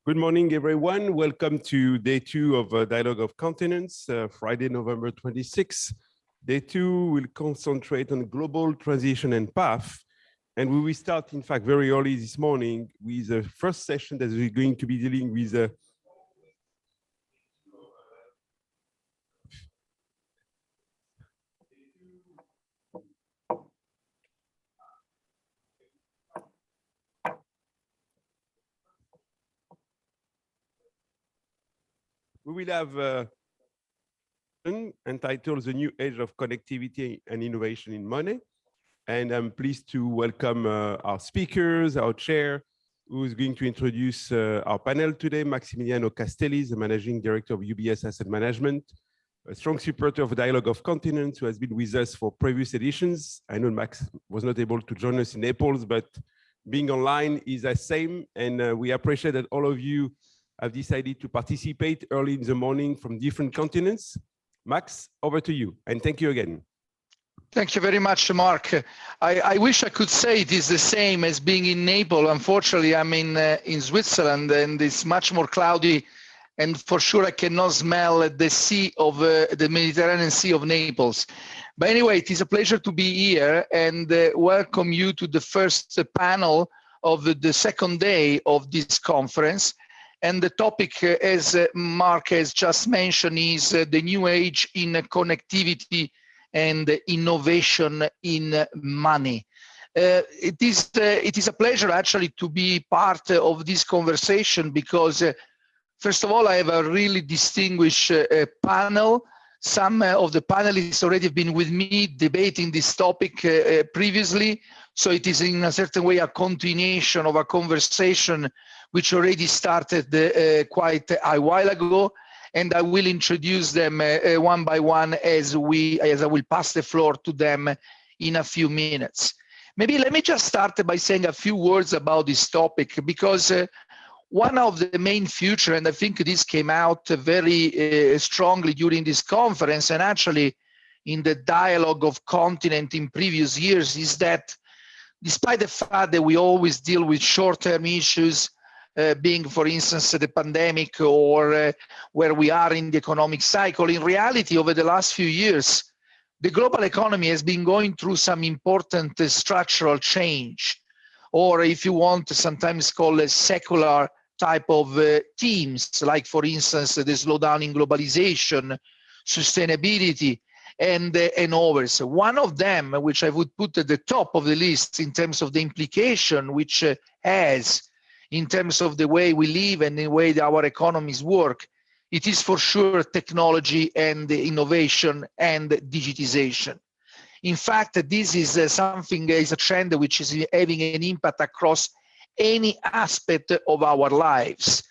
Good morning, everyone. Welcome to day 2 of Dialogue of Continents, Friday, November 26th. Day 2 will concentrate on global transition and path. And we will start, in fact, very early this morning with the first session that we're going to be dealing with we will have entitled The New Age of Connectivity and Innovation in Money. And I'm pleased to welcome our speakers, our chair, who is going to introduce our panel today, Massimiliano Castelli, the Managing Director of UBS Asset Management, a strong supporter of Dialogue of Continents, who has been with us for previous editions. I know Max was not able to join us in Naples, but being online is the same. And we appreciate that all of you have decided to participate early in the morning from different continents. Max, over to you, and thank you again. Thank you very much, Mark. I wish I could say it is the same as being in Naples. Unfortunately, I'm in Switzerland, and it's much more cloudy, and for sure I cannot smell the sea of the Mediterranean Sea of Naples. But anyway, it is a pleasure to be here and welcome you to the first panel of the second day of this conference. And the topic, as Mark has just mentioned, is the new age in connectivity and innovation in money. It is a pleasure actually to be part of this conversation because, first of all, I have a really distinguished panel. Some of the panelists already have been with me debating this topic previously. So it is in a certain way a continuation of a conversation which already started quite a while ago. And I will introduce them one by one as I will pass the floor to them in a few minutes. Maybe let me just start by saying a few words about this topic, because one of the main future, and I think this came out very strongly during this conference and actually in the Dialogue of Continent in previous years, is that despite the fact that we always deal with short-term issues, being, for instance, the pandemic or where we are in the economic cycle, in reality, over the last few years, the global economy has been going through some important structural change, or if you want, sometimes called a secular type of themes, like, for instance, the slowdown in globalization, sustainability, and others. One of them, which I would put at the top of the list in terms of the implication which has in terms of the way we live and the way that our economies work, it is for sure technology and innovation and digitization. In fact, this is a trend which is having an impact across any aspect of our lives,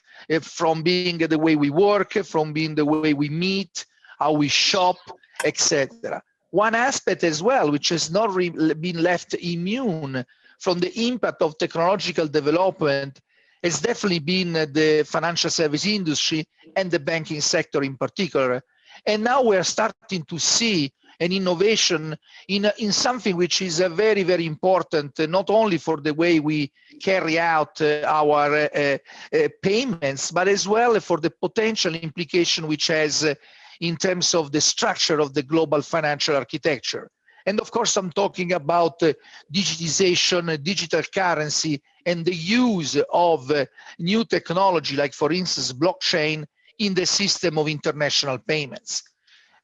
from being the way we work, from being the way we meet, how we shop, etc. One aspect as well, which has not been left immune from the impact of technological development, has definitely been the financial service industry and the banking sector in particular. And now we're starting to see an innovation in something which is very, very important, not only for the way we carry out our payments, but as well for the potential implication which has in terms of the structure of the global financial architecture. And of course, I'm talking about digitization, digital currency, and the use of new technology, like, for instance, blockchain, in the system of international payments.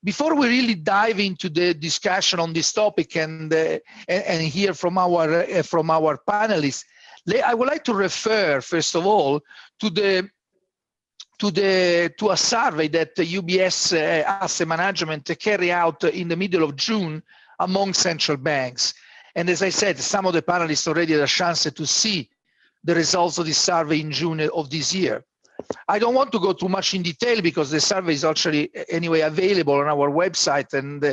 Before we really dive into the discussion on this topic and hear from our panelists, I would like to refer, first of all, to a survey that the UBS Asset Management carried out in the middle of June among central banks. And as I said, some of the panelists already had a chance to see the results of this survey in June of this year. I don't want to go too much in detail because the survey is actually anyway available on our website and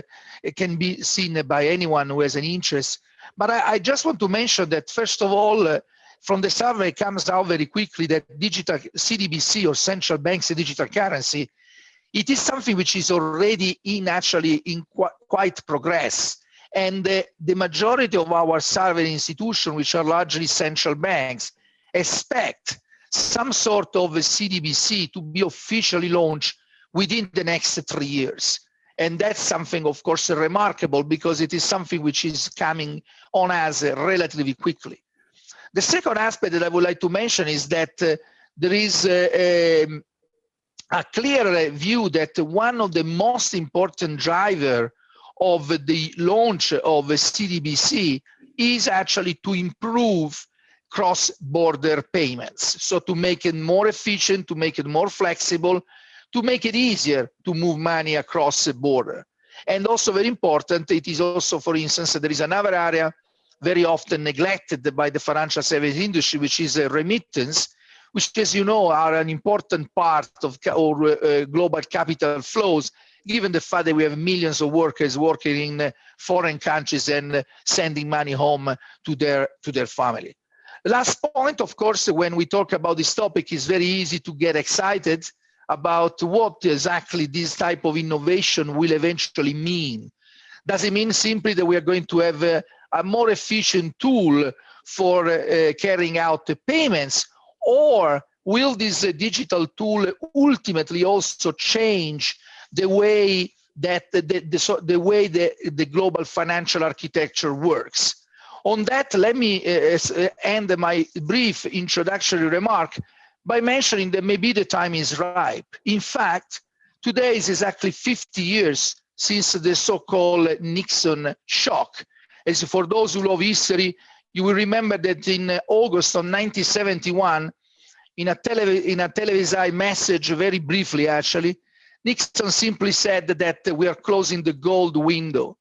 it can be seen by anyone who has an interest. But I just want to mention that, first of all, from the survey comes out very quickly that digital CDBC, or central banks digital currency, it is something which is already in quite progress. And the majority of our survey institutions, which are largely central banks, expect some sort of a CDBC to be officially launched within the next 3 years. And that's something, of course, remarkable because it is something which is coming on us relatively quickly. The second aspect that I would like to mention is that there is a clear view that one of the most important drivers of the launch of a CDBC is actually to improve cross-border payments. So to make it more efficient, to make it more flexible, to make it easier to move money across the border. And also very important, it is also, for instance, there is another area very often neglected by the financial service industry, which is remittance, which, as you know, are an important part of global capital flows, given the fact that we have millions of workers working in foreign countries and sending money home to their family. The last point, of course, when we talk about this topic, is very easy to get excited about what exactly this type of innovation will eventually mean. Does it mean simply that we are going to have a more efficient tool for carrying out the payments, or will this digital tool ultimately also change the way that the global financial architecture works? On that, let me end my brief introductory remark by mentioning that maybe the time is ripe. In fact, today is exactly 50 years since the so-called Nixon shock. As for those who love history, you will remember that in August of 1971, in a televised message, very briefly actually, Nixon simply said that we are closing the gold window.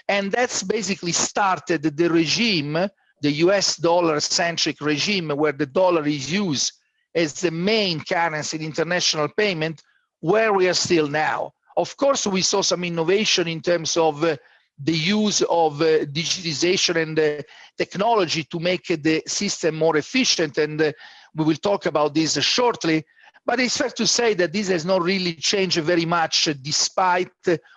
And that's basically started the regime, the US dollar-centric regime, where the dollar is used as the main currency in international payment, where we are still now. Of course, we saw some innovation in terms of the use of digitization and technology to make the system more efficient, and we will talk about this shortly. But it's fair to say that this has not really changed very much despite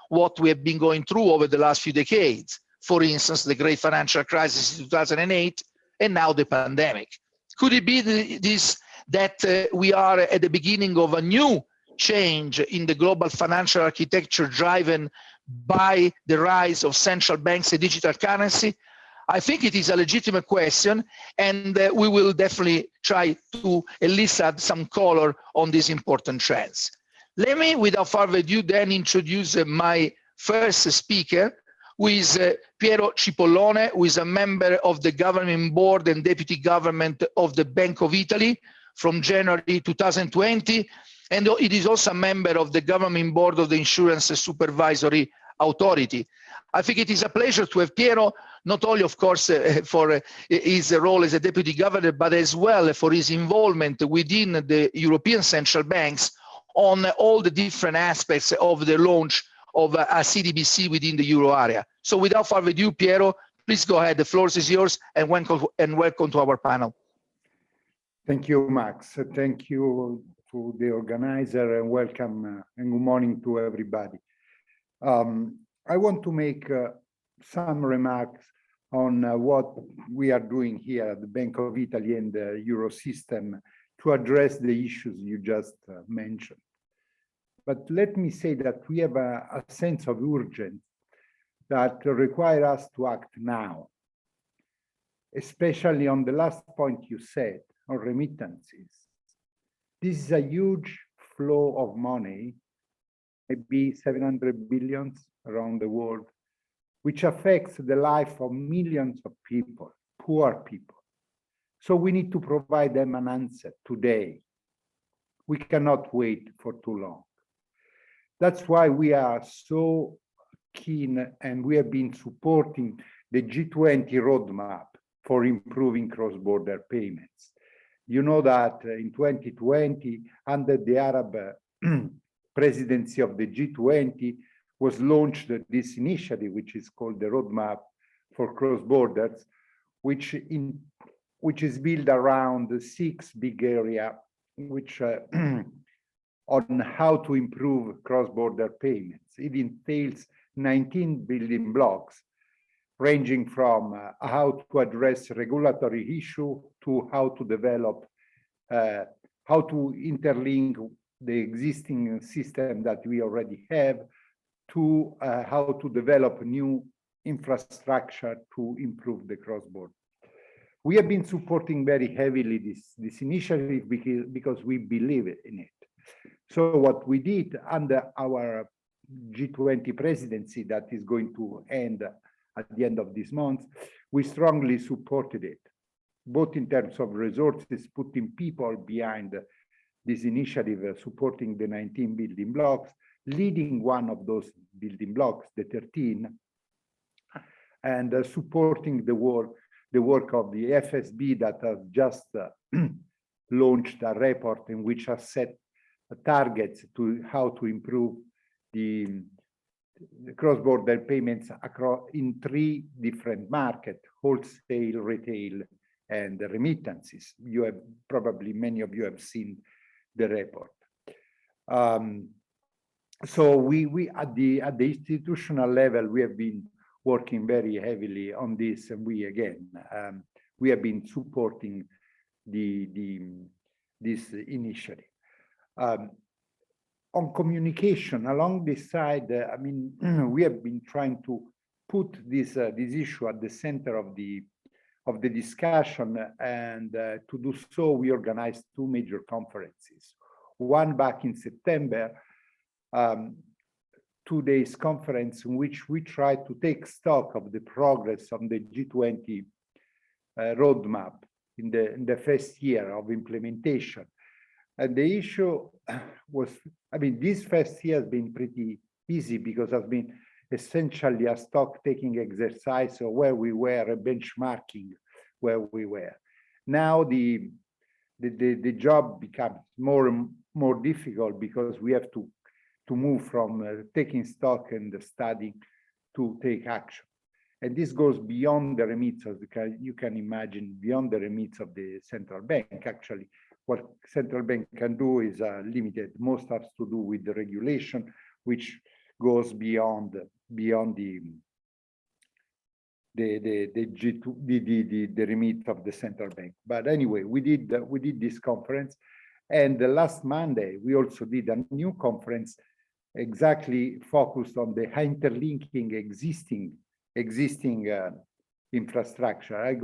what we have been going through over the last few decades. For instance, the great financial crisis in 2008, and now the pandemic. Could it be that we are at the beginning of a new change in the global financial architecture driven by the rise of central banks and digital currency? I think it is a legitimate question, and we will definitely try to at least add some color on these important trends. Let me, without further ado, then introduce my first speaker, who is Piero Cipollone, who is a member of the governing board and deputy government of the Bank of Italy from January 2020, and it is also a member of the governing board of the Insurance Supervisory Authority. I think it is a pleasure to have Piero, not only, of course, for his role as a deputy governor, but as well for his involvement within the European central banks on all the different aspects of the launch of a CDBC within the euro area. So without further ado, Piero, please go ahead. The floor is yours, and welcome to our panel. Thank you, Max. Thank you to the organizer, and welcome and good morning to everybody. I want to make some remarks on what we are doing here at the Bank of Italy and the Euro system to address the issues you just mentioned. But let me say that we have a sense of urgency that requires us to act now, especially on the last point you said, on remittances. This is a huge flow of money, maybe 700 billion around the world, which affects the life of millions of people, poor people. So we need to provide them an answer today. We cannot wait for too long. That's why we are so keen, and we have been supporting the G20 roadmap for improving cross-border payments. You know that in 2020, under the Arab presidency of the G20, was launched this initiative, which is called the Roadmap for Cross-Borders, which is built around 6 big areas, which on how to improve cross-border payments. It entails 19 building blocks, ranging from how to address regulatory issue to how to develop how to interlink the existing system that we already have to how to develop new infrastructure to improve the cross-border. We have been supporting very heavily this initiative because we believe in it. So what we did under our G20 presidency that is going to end at the end of this month, we strongly supported it, both in terms of resources, putting people behind this initiative, supporting the 19 building blocks, leading one of those building blocks, the 13, and supporting the work of the FSB that has just launched a report in which has set targets to how to improve the cross-border payments across in 3 different markets: wholesale, retail, and remittances. You have probably, many of you have seen the report. So we at the institutional level, we have been working very heavily on this, and we have been supporting this initiative. On communication along this side, I mean, we have been trying to put this issue at the center of the discussion, and to do so, we organized 2 major conferences. One back in September, 2 days conference in which we tried to take stock of the progress on the G20 roadmap in the first year of implementation. And the issue was, I mean, this first year has been pretty easy because has been essentially a stock-taking exercise of where we were, a benchmarking where we were. Now the job becomes more and more difficult because we have to move from taking stock and studying to take action. And this goes beyond the remits of you can imagine, beyond the remits of the central bank. Actually, what central bank can do is limited. Most has to do with the regulation, which goes beyond the remit of the central bank. But anyway, we did this conference, and the last Monday we also did a new conference exactly focused on the interlinking existing infrastructure. I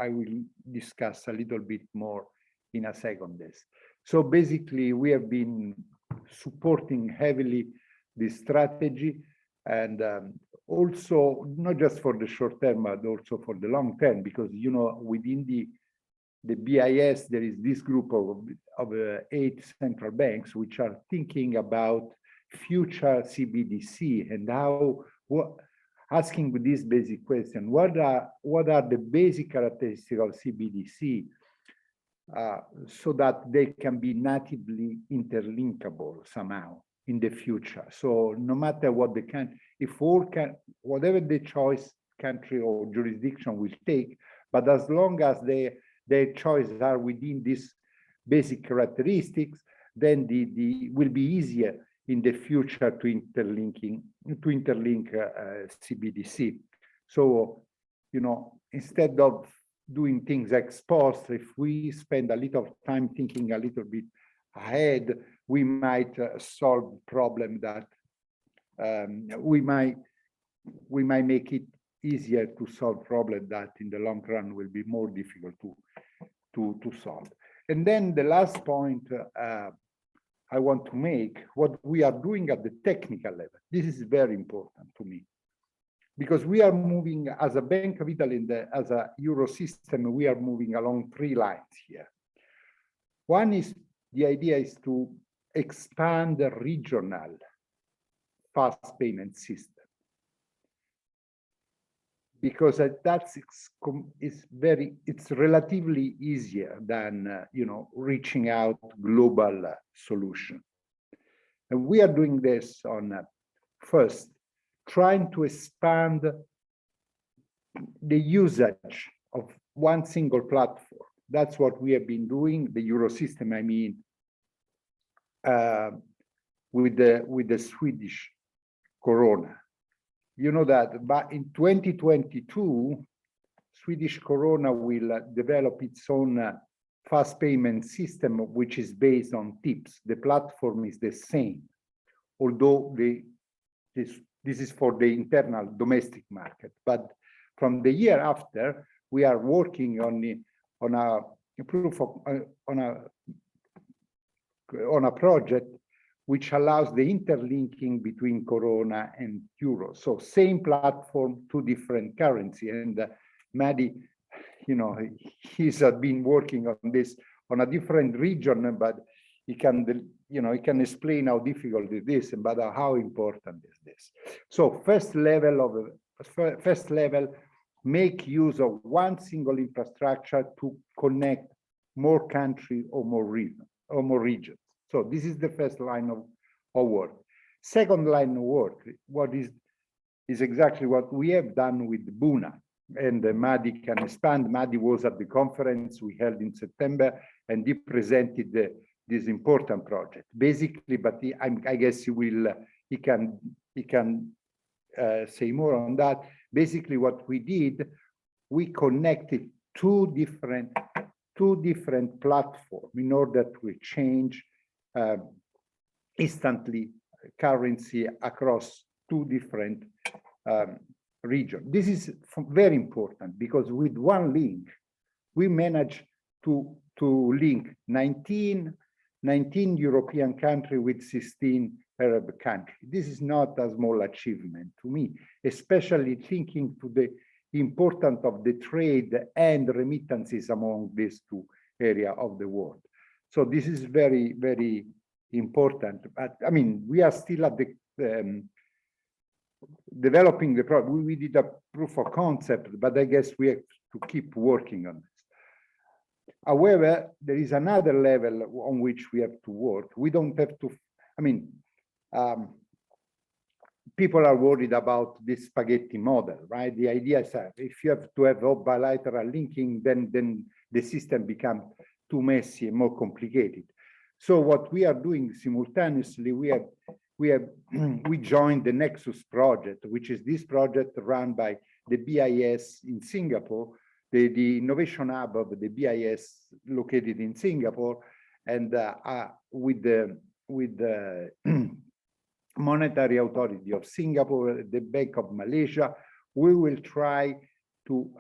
will discuss a little bit more in a second this. So basically, we have been supporting heavily this strategy, and also not just for the short term, but also for the long term, because within the BIS, there is this group of 8 central banks which are thinking about future CBDC and asking this basic question: what are the basic characteristics of CBDC, so that they can be natively interlinkable somehow in the future. So no matter what whatever the choice country or jurisdiction will take, but as long as their choices are within these basic characteristics, then will be easier in the future to interlink CBDC. So, instead of doing things ex post, if we spend a little time thinking a little bit ahead, we might solve problem that we might make it easier to solve problem that in the long run will be more difficult to solve. And then the last point I want to make, what we are doing at the technical level. This is very important to me, because we are moving as a Bank of Italy, as a Euro system, we are moving along 3 lines here. One is, the idea is to expand the regional fast payment system, because it's relatively easier than reaching out global solution. And we are doing this on first trying to expand the usage of one single platform. That's what we have been doing, the Euro system, I mean, with the Swedish Corona. You know that but in 2022, Swedish Corona will develop its own fast payment system, which is based on tips. The platform is the same, although this is for the internal domestic market. But from the year after, we are working on a project which allows the interlinking between Corona and Euro. So same platform, two different currency. And Mehdi, you know, he's been working on this on a different region, but he can, you know, he can explain how difficult it is, but how important is this. So first level, make use of one single infrastructure to connect more country or more regions. So this is the first line of work. Second line of work, what is exactly what we have done with BUNA, and Mehdi can expand. Mehdi was at the conference we held in September, and he presented this important project. Basically, but I guess he can say more on that. Basically, what we did, we connected two different platforms in order to exchange instantly currency across two different regions. This is very important because with one link, we managed to link 19 European countries with 16 Arab countries. This is not a small achievement to me, especially thinking to the importance of the trade and remittances among these two areas of the world. So this is very, very important. But I mean, we are still at the developing the product. We did a proof of concept, but I guess we have to keep working on this. However, there is another level on which we have to work. We don't have to, I mean, people are worried about this spaghetti model, right? The idea is that if you have to have bilateral linking, then the system becomes too messy and more complicated. So what we are doing simultaneously, we joined the Nexus project, which is this project run by the BIS in Singapore, the innovation hub of the BIS located in Singapore, and with the Monetary Authority of Singapore, the Bank of Malaysia, we will try to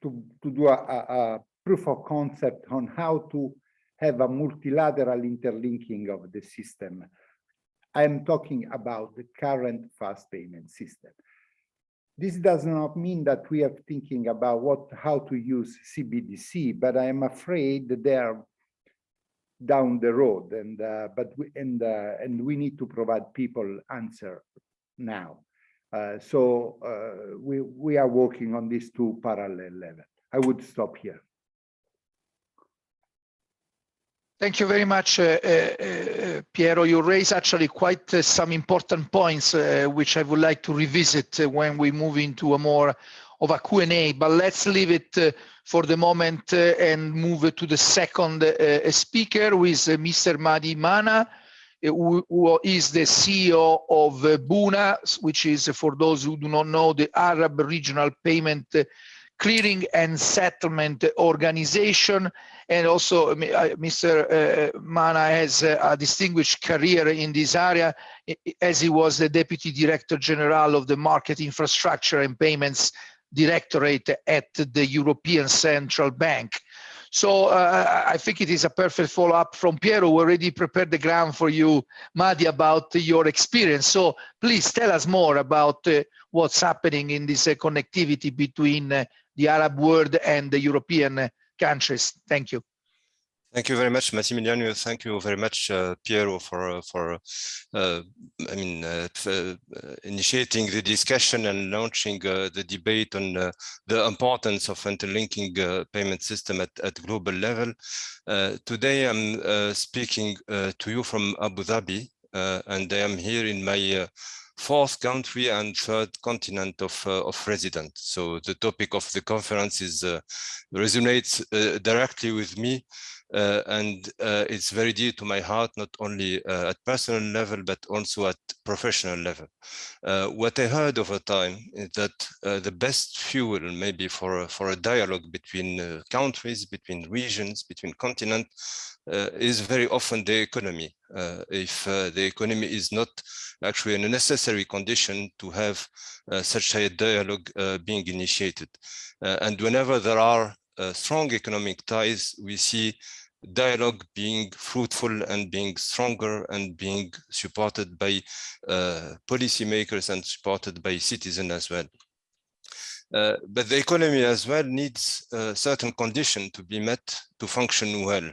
do a proof of concept on how to have a multilateral interlinking of the system. I am talking about the current fast payment system. This does not mean that we are thinking about how to use CBDC, but I am afraid that they are down the road, and we need to provide people answer now. So we are working on these two parallel levels. I would stop here. Thank you very much, Piero. You raised actually quite some important points, which I would like to revisit when we move into a more of a Q&A, but let's leave it for the moment and move to the second speaker, who is Mr. Mehdi Manaa, who is the CEO of BUNA, which is, for those who do not know, the Arab Regional Payment Clearing and Settlement Organization. And also Mr. Manaa has a distinguished career in this area, as he was the Deputy Director General of the Market Infrastructure and Payments Directorate at the European Central Bank. So I think it is a perfect follow-up from Piero, who already prepared the ground for you, Mehdi, about your experience. So please tell us more about what's happening in this connectivity between the Arab world and the European countries. Thank you. Thank you very much, Massimiliano. Thank you very much, Piero, for initiating the discussion and launching the debate on the importance of interlinking payment system at global level. Today, I'm speaking to you from Abu Dhabi, and I am here in my fourth country and third continent of residence. So the topic of the conference is resonates directly with me, and it's very dear to my heart, not only at personal level, but also at professional level. What I heard over time is that the best fuel maybe for a dialogue between countries, between regions, between continents, is very often the economy. If the economy is not actually a necessary condition to have such a dialogue being initiated. And whenever there are strong economic ties, we see dialogue being fruitful and being stronger and being supported by policymakers and supported by citizens as well. But the economy as well needs certain conditions to be met to function well.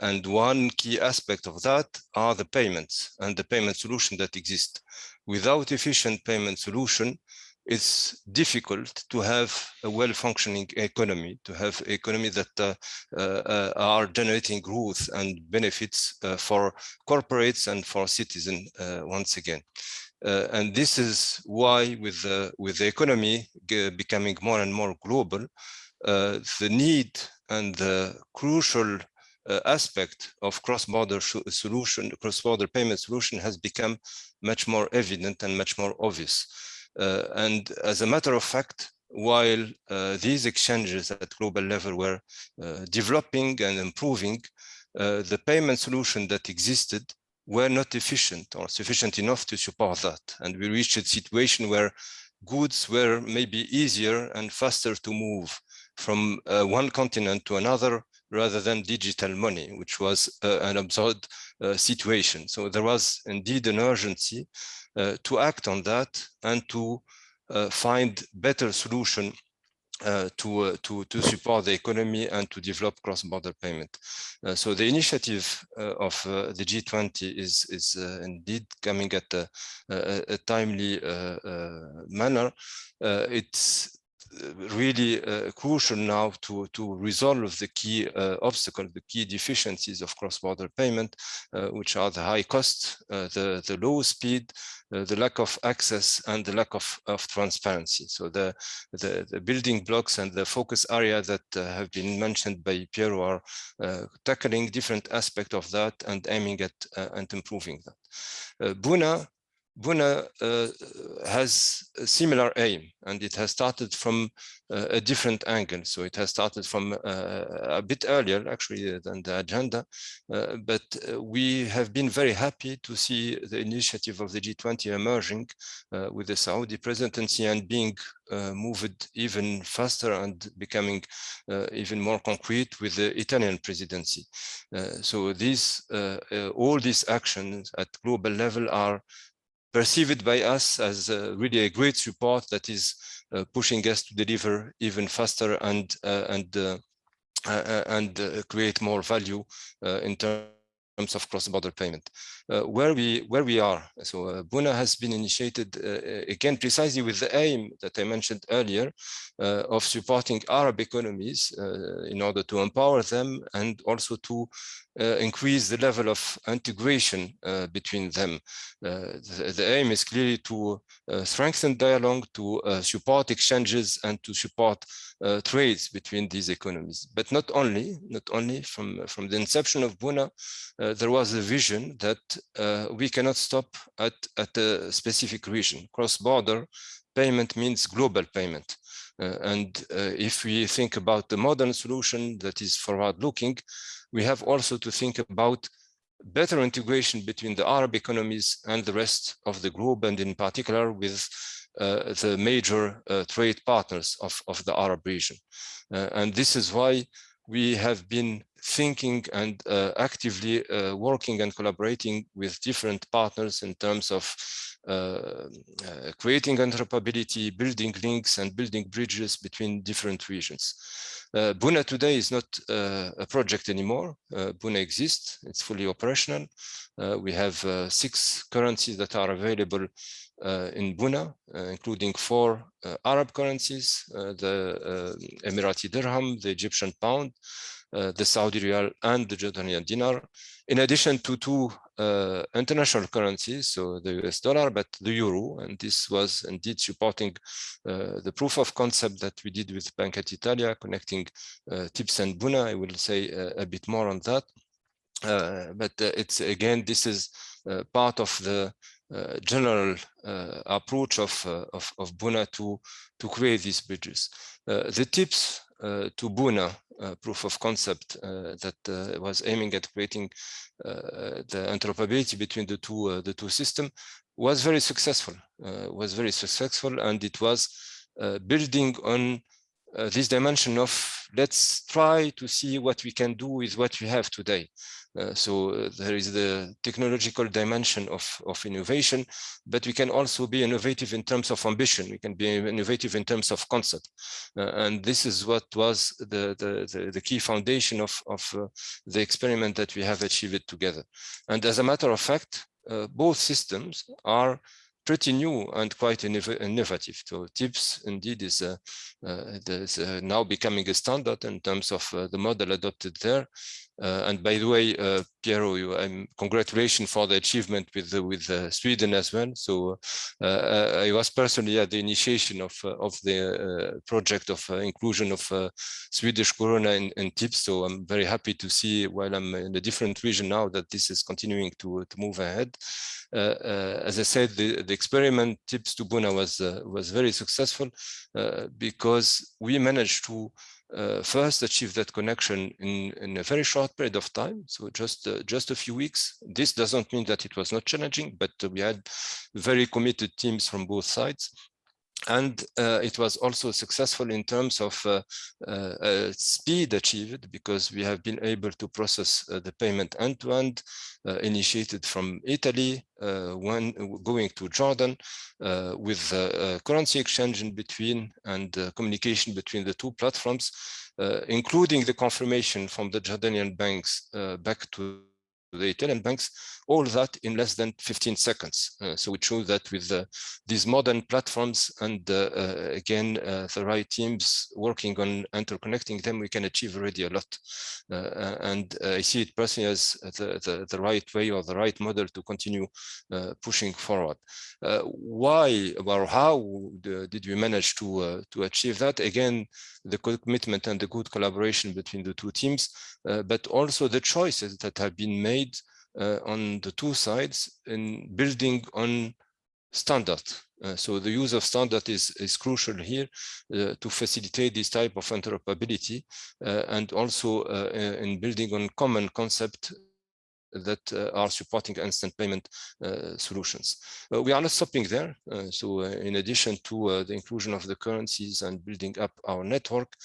And one key aspect of that are the payments and the payment solution that exist. Without efficient payment solution, it's difficult to have a well-functioning economy, to have economy that are generating growth and benefits for corporates and for citizens once again. And this is why with the economy becoming more and more global, the need and the crucial aspect of cross-border solution, cross-border payment solution has become much more evident and much more obvious. And as a matter of fact, while these exchanges at global level were developing and improving, the payment solution that existed were not efficient or sufficient enough to support that. And we reached a situation where goods were maybe easier and faster to move from one continent to another rather than digital money, which was an absurd situation. So there was indeed an urgency to act on that and to find better solution to support the economy and to develop cross-border payment. So the initiative of the G20 is indeed coming at a timely manner. It's really crucial now to resolve the key obstacles, the key deficiencies of cross-border payment, which are the high cost, the low speed, the lack of access, and the lack of transparency. So the building blocks and the focus area that have been mentioned by Piero are tackling different aspects of that and aiming at and improving that. BUNA has a similar aim, and it has started from a different angle. So it has started from a bit earlier, actually, than the agenda. But we have been very happy to see the initiative of the G20 emerging with the Saudi presidency and being moved even faster and becoming even more concrete with the Italian presidency. So these, all these actions at global level are perceived by us as really a great support that is pushing us to deliver even faster and create more value in terms of cross-border payment. Where we are, so BUNA has been initiated again precisely with the aim that I mentioned earlier of supporting Arab economies in order to empower them and also to increase the level of integration between them. The aim is clearly to strengthen dialogue, to support exchanges, and to support trades between these economies. But not only from the inception of BUNA, there was a vision that we cannot stop at a specific region. Cross-border payment means global payment. And if we think about the modern solution that is forward-looking, we have also to think about better integration between the Arab economies and the rest of the globe, and in particular with the major trade partners of the Arab region. And this is why we have been thinking and actively working and collaborating with different partners in terms of creating interoperability, building links, and building bridges between different regions. BUNA today is not a project anymore. BUNA exists, it's fully operational. We have 6 currencies that are available in BUNA, including 4 Arab currencies, the Emirati dirham, the Egyptian pound, the Saudi riyal, and the Jordanian dinar, in addition to 2 international currencies, so the US dollar, but the euro. And this was indeed supporting the proof of concept that we did with Banca d'Italia, connecting TIPS and BUNA. I will say a bit more on that. But it's again, this is part of the general approach of BUNA to create these bridges. The TIPS to BUNA proof of concept that was aiming at creating the interoperability between the two systems was very successful. And it was building on this dimension of let's try to see what we can do with what we have today. So there is the technological dimension of innovation, but we can also be innovative in terms of ambition. We can be innovative in terms of concept. And this is what was the key foundation of the experiment that we have achieved together. And as a matter of fact, both systems are pretty new and quite innovative. So TIPS indeed is now becoming a standard in terms of the model adopted there. And by the way, Piero, congratulations for the achievement with Sweden as well. So I was personally at the initiation of the project of inclusion of Swedish Corona in TIPS. So I'm very happy to see, while I'm in a different region now, that this is continuing to move ahead. As I said, the experiment TIPS to BUNA was very successful because we managed to first achieve that connection in a very short period of time, so just a few weeks. This doesn't mean that it was not challenging, but we had very committed teams from both sides. And it was also successful in terms of speed achieved, because we have been able to process the payment end-to-end, initiated from Italy, going to Jordan, with currency exchange in between and communication between the two platforms, including the confirmation from the Jordanian banks back to the Italian banks, all that in less than 15 seconds. So it shows that with these modern platforms and again, the right teams working on interconnecting them, we can achieve already a lot. And I see it personally as the right way or the right model to continue pushing forward. Why or how did we manage to achieve that? Again, the commitment and the good collaboration between the two teams, but also the choices that have been made on the two sides in building on standard. So the use of standard is crucial here to facilitate this type of interoperability and also in building on common concept that are supporting instant payment solutions. We are not stopping there. So in addition to the inclusion of the currencies and building up our network,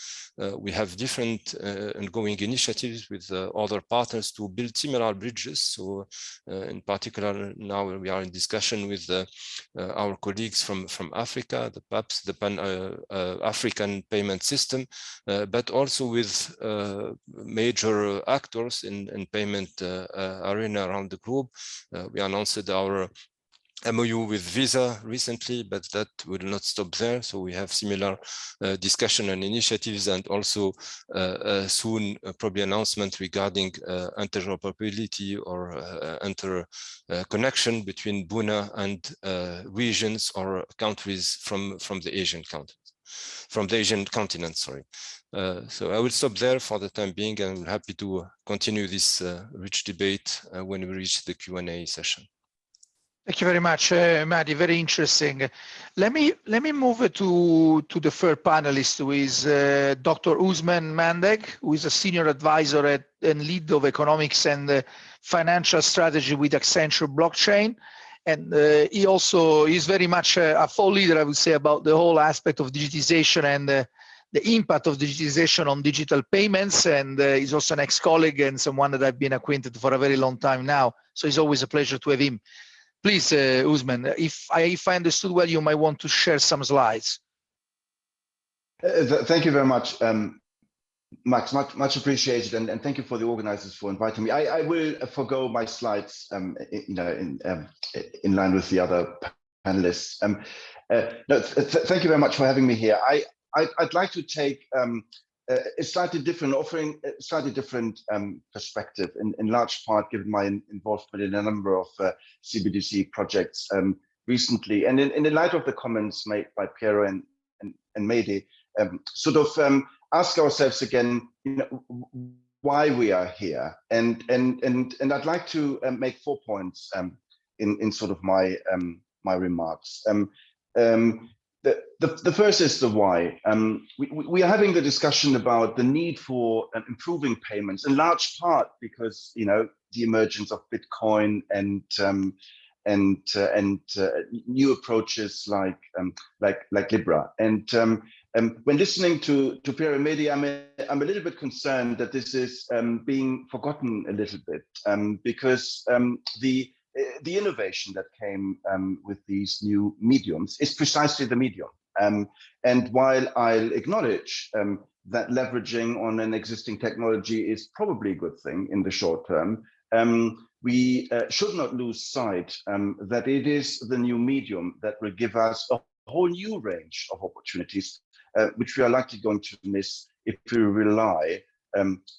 we have different ongoing initiatives with other partners to build similar bridges. So in particular, now we are in discussion with our colleagues from Africa, the PAPS, the Pan-African Payment System, but also with major actors in payment arena around the globe. We announced our MOU with Visa recently, but that will not stop there. So we have similar discussion and initiatives, and also soon probably announcement regarding interoperability or interconnection between BUNA and regions or countries from the Asian continent, sorry. So I will stop there for the time being, and I'm happy to continue this rich debate when we reach the Q&A session. Thank you very much, Mehdi. Very interesting. Let me move to the third panelist, who is Dr. Ousmane Mandeng, who is a senior advisor and lead of economics and financial strategy with Accenture Blockchain. And he also is very much a thought leader, I would say, about the whole aspect of digitization and the impact of digitization on digital payments. And he's also an ex-colleague and someone that I've been acquainted for a very long time now. So it's always a pleasure to have him. Please, Ousmane, if I understood well, you might want to share some slides. Thank you very much, Max. Much appreciated, and thank you for the organizers for inviting me. I will forgo my slides, in line with the other panelists. No, thank you very much for having me here. I'd like to take a slightly different offering, a slightly different perspective, in large part given my involvement in a number of CBDC projects recently, and in the light of the comments made by Piero and Mehdi, sort of ask ourselves again, why we are here, and I'd like to make 4 points in sort of my my remarks. The first is the why. We are having the discussion about the need for improving payments, in large part because the emergence of Bitcoin and new approaches like Libra. And when listening to Piero and Mehdi, I'm a little bit concerned that this is being forgotten a little bit, because the innovation that came with these new mediums is precisely the medium. And while I'll acknowledge that leveraging on an existing technology is probably a good thing in the short term, we should not lose sight that it is the new medium that will give us a whole new range of opportunities, which we are likely going to miss if we rely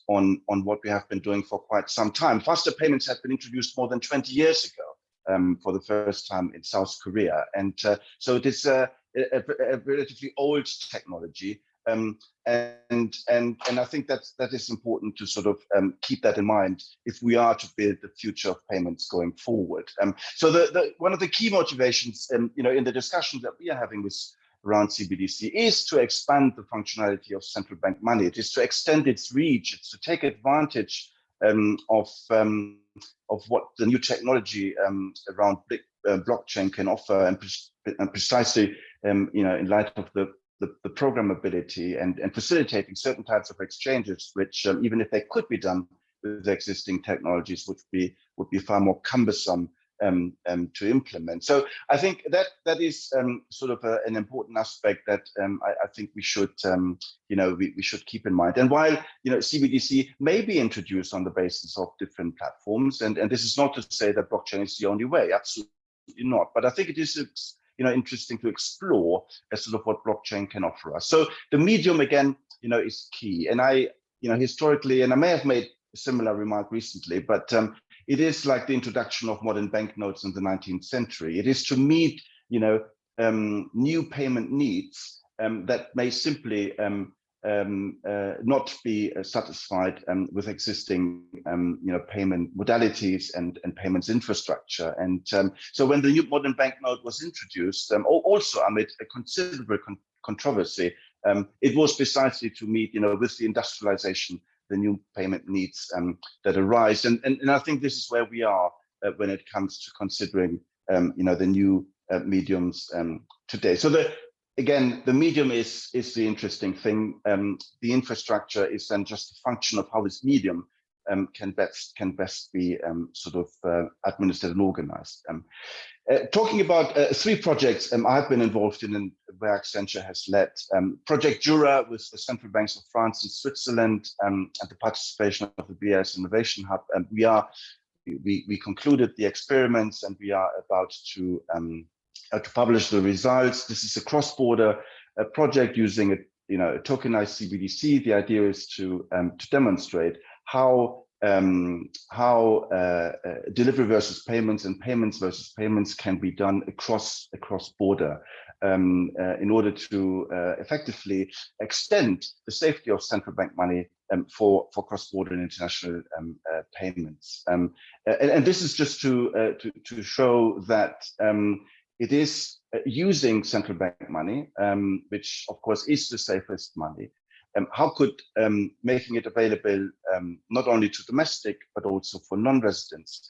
on what we have been doing for quite some time. Faster payments have been introduced more than 20 years ago for the first time in South Korea. And so it is a relatively old technology. And I think that is important to sort of keep that in mind if we are to build the future of payments going forward. So one of the key motivations, in the discussions that we are having around CBDC is to expand the functionality of central bank money. It is to extend its reach. It's to take advantage of what the new technology around blockchain can offer, and precisely in light of the programmability and facilitating certain types of exchanges, which even if they could be done with existing technologies, would be far more cumbersome to implement. So I think that is sort of an important aspect that I think we should we should keep in mind. And while CBDC may be introduced on the basis of different platforms, and this is not to say that blockchain is the only way, absolutely not. But I think it is interesting to explore as sort of what blockchain can offer us. So the medium again is key. And I historically, and I may have made a similar remark recently, but it is like the introduction of modern banknotes in the 19th century. It is to meet, new payment needs that may simply not be satisfied with existing, payment modalities and payments infrastructure. And so when the new modern banknote was introduced, also amid a considerable controversy, it was precisely to meet, with the industrialization, the new payment needs that arise. And I think this is where we are when it comes to considering, the new mediums today. So again, the medium is the interesting thing. The infrastructure is then just a function of how this medium can best be sort of administered and organized. Talking about 3 projects I've been involved in and where Accenture has led. Project Jura with the central banks of France and Switzerland and the participation of the BIS Innovation Hub. And we concluded the experiments, and we are about to publish the results. This is a cross-border project using a tokenized CBDC. The idea is to demonstrate how delivery versus payments and payments versus payments can be done across border in order to effectively extend the safety of central bank money for cross-border and international payments. And this is just to show that it is using central bank money, which of course is the safest money. How could making it available not only to domestic but also for non-residents?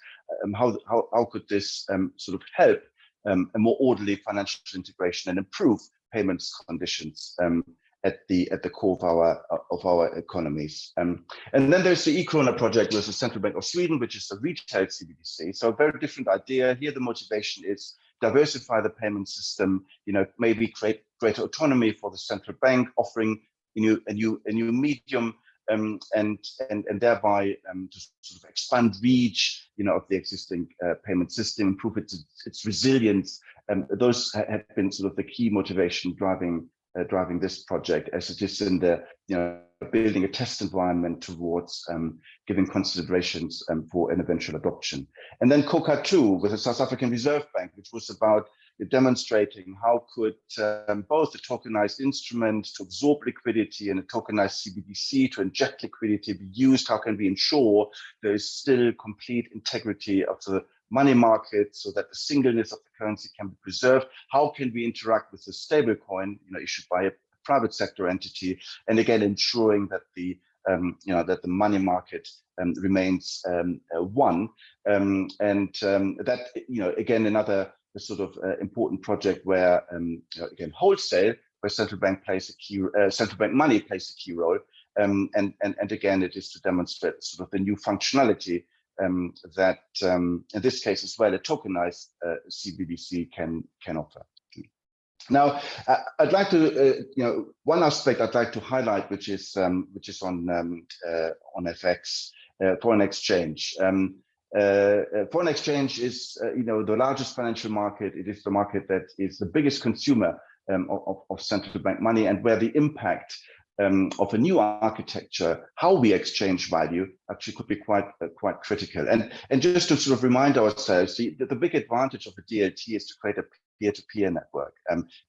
How could this sort of help a more orderly financial integration and improve payments conditions at the core of our economies? And then there's the e-krona project with the Central Bank of Sweden, which is a retail CBDC. So a very different idea here. The motivation is diversify the payment system. Maybe create greater autonomy for the central bank, offering a new medium, and thereby to sort of expand reach, of the existing payment system, improve its resilience. Those have been sort of the key motivation driving driving this project, as it is in the building a test environment towards giving considerations for an eventual adoption. And then COCA 2 with the South African Reserve Bank, which was about demonstrating how could both a tokenized instrument to absorb liquidity and a tokenized CBDC to inject liquidity be used. How can we ensure there is still complete integrity of the money market so that the singleness of the currency can be preserved? How can we interact with the stable coin, issued by a private sector entity, and again ensuring that the that the money market remains one, that again another sort of important project where again wholesale, where central bank money plays a key role, and again it is to demonstrate sort of the new functionality that in this case as well a tokenized CBDC can offer. Now, I'd like to, one aspect I'd like to highlight, which is on FX, foreign exchange. Foreign exchange is, the largest financial market. It is the market that is the biggest consumer of central bank money, and where the impact of a new architecture, how we exchange value, actually could be quite critical. And just to sort of remind ourselves, the big advantage of a DLT is to create a peer-to-peer network.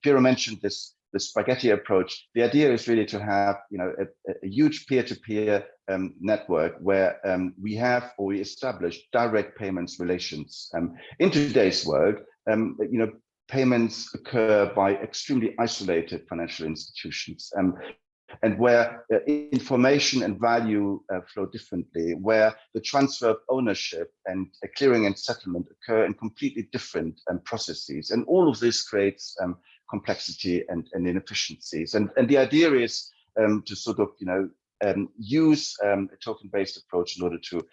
Piero mentioned this spaghetti approach. The idea is really to have a huge peer-to-peer network where we establish direct payments relations. In today's world, payments occur by extremely isolated financial institutions. And where information and value flow differently, where the transfer of ownership and clearing and settlement occur in completely different processes. And all of this creates complexity and inefficiencies. And the idea is to sort of, use a token-based approach in order to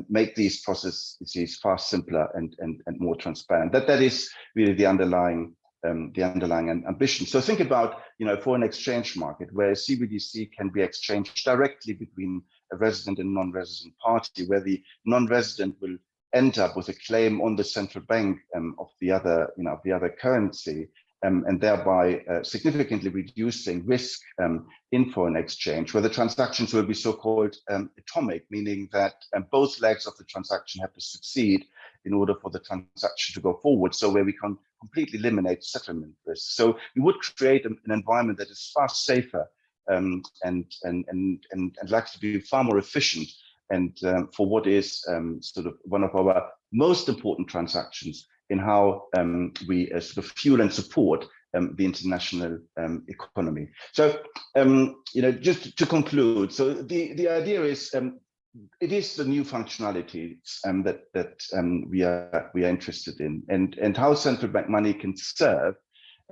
make these processes far simpler and more transparent. That is really the underlying ambition. So think about, foreign exchange market where CBDC can be exchanged directly between a resident and non-resident party, where the non-resident will end up with a claim on the central bank of the other currency, and thereby significantly reducing risk in foreign exchange, where the transactions will be so-called atomic, meaning that both legs of the transaction have to succeed in order for the transaction to go forward. So where we can completely eliminate settlement risk. So we would create an environment that is far safer and likely to be far more efficient, and for what is sort of one of our most important transactions in how we sort of fuel and support the international economy. So, just to conclude, so the idea is it is the new functionalities that we are interested in, and how central bank money can serve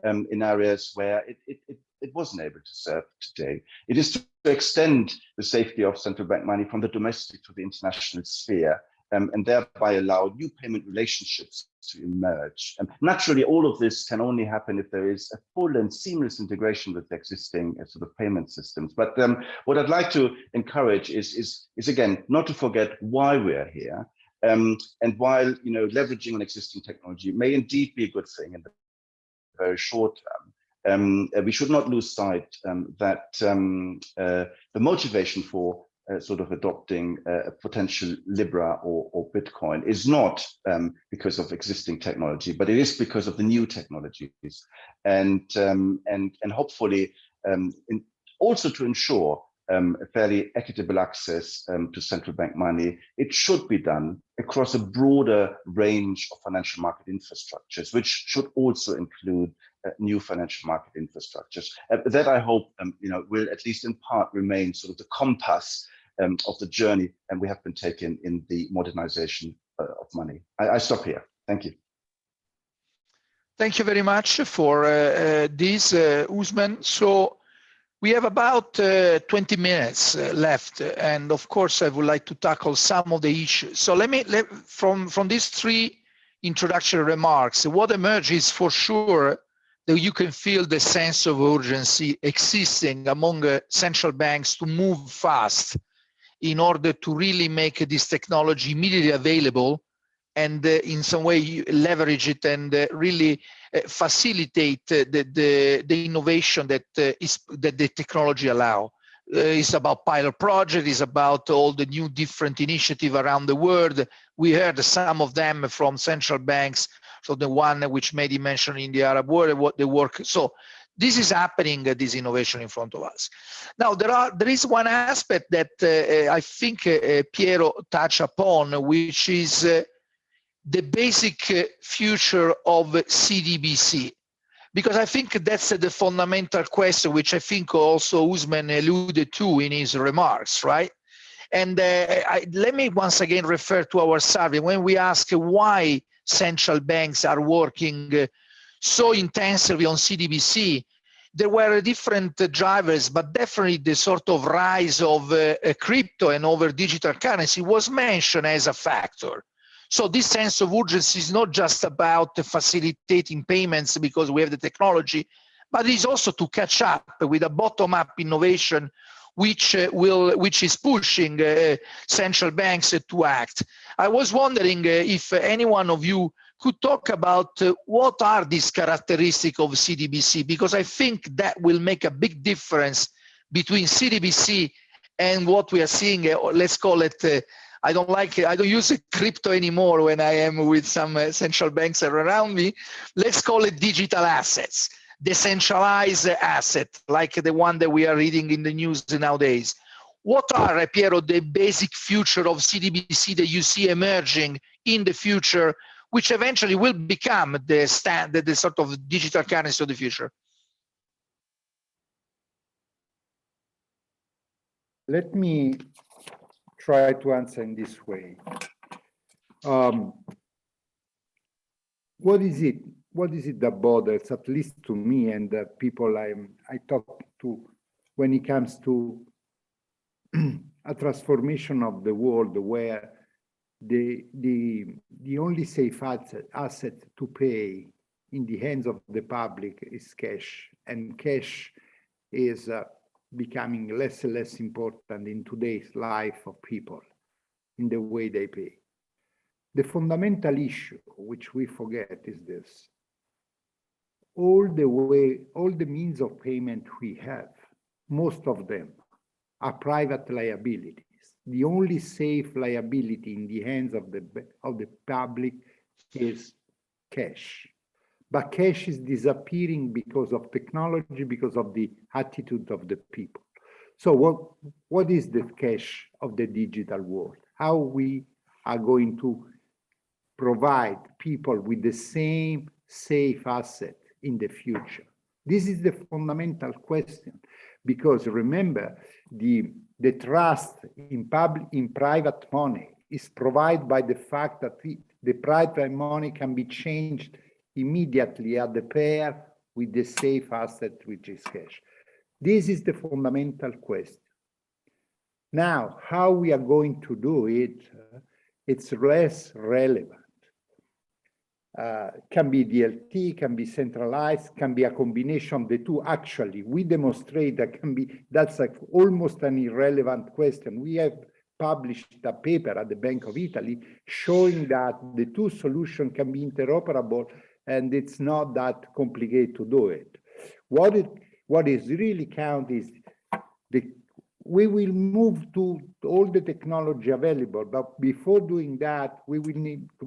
in areas where it wasn't able to serve today. It is to extend the safety of central bank money from the domestic to the international sphere, and thereby allow new payment relationships to emerge. And naturally, all of this can only happen if there is a full and seamless integration with the existing sort of payment systems. But what I'd like to encourage is again, not to forget why we're here. And while leveraging on existing technology may indeed be a good thing in the very short term, we should not lose sight that the motivation for sort of adopting a potential Libra or Bitcoin is not because of existing technology, but it is because of the new technologies, and hopefully also to ensure a fairly equitable access to central bank money. It should be done across a broader range of financial market infrastructures, which should also include new financial market infrastructures. That I hope will at least in part remain sort of the compass of the journey and we have been taken in the modernization of money. I stop here. Thank you. Thank you very much for this, Ousmene. So we have about 20 minutes left, and of course I would like to tackle some of the issues. So from these three introductory remarks, what emerges for sure that you can feel the sense of urgency existing among central banks to move fast in order to really make this technology immediately available and in some way leverage it and really facilitate the innovation that the technology allow. It's about pilot project, it's about all the new different initiatives around the world. We heard some of them from central banks, so the one which Mehdi mentioned in the Arab world, what they work. So this is happening, this innovation in front of us. Now, there is one aspect that I think Piero touched upon, which is the basic future of CDBC. Because I think that's the fundamental question, which I think also Ousmane alluded to in his remarks, right? And let me once again refer to our survey. When we ask why central banks are working so intensively on CDBC, there were different drivers, but definitely the sort of rise of crypto and over digital currency was mentioned as a factor. So this sense of urgency is not just about facilitating payments because we have the technology, but it is also to catch up with a bottom-up innovation which is pushing central banks to act. I was wondering if any one of you could talk about what are these characteristics of CDBC, because I think that will make a big difference between CDBC and what we are seeing, let's call it, I don't use crypto anymore when I am with some central banks around me. Let's call it digital assets, decentralized asset, like the one that we are reading in the news nowadays. What are, Piero, the basic future of CDBC that you see emerging in the future, which eventually will become the standard, the sort of digital currency of the future? Let me try to answer in this way. What is it that bothers, at least to me and the people I talk to, when it comes to a transformation of the world where the only safe asset to pay in the hands of the public is cash, and cash is becoming less and less important in today's life of people, in the way they pay. The fundamental issue, which we forget, is this. All the means of payment we have, most of them are private liabilities. The only safe liability in the hands of the public is cash. But cash is disappearing because of technology, because of the attitude of the people. So what is the cash of the digital world? How we are going to provide people with the same safe asset in the future? This is the fundamental question, because remember, the trust in private money is provided by the fact that the private money can be changed immediately at the pair with the safe asset, which is cash. This is the fundamental question. Now, how we are going to do it, it's less relevant. Can be DLT, can be centralized, can be a combination of the two. Actually, we demonstrate that that's like almost an irrelevant question. We have published a paper at the Bank of Italy showing that the two solutions can be interoperable, and it's not that complicated to do it. What is really count is we will move to all the technology available, but before doing that, we will need to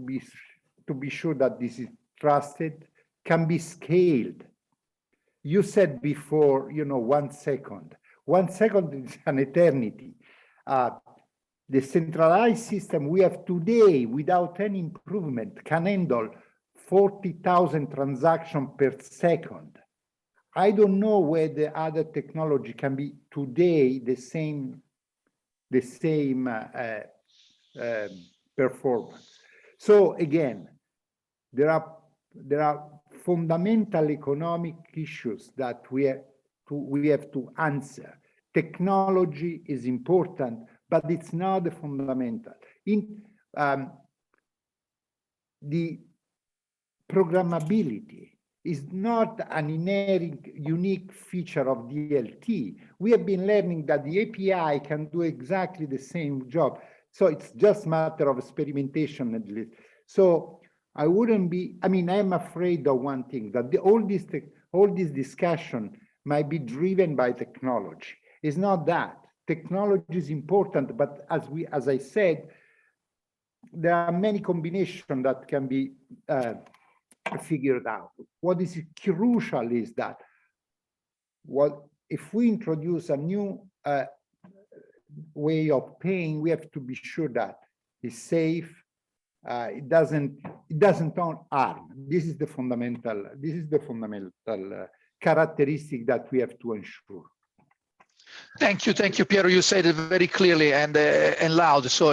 be sure that this is trusted, can be scaled. You said before, 1 second. 1 second is an eternity. The centralized system we have today, without any improvement, can handle 40,000 transactions per second. I don't know where the other technology can be today the same performance. So again, there are fundamental economic issues that we have to answer. Technology is important, but it's not the fundamental. The programmability is not an inherent unique feature of DLT. We have been learning that the API can do exactly the same job. So it's just a matter of experimentation at least. So I wouldn't be, I mean, I'm afraid of one thing, that all this discussion might be driven by technology. It's not that. Technology is important, but as I said, there are many combinations that can be figured out. What is crucial is that if we introduce a new way of paying, we have to be sure that it's safe. It doesn't harm. This is the fundamental characteristic that we have to ensure. Thank you, Piero. You said it very clearly and loud. So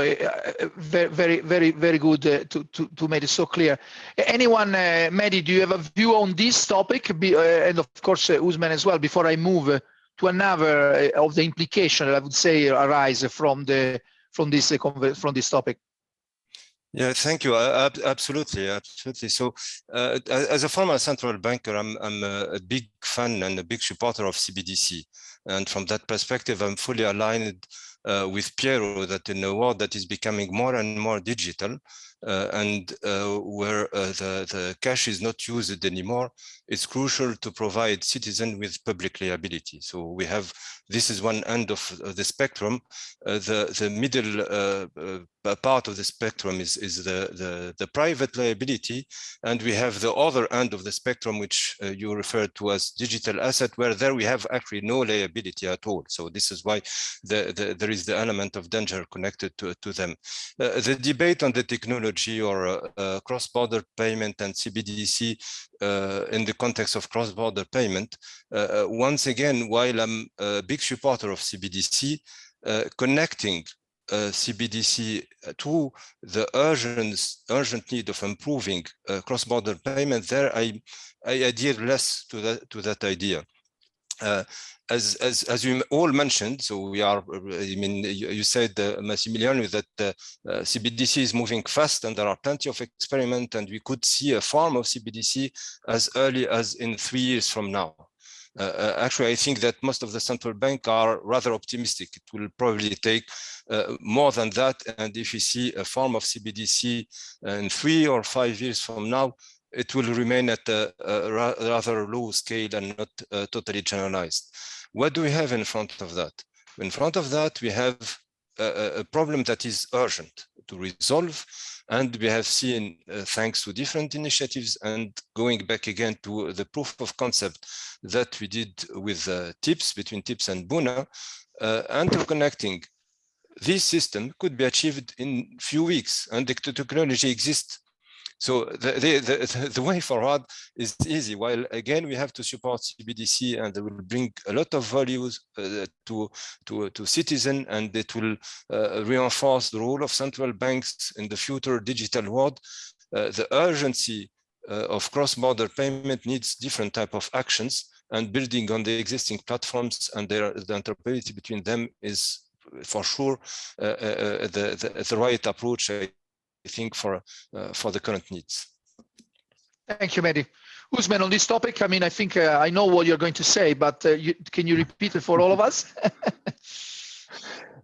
very good to make it so clear. Anyone, Mehdi, do you have a view on this topic? And of course, Ousmene as well. Before I move to another of the implication that I would say arise from this topic. Yeah, thank you. Absolutely. So, as a former central banker, I'm a big fan and a big supporter of CBDC. And from that perspective, I'm fully aligned with Piero that in a world that is becoming more and more digital, and where the cash is not used anymore, it's crucial to provide citizens with public liability. So we have, this is one end of the spectrum. The middle part of the spectrum is the private liability, and we have the other end of the spectrum, which you referred to as digital asset, where there we have actually no liability at all. So this is why there is the element of danger connected to them. The debate on the technology or cross-border payment and CBDC in the context of cross-border payment, once again, while I'm a big supporter of CBDC, connecting CBDC to the urgent need of improving cross-border payment, there I adhere less to that idea. As you all mentioned, so we are, I mean, you said, Massimiliano, that CBDC is moving fast and there are plenty of experiments, and we could see a form of CBDC as early as in 3 years from now. Actually, I think that most of the central banks are rather optimistic. It will probably take more than that. And if you see a form of CBDC in 3 or 5 years from now, it will remain at a rather low scale and not totally generalized. What do we have in front of that? In front of that, we have a problem that is urgent to resolve. And we have seen, thanks to different initiatives and going back again to the proof of concept that we did with TIPS, between TIPS and BUNA, interconnecting this system could be achieved in few weeks, and the technology exists. So the way forward is easy, while again, we have to support CBDC, and it will bring a lot of values to citizens, and it will reinforce the role of central banks in the future digital world. The urgency of cross-border payment needs different type of actions, and building on the existing platforms and the interoperability between them is for sure the right approach, I think, for the current needs. Thank you, Mehdi. Ousmene, on this topic, I mean, I think I know what you're going to say, but can you repeat it for all of us?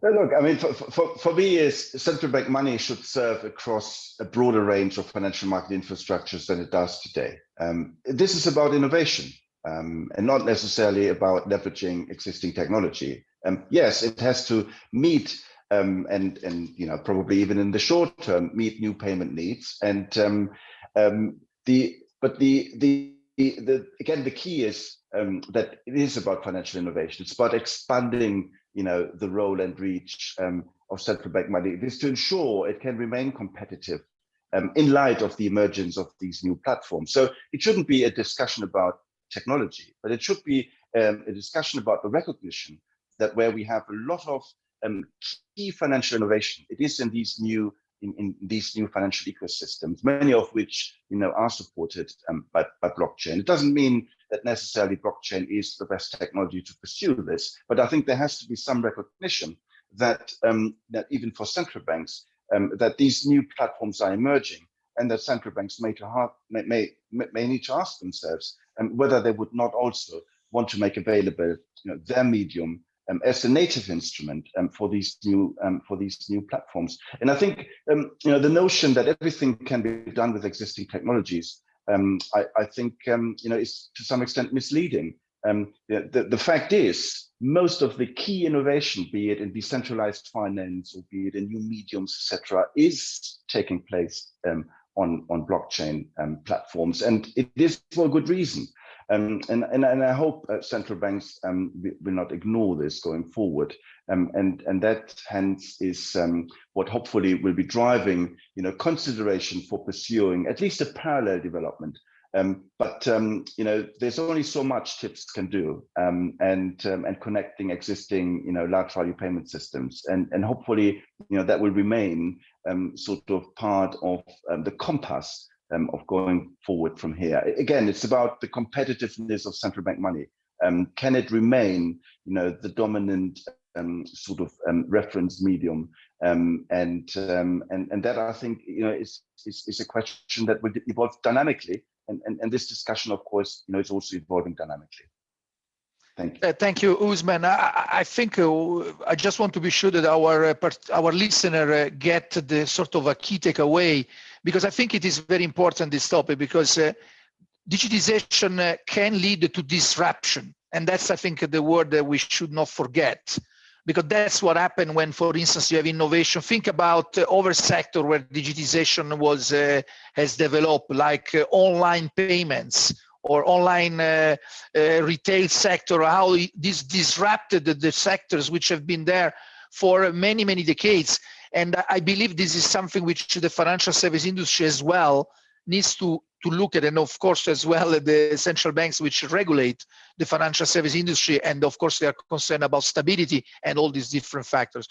Look, I mean, for me, is central bank money should serve across a broader range of financial market infrastructures than it does today. This is about innovation and not necessarily about leveraging existing technology. Yes, it has to meet and you know, probably even in the short term, meet new payment needs. And again, the key is that it is about financial innovation. It's about expanding, you know, the role and reach of central bank money. It is to ensure it can remain competitive in light of the emergence of these new platforms. So it shouldn't be a discussion about technology, but it should be a discussion about the recognition that where we have a lot of key financial innovation, it is in these new financial ecosystems, many of which, you know, are supported by blockchain. It doesn't mean that necessarily blockchain is the best technology to pursue this, but I think there has to be some recognition that that even for central banks, that these new platforms are emerging, and that central banks may need to ask themselves whether they would not also want to make available, you know, their medium as a native instrument for these new platforms. And I think the notion that everything can be done with existing technologies, I think is to some extent misleading. The fact is, most of the key innovation, be it in decentralized finance or be it in new mediums, etc., is taking place on blockchain platforms, and it is for a good reason. And I hope central banks will not ignore this going forward, and that hence is what hopefully will be driving consideration for pursuing at least a parallel development. But there's only so much TIPS can do, and connecting existing large value payment systems, and hopefully that will remain sort of part of the compass of going forward from here. Again, it's about the competitiveness of central bank money. Can it remain the dominant sort of reference medium? And that, I think, is a question that will evolve dynamically. And this discussion, of course, is also evolving dynamically. Thank you. Thank you, Ousmene. I think I just want to be sure that our listener get the sort of a key takeaway, because I think it is very important, this topic, because digitization can lead to disruption. And that's, I think, the word that we should not forget, because that's what happened when, for instance, you have innovation. Think about other sector where digitization has developed, like online payments or online retail sector, how this disrupted the sectors which have been there for many, many decades. And I believe this is something which the financial service industry as well needs to look at, and of course as well the central banks which regulate the financial service industry, and of course they are concerned about stability and all these different factors.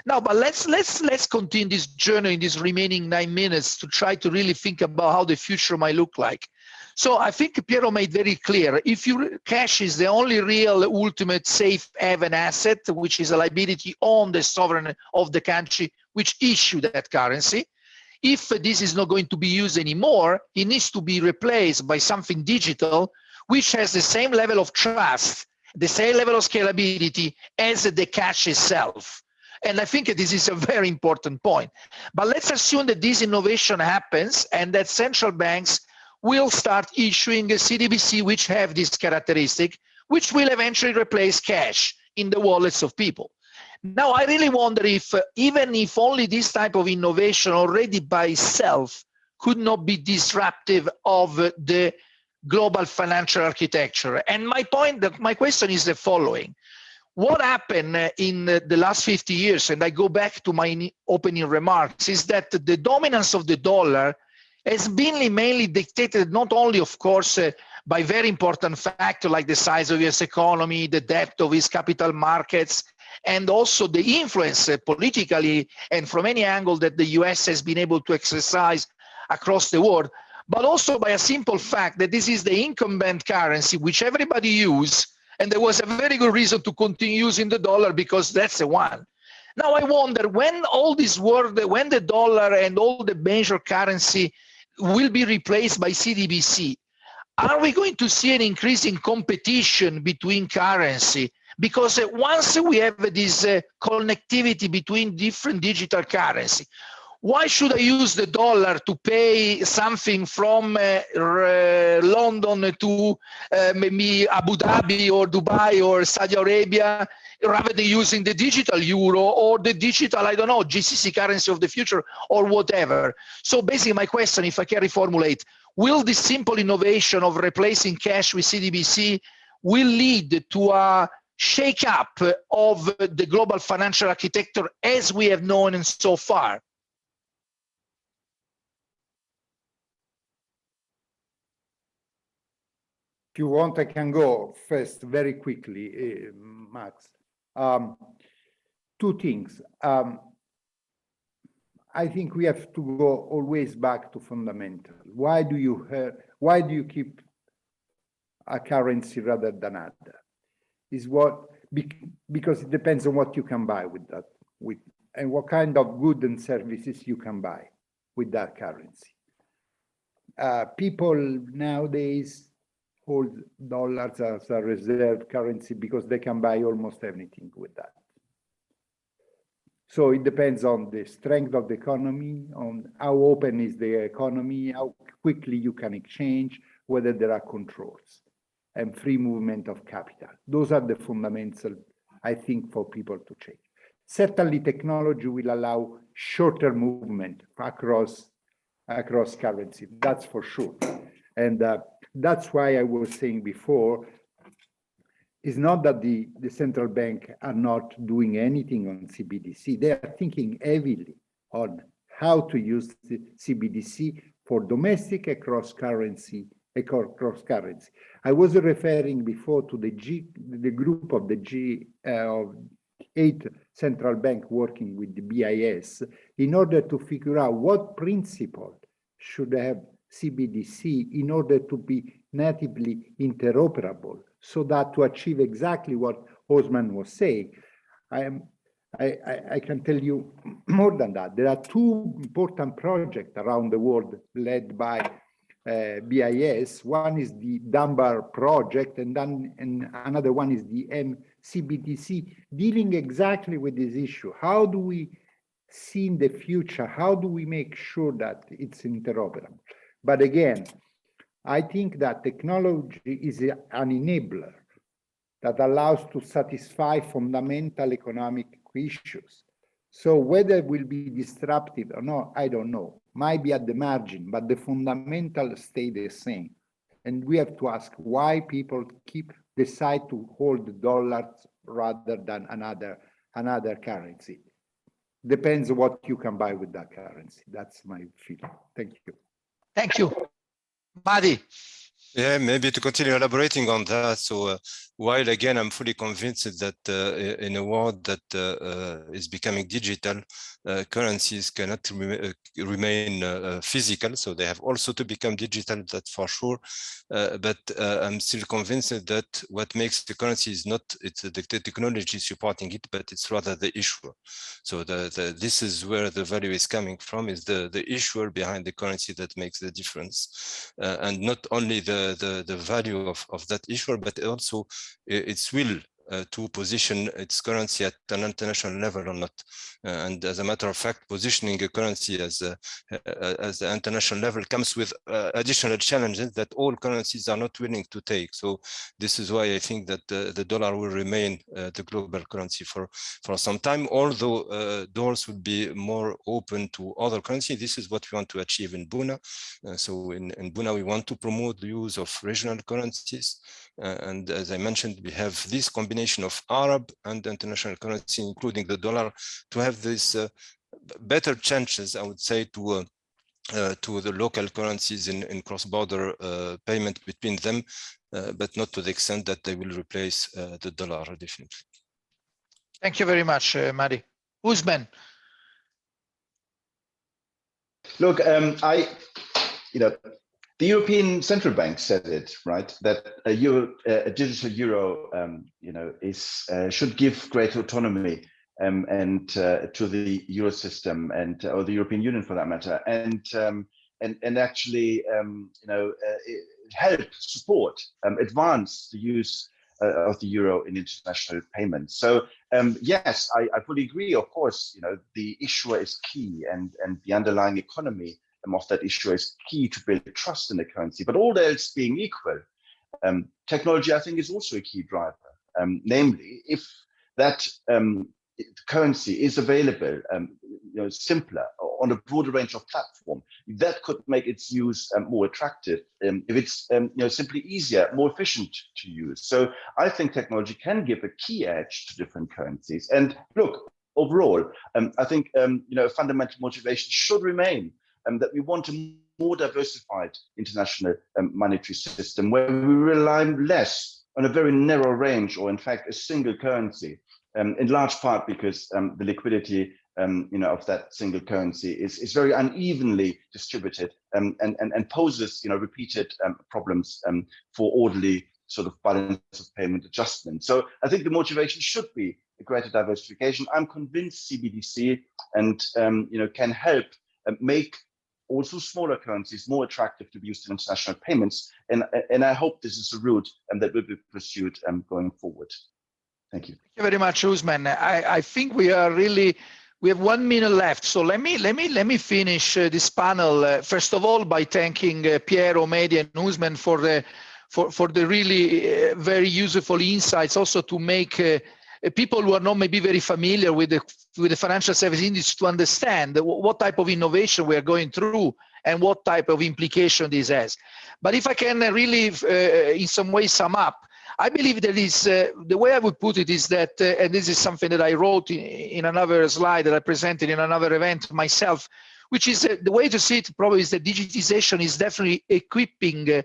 Now, but let's continue this journey in these remaining 9 minutes to try to really think about how the future might look like. So I think Piero made very clear, if cash is the only real ultimate safe haven asset, which is a liability on the sovereign of the country which issued that currency, if this is not going to be used anymore, it needs to be replaced by something digital, which has the same level of trust, the same level of scalability as the cash itself. And I think this is a very important point. But let's assume that this innovation happens and that central banks will start issuing a CDBC which have this characteristic, which will eventually replace cash in the wallets of people. Now, I really wonder if, even if only this type of innovation already by itself could not be disruptive of the global financial architecture. And my question is the following. What happened in the last 50 years, and I go back to my opening remarks, is that the dominance of the dollar has been mainly dictated not only, of course, by very important factors like the size of US economy, the depth of its capital markets, and also the influence politically and from any angle that the US has been able to exercise across the world, but also by a simple fact that this is the incumbent currency which everybody uses, and there was a very good reason to continue using the dollar because that's the one. Now I wonder, when all this world, when the dollar and all the major currency will be replaced by CDBC, are we going to see an increase in competition between currency? Because once we have this connectivity between different digital currency, why should I use the dollar to pay something from London to maybe Abu Dhabi or Dubai or Saudi Arabia, rather than using the digital euro or the digital, I don't know, GCC currency of the future or whatever? So basically my question, if I can reformulate, will this simple innovation of replacing cash with CDBC will lead to a shake-up of the global financial architecture as we have known and so far? If you want, I can go first very quickly, Max. Two things. I think we have to go always back to fundamental. Why do you keep a currency rather than other? Because it depends on what you can buy with that, and what kind of goods and services you can buy with that currency. People nowadays hold dollars as a reserve currency because they can buy almost anything with that. So it depends on the strength of the economy, on how open is the economy, how quickly you can exchange, whether there are controls and free movement of capital. Those are the fundamentals, I think, for people to change. Certainly, technology will allow shorter movement across currency, that's for sure. And that's why I was saying before, it's not that the central bank are not doing anything on CBDC. They are thinking heavily on how to use the CBDC for domestic and cross-currency. I was referring before to the group of the G8 central bank working with the BIS in order to figure out what principle should have CBDC in order to be natively interoperable, so that to achieve exactly what Ousmene was saying, I can tell you more than that. There are two important projects around the world led by BIS. One is the Dunbar project, and another one is the CBDC, dealing exactly with this issue. How do we see in the future? How do we make sure that it's interoperable? But again, I think that technology is an enabler that allows to satisfy fundamental economic issues. So whether it will be disruptive or not, I don't know. Might be at the margin, but the fundamentals stay the same. And we have to ask why people decide to hold dollars rather than another currency. Depends on what you can buy with that currency. That's my feeling. Thank you. Thank you. Mehdi. Yeah, maybe to continue elaborating on that. So while again, I'm fully convinced that in a world that is becoming digital, currencies cannot remain physical. So they have also to become digital, that's for sure. But I'm still convinced that what makes the currency is not the technology supporting it, but it's rather the issuer. So this is where the value is coming from, is the issuer behind the currency that makes the difference. And not only the value of that issuer, but also its will to position its currency at an international level or not. And as a matter of fact, positioning a currency as the international level comes with additional challenges that all currencies are not willing to take. So this is why I think that the dollar will remain the global currency for some time, although doors will be more open to other currencies. This is what we want to achieve in BUNA. So in BUNA, we want to promote the use of regional currencies. And as I mentioned, we have this combination of Arab and international currency, including the dollar, to have this better chances, I would say, to the local currencies in cross-border payment between them, but not to the extent that they will replace the dollar, definitely. Thank you very much, Mehdi. Ousmene. Look, the European Central Bank said it, right, that a digital euro, should give greater autonomy and to the euro system or the European Union for that matter, and actually, help support, advance the use of the euro in international payments. So yes, I fully agree. Of course, the issuer is key, and the underlying economy of that issue is key to build trust in the currency. But all else being equal, technology, I think, is also a key driver. Namely, if that currency is available, simpler on a broader range of platforms, that could make its use more attractive. If it's simply easier, more efficient to use. So I think technology can give a key edge to different currencies. And look, overall, I think a fundamental motivation should remain that we want a more diversified international monetary system where we rely less on a very narrow range, or in fact a single currency, in large part because the liquidity of that single currency is very unevenly distributed and poses repeated problems for orderly sort of balance of payment adjustment. So I think the motivation should be a greater diversification. I'm convinced CBDC and can help make also smaller currencies more attractive to be used in international payments. And I hope this is a route that will be pursued going forward. Thank you. Thank you very much, Ousmane. I think we have 1 minute left. So let me finish this panel first of all by thanking Piero, Mehdi, and Ousmane for the really very useful insights, also to make people who are not maybe very familiar with the financial service industry to understand what type of innovation we are going through and what type of implication this has. But if I can really in some way sum up, I believe there is, the way I would put it is that, and this is something that I wrote in another slide that I presented in another event myself, which is the way to see it probably is that digitization is definitely equipping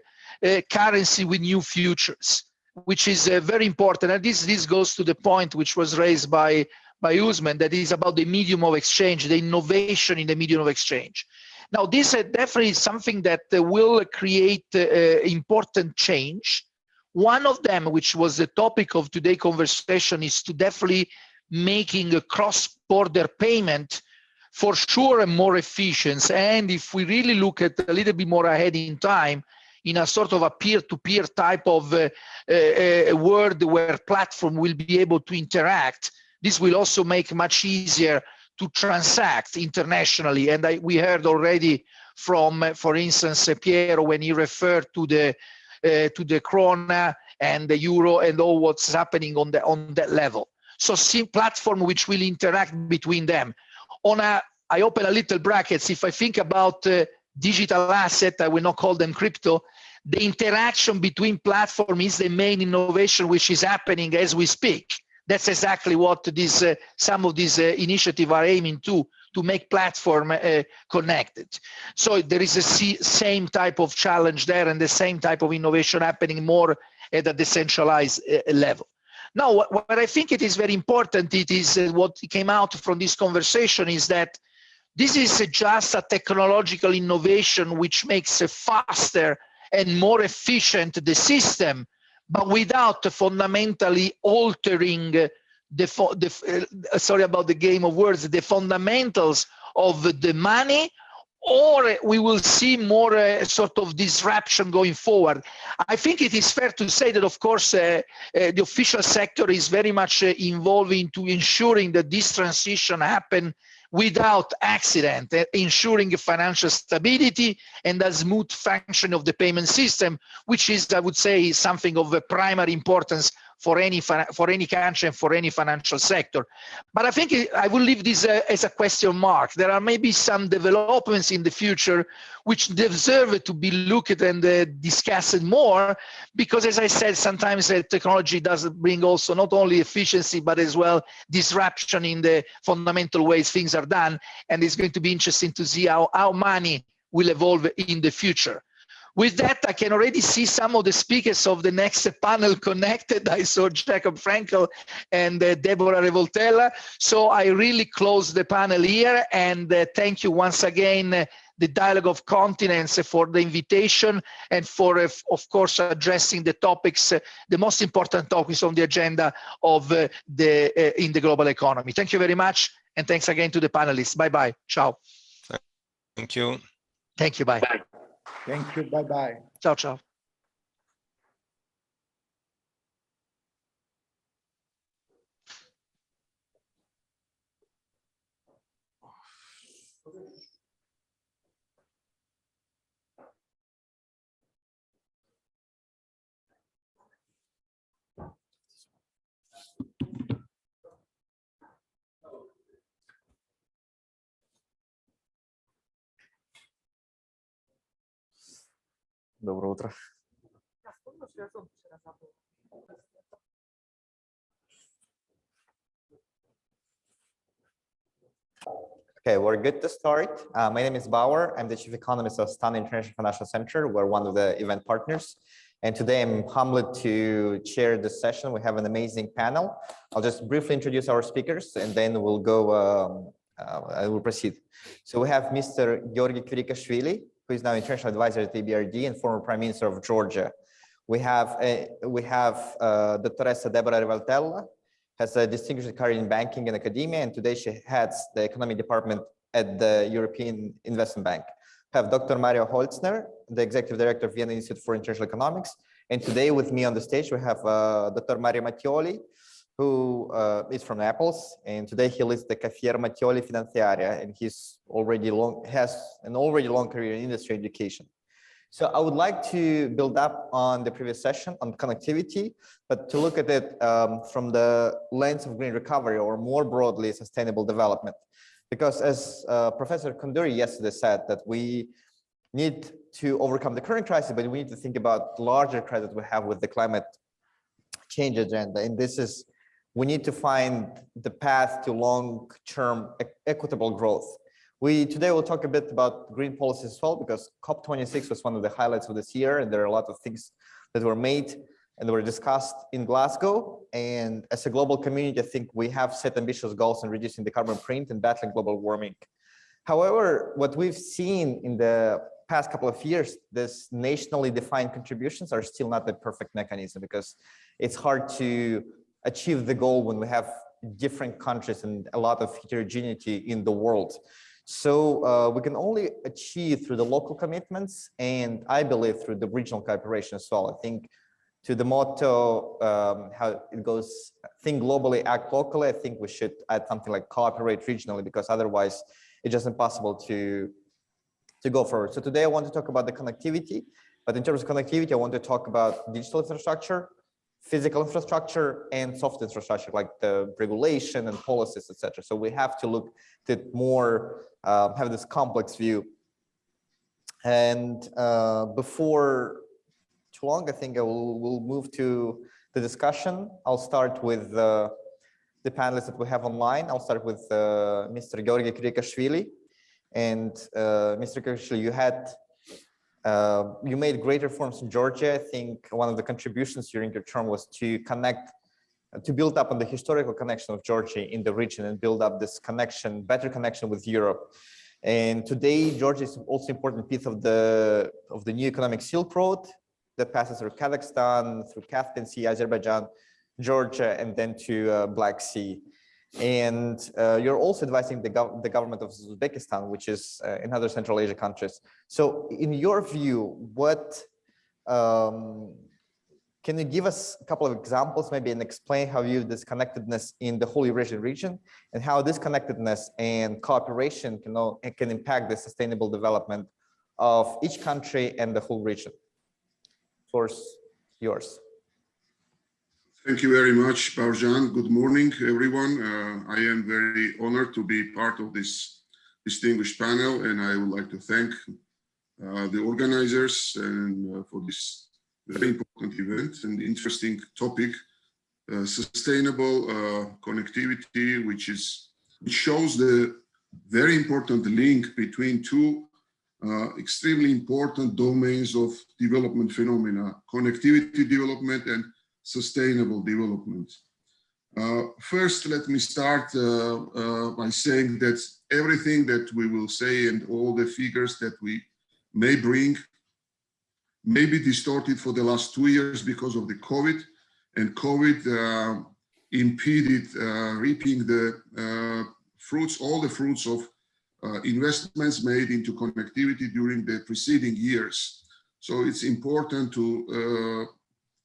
currency with new futures, which is very important. And this goes to the point which was raised by Ousmane, that is about the medium of exchange, the innovation in the medium of exchange. Now, this definitely is something that will create important change. One of them, which was the topic of today's conversation, is to definitely making a cross-border payment for sure and more efficient. And if we really look at a little bit more ahead in time, in a sort of a peer-to-peer type of world where platform will be able to interact, this will also make much easier to transact internationally. And we heard already from, for instance, Piero, when he referred to the krona and the euro and all what's happening on that level. So platform which will interact between them. I open a little brackets. If I think about digital asset, I will not call them crypto. The interaction between platform is the main innovation which is happening as we speak. That's exactly what some of these initiatives are aiming to make platform connected. So there is a same type of challenge there and the same type of innovation happening more at a decentralized level. Now, what I think it is very important, it is what came out from this conversation is that this is just a technological innovation which makes a faster and more efficient the system, but without fundamentally altering sorry about the game of words, the fundamentals of the money, or we will see more sort of disruption going forward. I think it is fair to say that, of course, the official sector is very much involved into ensuring that this transition happen without accident, ensuring financial stability and a smooth function of the payment system, which is, I would say, something of a primary importance for any country and for any financial sector. But I think I will leave this as a question mark. There are maybe some developments in the future which deserve to be looked at and discussed more, because as I said, sometimes technology does bring also not only efficiency, but as well disruption in the fundamental ways things are done. And it's going to be interesting to see how money will evolve in the future. With that, I can already see some of the speakers of the next panel connected. I saw Jacob Frankel and Debora Revoltella. So I really close the panel here, and thank you once again, the Dialogue of Continents, for the invitation and for, of course, addressing the topics, the most important topics on the agenda of in the global economy. Thank you very much, and thanks again to the panelists. Bye-bye. Ciao. Thank you. Thank you. Bye. Bye. Thank you. Bye-bye. Ciao, ciao. Доброе утро. Okay, we're good to start. My name is Bauer. I'm the Chief Economist of Stan International Financial Center. We're one of the event partners. And today I'm humbled to chair this session. We have an amazing panel. I'll just briefly introduce our speakers and then we'll go, I will proceed. So we have Mr. Kvirikashvili, who is now international advisor at EBRD and former Prime Minister of Georgia. We have Dottoressa Debora Revoltella, has a distinguished career in banking and academia, and today she heads the economic department at the European Investment Bank. have Dr. Mario Holzner, the Executive Director of Vienna Institute for International Economics. And today with me on the stage, we have Dr. Mario Mattioli, who is from Naples. And today he leads the Cafiera Mattioli Finanziaria, and has an already long career in industry education. So I would like to build up on the previous session on connectivity, but to look at it from the lens of green recovery, or more broadly, sustainable development. Because as Professor Kunduri yesterday said, that we need to overcome the current crisis, but we need to think about the larger crisis we have with the climate change agenda. And this is, we need to find the path to long-term equitable growth. Today we'll talk a bit about green policy as well, because COP26 was one of the highlights of this year, and there are a lot of things that were made and were discussed in Glasgow. And as a global community, I think we have set ambitious goals in reducing the carbon print and battling global warming. However, what we've seen in the past couple of years, this nationally defined contributions are still not the perfect mechanism, because it's hard to achieve the goal when we have different countries and a lot of heterogeneity in the world. So we can only achieve through the local commitments, and I believe through the regional cooperation as well. I think to the motto, how it goes, think globally, act locally, I think we should add something like cooperate regionally, because otherwise it's just impossible to go forward. So today I want to talk about the connectivity, but in terms of connectivity, I want to talk about digital infrastructure, physical infrastructure, and soft infrastructure, like the regulation and policies, etc. So we have to look at more, have this complex view. And before too long, I think we'll move to the discussion. I'll start with the panelists that we have online. I'll start with Mr. Kvirikashvili. And Mr. Kvirikashvili, you made great reforms in Georgia. I think one of the contributions during your term was to build up on the historical connection of Georgia in the region and build up this connection, better connection with Europe. And today, Georgia is also an important piece of the new economic Silk Road that passes through Kazakhstan, through Caspian Sea, Azerbaijan, Georgia, and then to Black Sea. And you're also advising the government of Uzbekistan, which is in other Central Asia countries. So in your view, can you give us a couple of examples maybe and explain how you view this connectedness in the whole Eurasian region, and how this connectedness and cooperation can impact the sustainable development of each country and the whole region? Floor's yours. Thank you very much, Baurzhan. Good morning, everyone. I am very honored to be part of this distinguished panel, and I would like to thank the organizers and for this very important event and interesting topic, sustainable connectivity, which shows the very important link between two extremely important domains of development phenomena: connectivity development and sustainable development. First, let me start by saying that everything that we will say and all the figures that we may bring may be distorted for the last 2 years because of the COVID, and COVID impeded reaping the all the fruits of investments made into connectivity during the preceding years. So it's important to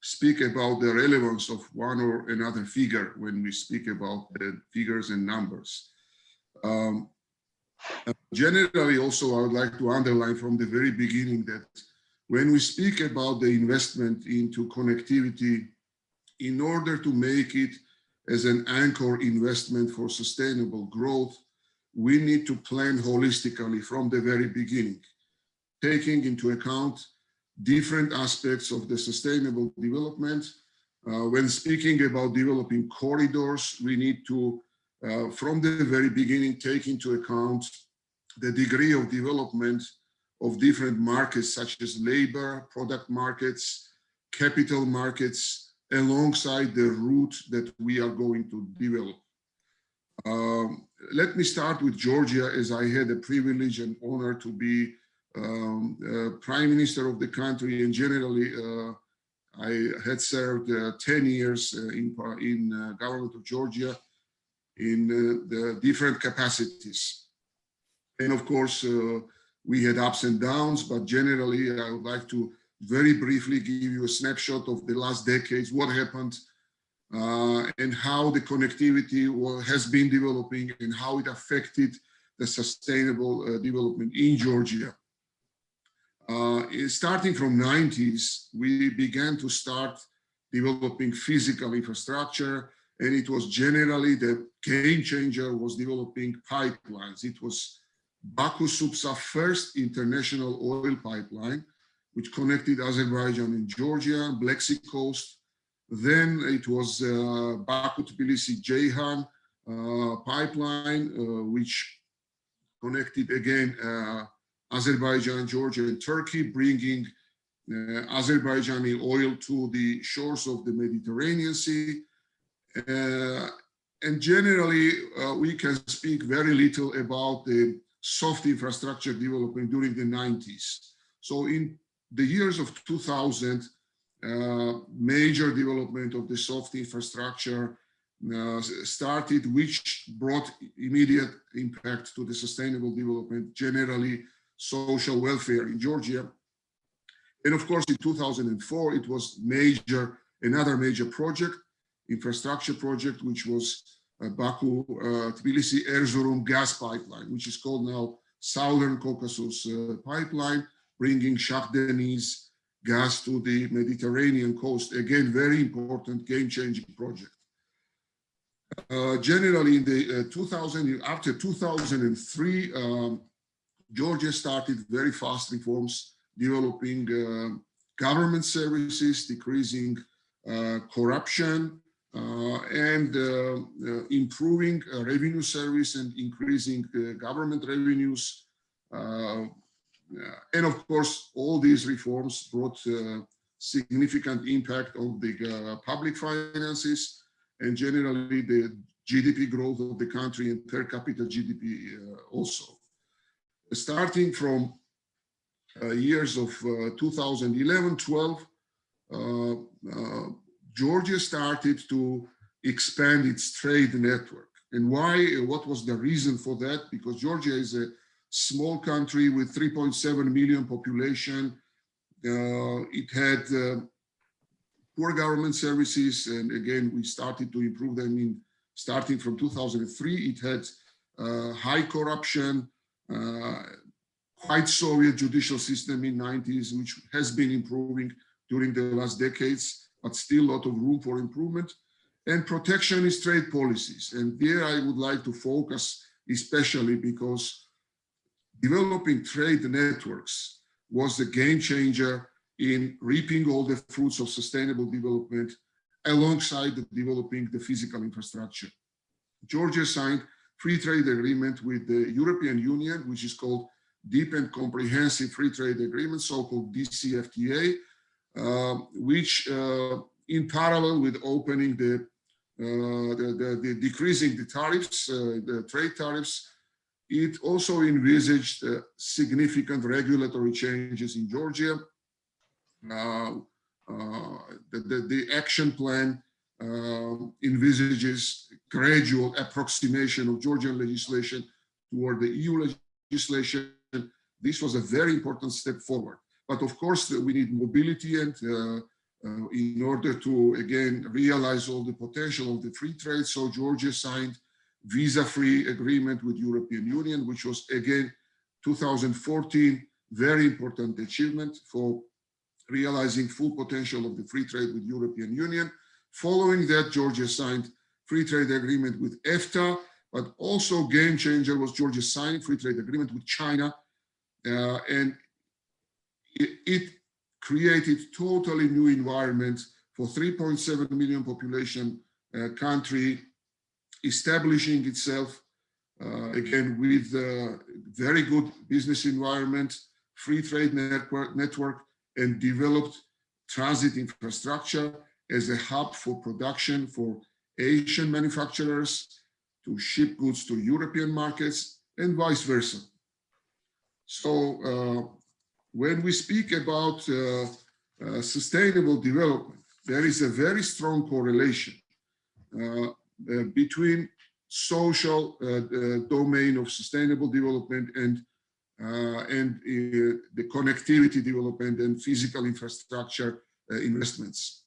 speak about the relevance of one or another figure when we speak about the figures and numbers. Generally, also, I would like to underline from the very beginning that when we speak about the investment into connectivity, in order to make it as an anchor investment for sustainable growth, we need to plan holistically from the very beginning, taking into account different aspects of the sustainable development. When speaking about developing corridors, we need to, from the very beginning, take into account the degree of development of different markets, such as labor, product markets, capital markets, alongside the route that we are going to develop. Let me start with Georgia, as I had the privilege and honor to be Prime Minister of the country, and generally I had served 10 years in government of Georgia in the different capacities. And of course, We had ups and downs, but generally, I would like to very briefly give you a snapshot of the last decades, what happened, and how the connectivity has been developing and how it affected the sustainable development in Georgia. Starting from 90s, we began to start developing physical infrastructure, and it was generally the game changer was developing pipelines. It was Baku-Supsa first international oil pipeline, which connected Azerbaijan and Georgia, Black Sea coast. Then it was Baku-Tbilisi-Ceyhan pipeline, which connected again Azerbaijan, Georgia, and Turkey, bringing Azerbaijani oil to the shores of the Mediterranean Sea. And generally, we can speak very little about the soft infrastructure development during the 90s. So in the years of 2000, major development of the soft infrastructure started, which brought immediate impact to the sustainable development, generally social welfare in Georgia. And of course, in 2004, it was another major project, infrastructure project, which was Baku-Tbilisi-Erzurum gas pipeline, which is called now Southern Caucasus Pipeline, bringing Shah Deniz gas to the Mediterranean coast. Again, very important game-changing project. Generally, in the after 2003, Georgia started very fast reforms, developing government services, decreasing corruption, and improving revenue service and increasing government revenues. And of course, all these reforms brought significant impact on the public finances and generally the GDP growth of the country and per capita GDP also. Starting from years of 2011-12, Georgia started to expand its trade network. And why? What was the reason for that? Because Georgia is a small country with 3.7 million population. It had poor government services, and again, we started to improve them starting from 2003. It had high corruption, quite Soviet judicial system in 90s, which has been improving during the last decades, but still a lot of room for improvement, and protectionist trade policies. And there I would like to focus especially because developing trade networks was the game changer in reaping all the fruits of sustainable development alongside developing the physical infrastructure. Georgia signed free trade agreement with the European Union, which is called Deep and Comprehensive Free Trade Agreement, so-called DCFTA, which in parallel with opening the decreasing the tariffs, the trade tariffs, it also envisaged significant regulatory changes in Georgia. The action plan envisages gradual approximation of Georgian legislation toward the EU legislation. This was a very important step forward. But of course, we need mobility and in order to, again, realize all the potential of the free trade. So Georgia signed visa-free agreement with European Union, which was, again, 2014, very important achievement for realizing full potential of the free trade with European Union. Following that, Georgia signed free trade agreement with EFTA, but also game changer was Georgia signing free trade agreement with China. And it created totally new environment for 3.7 million population country, establishing itself again with very good business environment, free trade network, and developed transit infrastructure as a hub for production for Asian manufacturers to ship goods to European markets and vice versa. So when we speak about sustainable development, there is a very strong correlation between social domain of sustainable development and and the connectivity development and physical infrastructure investments.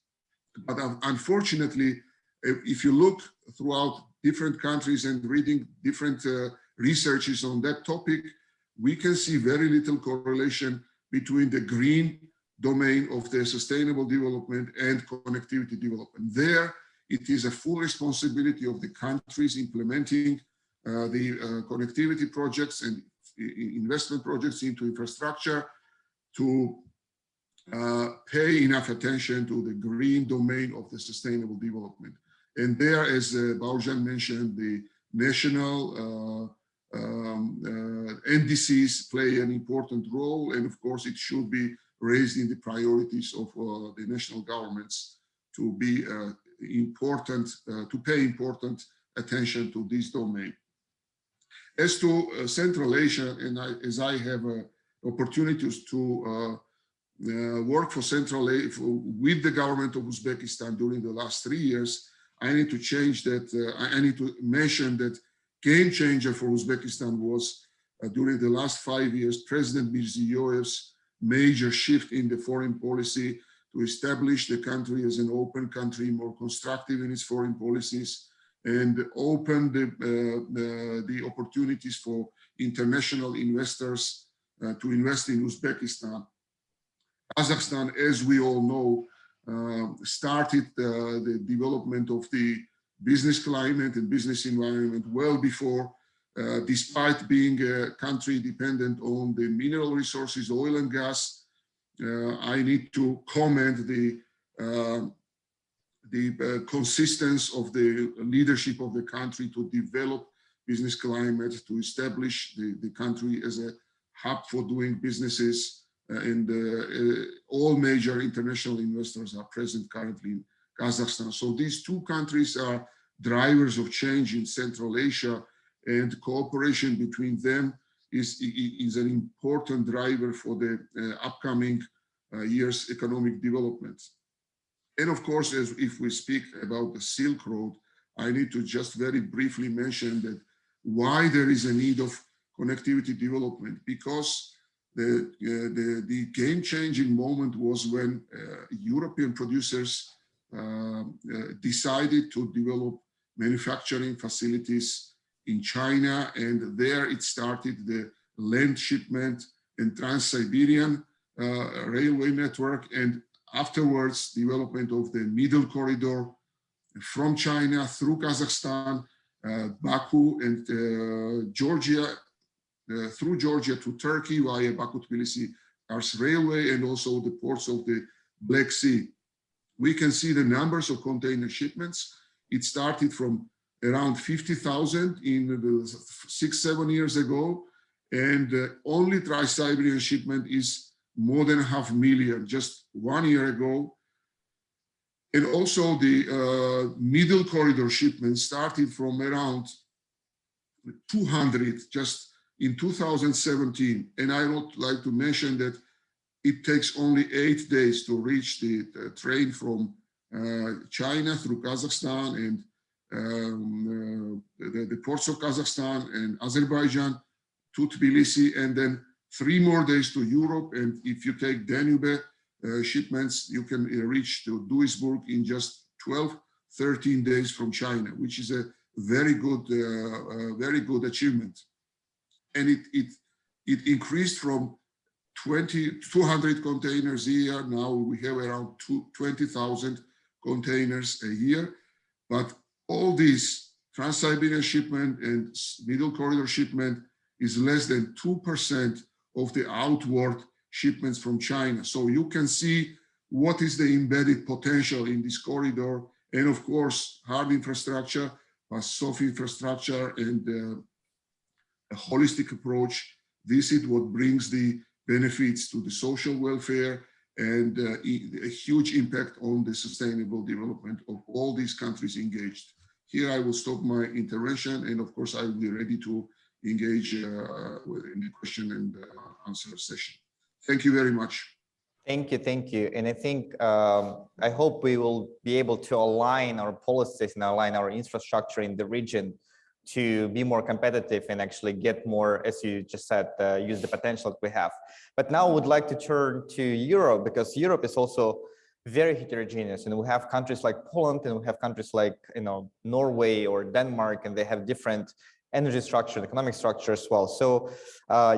But unfortunately, if you look throughout different countries and reading different researches on that topic, we can see very little correlation between the green domain of the sustainable development and connectivity development. There, it is a full responsibility of the countries implementing the connectivity projects and investment projects into infrastructure to pay enough attention to the green domain of the sustainable development. And there, as Baurzhan mentioned, the national NDCs play an important role, and of course it should be raised in the priorities of the national governments to be important, to pay important attention to this domain. As to Central Asia, and as I have opportunities to work for Central Asia with the government of Uzbekistan during the last 3 years, I need to change that. I need to mention that game changer for Uzbekistan was during the last 5 years, President Mirziyoyev's major shift in the foreign policy to establish the country as an open country, more constructive in its foreign policies, and open the opportunities for international investors to invest in Uzbekistan. Kazakhstan, as we all know, started the development of the business climate and business environment well before, despite being a country dependent on the mineral resources, oil and gas. I need to comment the consistency of the leadership of the country to develop business climate, to establish the country as a hub for doing businesses, and all major international investors are present currently in Kazakhstan. So these two countries are drivers of change in Central Asia, and cooperation between them is an important driver for the upcoming years' economic development. And of course, as if we speak about the Silk Road, I need to just very briefly mention that why there is a need of connectivity development, because the game-changing moment was when European producers decided to develop manufacturing facilities in China, and there it started the land shipment and Trans-Siberian railway network, and afterwards development of the middle corridor from China through Kazakhstan, Baku and Georgia, through Georgia to Turkey via Baku-Tbilisi Kars Railway, and also the ports of the Black Sea. We can see the numbers of container shipments. It started from around 50,000 in 6-7 years ago, and only Trans-Siberian shipment is more than 500,000 just 1 year ago. And also the middle corridor shipment started from around 200 just in 2017. And I would like to mention that it takes only 8 days to reach the train from China through Kazakhstan and the ports of Kazakhstan and Azerbaijan to Tbilisi, and then 3 more days to Europe. And if you take Danube shipments, you can reach to Duisburg in just 12-13 days from China, which is a very good achievement. And it increased from 200 containers a year. Now we have around 20,000 containers a year. But all these Trans-Siberian shipment and middle corridor shipment is less than 2% of the outward shipments from China. So you can see what is the embedded potential in this corridor. And of course, hard infrastructure, soft infrastructure, and a holistic approach. This is what brings the benefits to the social welfare and a huge impact on the sustainable development of all these countries engaged. Here I will stop my intervention, and of course I will be ready to engage in the question and answer session. Thank you very much. Thank you. And I think, I hope we will be able to align our policies and align our infrastructure in the region to be more competitive and actually get more, as you just said, use the potential that we have. But now I would like to turn to Europe, because Europe is also very heterogeneous, and we have countries like Poland, and we have countries like Norway or Denmark, and they have different energy structure, economic structure as well. So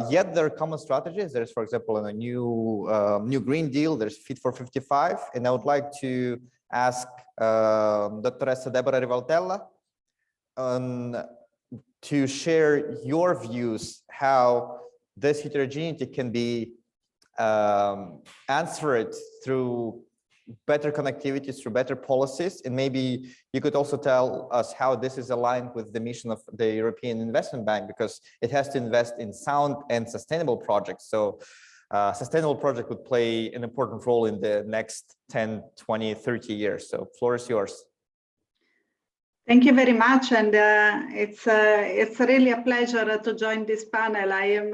yet there are common strategies. There's, for example, in a new Green Deal, there's Fit for 55, and I would like to ask Dr. Debora Revoltella to share your views how this heterogeneity can be answered through better connectivity, through better policies. And maybe you could also tell us how this is aligned with the mission of the European Investment Bank, because it has to invest in sound and sustainable projects. So sustainable project would play an important role in the next 10, 20, 30 years. So floor is yours. Thank you very much, and it's really a pleasure to join this panel. I am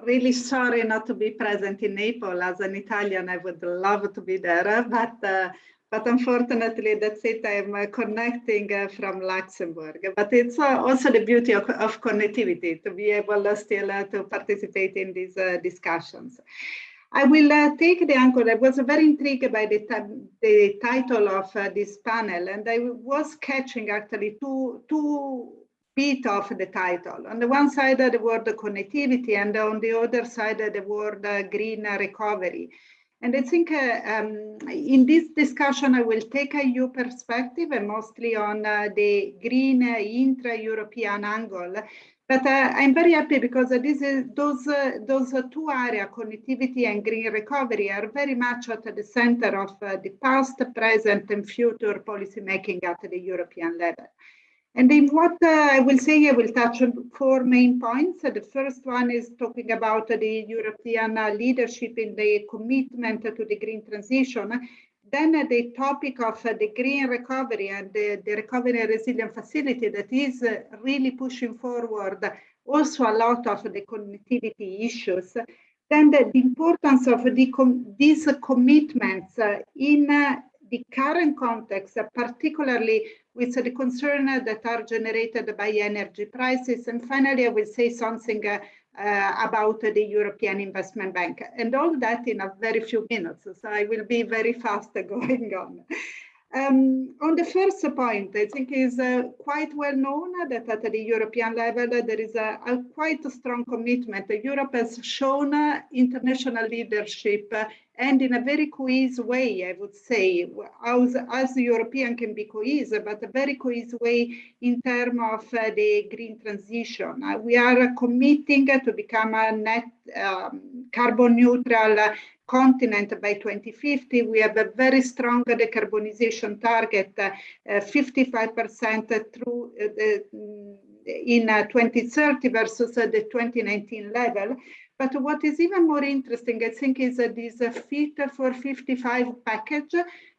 really sorry not to be present in Naples. As an Italian, I would love to be there, but unfortunately, that's it. I'm connecting from Luxembourg. But it's also the beauty of connectivity, to be able still to participate in these discussions. I will take the angle. I was very intrigued by the title of this panel, and I was catching actually two bits of the title. On the one side, the word connectivity, and on the other side, the word green recovery. And I think in this discussion, I will take a EU perspective, and mostly on the green intra-European angle. But I'm very happy because those two areas, connectivity and green recovery, are very much at the center of the past, present, and future policy making at the European level. And in what I will say, I will touch on 4 main points. The first one is talking about the European leadership in the commitment to the green transition. Then the topic of the green recovery and the recovery and resilience facility that is really pushing forward also a lot of the connectivity issues. Then the importance of these commitments in the current context, particularly with the concern that are generated by energy prices. And finally, I will say something about the European Investment Bank, and all that in a very few minutes. So I will be very fast going on. On the first point, I think is quite well known that at the European level, there is a quite strong commitment. Europe has shown international leadership and in a very cohesive way, I would say, as the European can be cohesive, but a very cohesive way in terms of the green transition. We are committing to become a net carbon neutral continent by 2050. We have a very strong decarbonization target, 55% through in 2030 versus the 2019 level. But what is even more interesting, I think, is this Fit for 55 package.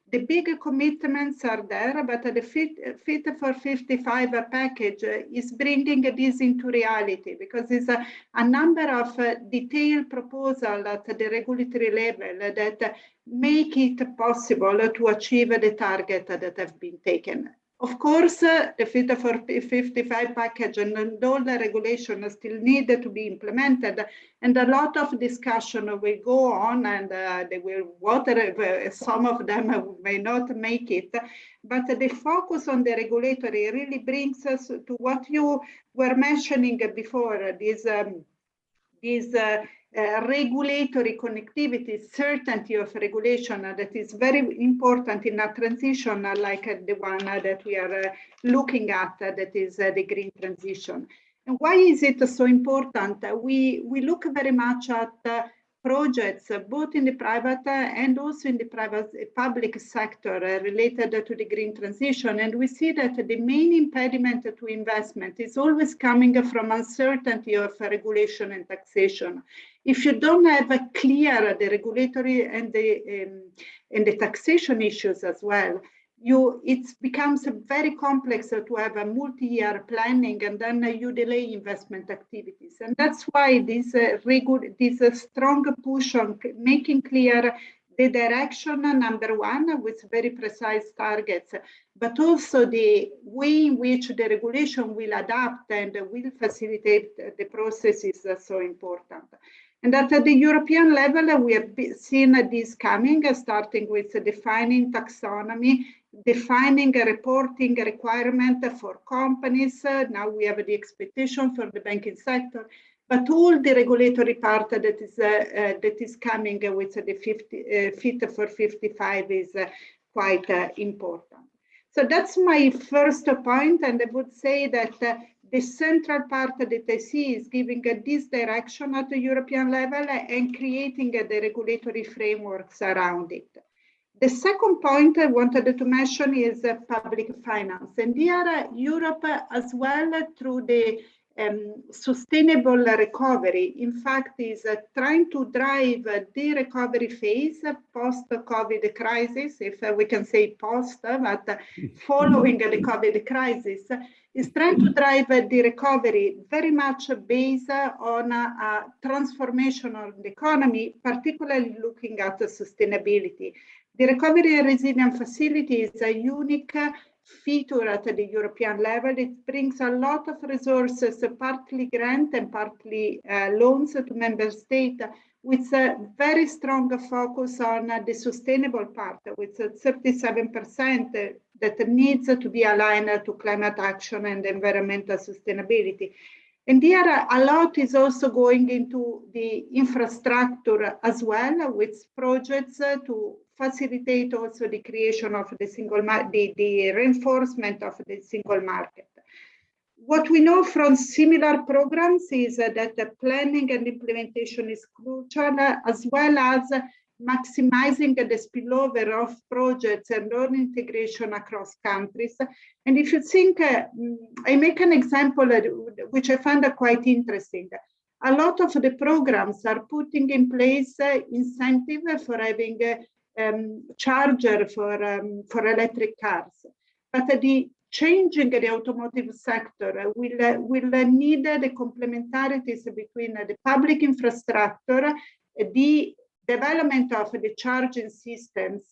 The big commitments are there, but the Fit for 55 package is bringing this into reality, because it's a number of detailed proposals at the regulatory level that make it possible to achieve the target that have been taken. Of course, the Fit for 55 package and all the regulations still need to be implemented, and a lot of discussion will go on, and they will some of them may not make it. But the focus on the regulatory really brings us to what you were mentioning before, this regulatory connectivity, certainty of regulation that is very important in a transition like the one that we are looking at, that is the green transition. And why is it so important? We look very much at projects both in the private and also in the public sector related to the green transition, and we see that the main impediment to investment is always coming from uncertainty of regulation and taxation. If you don't have a clear the regulatory and the taxation issues as well, it becomes very complex to have a multi-year planning, and then you delay investment activities. And that's why this strong push on making clear the direction, number one, with very precise targets, but also the way in which the regulation will adapt and will facilitate the process is so important. And at the European level, we have seen this coming, starting with defining taxonomy, defining a reporting requirement for companies. Now we have the expectation for the banking sector, but all the regulatory part that is coming with the Fit for 55 is quite important. So that's my first point, and I would say that the central part that I see is giving this direction at the European level and creating the regulatory frameworks around it. The second point I wanted to mention is public finance. And here Europe as well, through the sustainable recovery, in fact, is trying to drive the recovery phase post-COVID crisis, if we can say post, but following the COVID crisis, is trying to drive the recovery very much based on a transformation of the economy, particularly looking at sustainability. The Recovery and Resilience Facility is a unique feature at the European level. It brings a lot of resources, partly grant and partly loans to member states, with a very strong focus on the sustainable part, with 37% that needs to be aligned to climate action and environmental sustainability. And here a lot is also going into the infrastructure as well, with projects to facilitate also the creation of the single market, the reinforcement of the single market. What we know from similar programs is that the planning and implementation is crucial, as well as maximizing the spillover of projects and learning integration across countries. And if you think, I make an example which I find quite interesting. A lot of the programs are putting in place incentive for having charger for electric cars, but the changing the automotive sector will need the complementarities between the public infrastructure, the development of the charging systems,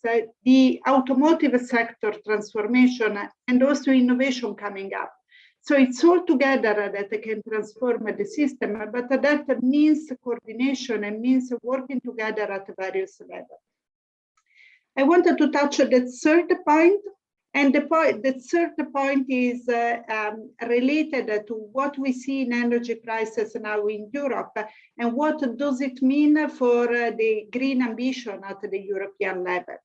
the automotive sector transformation, and also innovation coming up. So it's all together that can transform the system, but that means coordination and means working together at various levels. I wanted to touch the third point, and the third point is related to what we see in energy prices now in Europe, and what does it mean for the green ambition at the European level.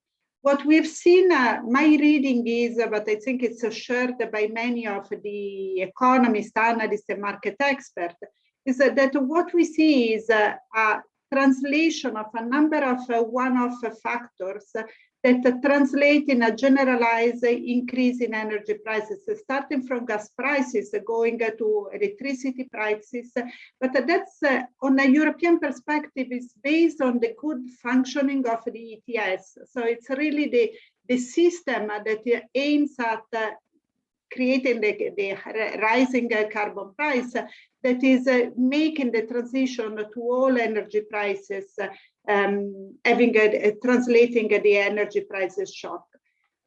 What we've seen, my reading is, but I think it's shared by many of the economists, analysts, and market experts, is that what we see is a translation of a number of one-off factors that translate in a generalized increase in energy prices, starting from gas prices, going to electricity prices. But that's, on a European perspective, is based on the good functioning of the ETS. So it's really the system that aims at creating the rising carbon price that is making the transition to all energy prices, translating the energy prices shock.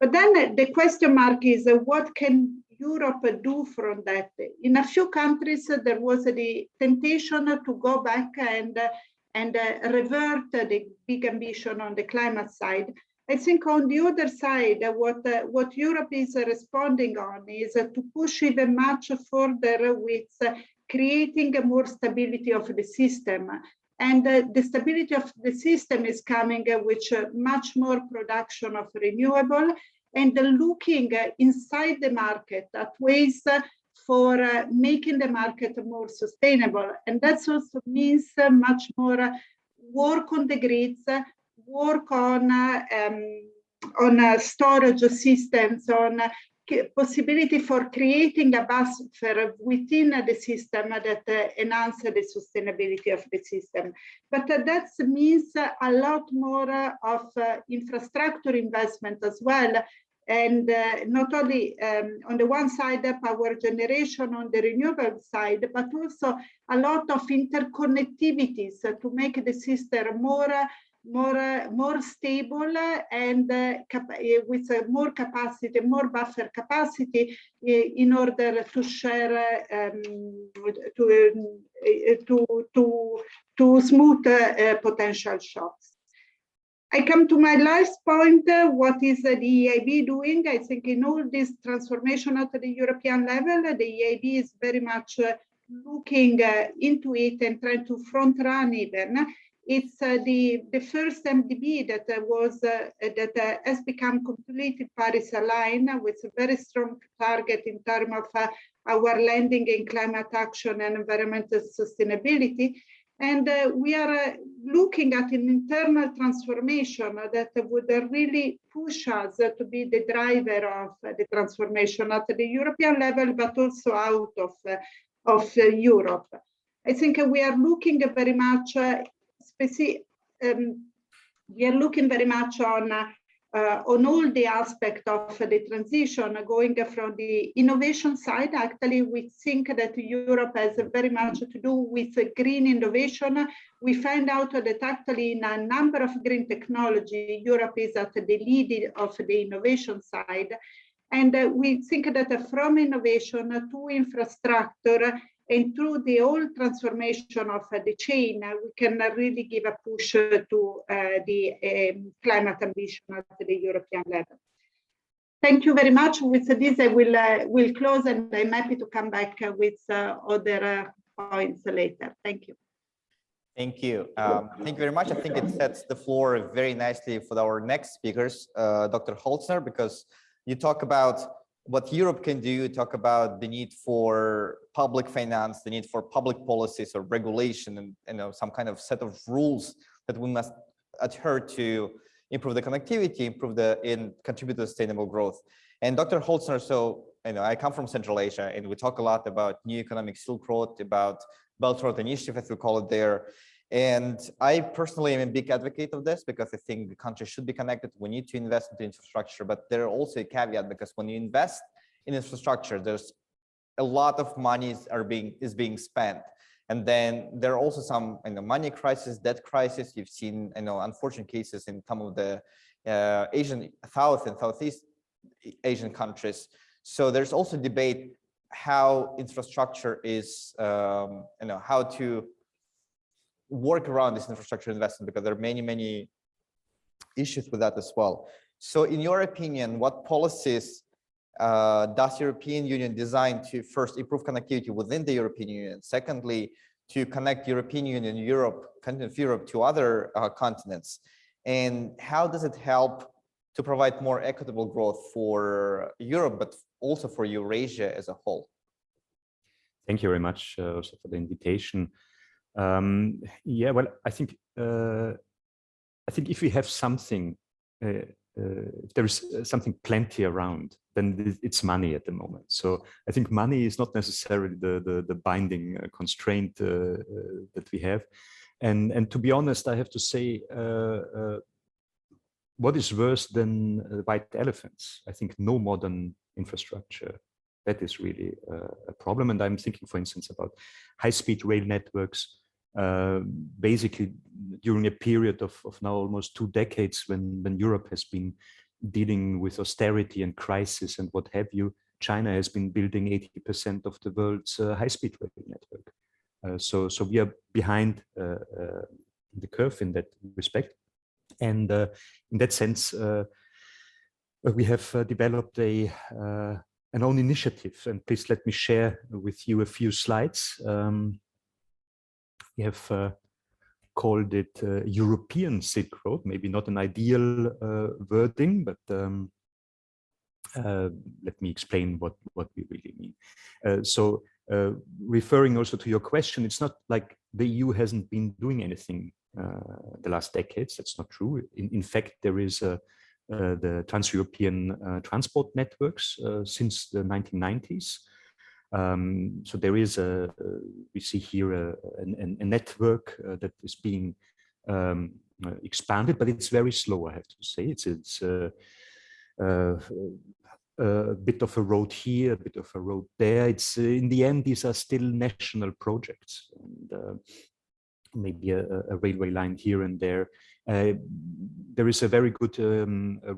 But then the question mark is, what can Europe do from that? In a few countries, there was the temptation to go back and revert the big ambition on the climate side. I think on the other side, what Europe is responding on is to push even much further with creating more stability of the system. And the stability of the system is coming with much more production of renewable, and looking inside the market at ways for making the market more sustainable. And that also means much more work on the grids, work on storage systems, on possibility for creating a buffer within the system that enhance the sustainability of the system. But that means a lot more of infrastructure investment as well. And not only on the one side, power generation on the renewable side, but also a lot of interconnectivities to make the system more more stable and with more capacity, more buffer capacity in order to share to smooth potential shocks. I come to my last point. What is the EIB doing? I think in all this transformation at the European level, the EIB is very much looking into it and trying to front run even. It's the first MDB that has become completely Paris aligned with a very strong target in terms of our lending in climate action and environmental sustainability. And we are looking at an internal transformation that would really push us to be the driver of the transformation at the European level, but also out of Europe. I think we are looking very much on all the aspects of the transition, going from the innovation side. Actually, we think that Europe has very much to do with green innovation. We find out that actually in a number of green technology, Europe is at the lead of the innovation side. And we think that from innovation to infrastructure and through the whole transformation of the chain, we can really give a push to the climate ambition at the European level. Thank you very much. With this, I will close, and I'm happy to come back with other points later. Thank you. Thank you. Thank you very much. I think it sets the floor very nicely for our next speakers, Dr. Holzner, because you talk about what Europe can do, talk about the need for public finance, the need for public policies or regulation, and some kind of set of rules that we must adhere to improve the connectivity, and contribute to sustainable growth. And Dr. Holzner, so I come from Central Asia, and we talk a lot about New Economic Silk Road, about Belt Road Initiative, as we call it there. And I personally am a big advocate of this because I think the country should be connected. We need to invest into infrastructure, but there are also a caveat, because when you invest in infrastructure, there's a lot of money is being spent. And then there are also some money crisis, debt crisis. You've seen unfortunate cases in some of the South and Southeast Asian countries. So there's also debate how infrastructure is, how to work around this infrastructure investment, because there are many issues with that as well. So in your opinion, what policies does European Union design to first improve connectivity within the European Union, secondly to connect European Union, continent of Europe to other continents, and how does it help to provide more equitable growth for Europe, but also for Eurasia as a whole? Thank you very much also for the invitation. Yeah, well, I think if we have something, if there is something plenty around, then it's money at the moment. So I think money is not necessarily the binding constraint that we have. And to be honest, I have to say, what is worse than white elephants? I think no modern infrastructure. That is really a problem. And I'm thinking, for instance, about high-speed rail networks. Basically, during a period of now almost 2 decades, when Europe has been dealing with austerity and crisis and what have you, China has been building 80% of the world's high-speed rail network. So we are behind the curve in that respect. And in that sense, we have developed an own initiative. And please let me share with you a few slides. We have called it European Silk Road, maybe not an ideal wording, but let me explain what we really mean. So referring also to your question, it's not like the EU hasn't been doing anything the last decades. That's not true. In fact, there is the trans-European transport networks since the 1990s. So there is we see here a network that is being expanded, but it's very slow, I have to say. It's a bit of a road here, a bit of a road there. It's in the end, these are still national projects, and maybe a railway line here and there. There is a very good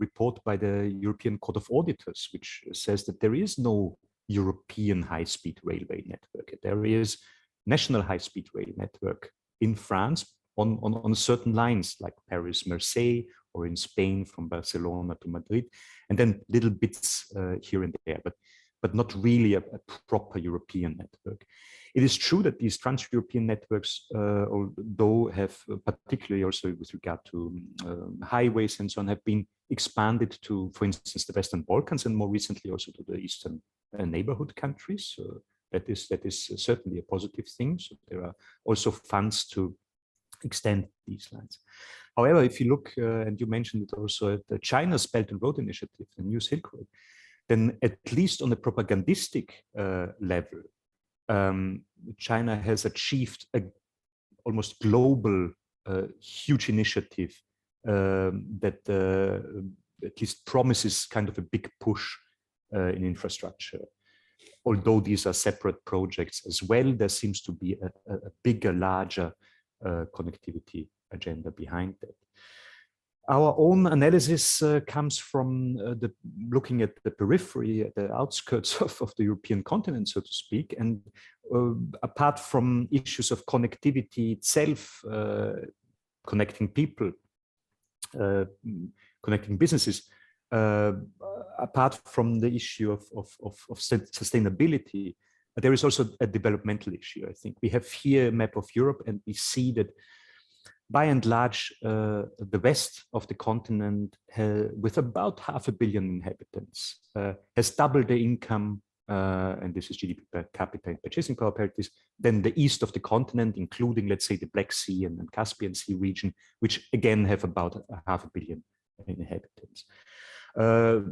report by the European Court of Auditors, which says that there is no European high-speed railway network. There is national high-speed rail network in France on certain lines like Paris-Marseille, or in Spain from Barcelona to Madrid, and then little bits here and there, but not really a proper European network. It is true that these trans-European networks, although have particularly also with regard to highways and so on, have been expanded to, for instance, the Western Balkans, and more recently also to the Eastern neighborhood countries. That is certainly a positive thing. So there are also funds to extend these lines. However, if you look, and you mentioned it also, at the China's Belt and Road Initiative, the New Silk Road, then at least on the propagandistic level, China has achieved a almost global, huge initiative that at least promises kind of a big push in infrastructure. Although these are separate projects as well, there seems to be a bigger, larger connectivity agenda behind that. Our own analysis comes from looking at the periphery, at the outskirts of the European continent, so to speak. And apart from issues of connectivity itself, connecting people, connecting businesses, apart from the issue of sustainability, there is also a developmental issue. I think we have here a map of Europe, and we see that by and large, the west of the continent, with about 500 million inhabitants, has doubled the income, and this is GDP per capita and purchasing power parities, than the east of the continent, including, let's say, the Black Sea and Caspian Sea region, which again have about 500 million inhabitants. A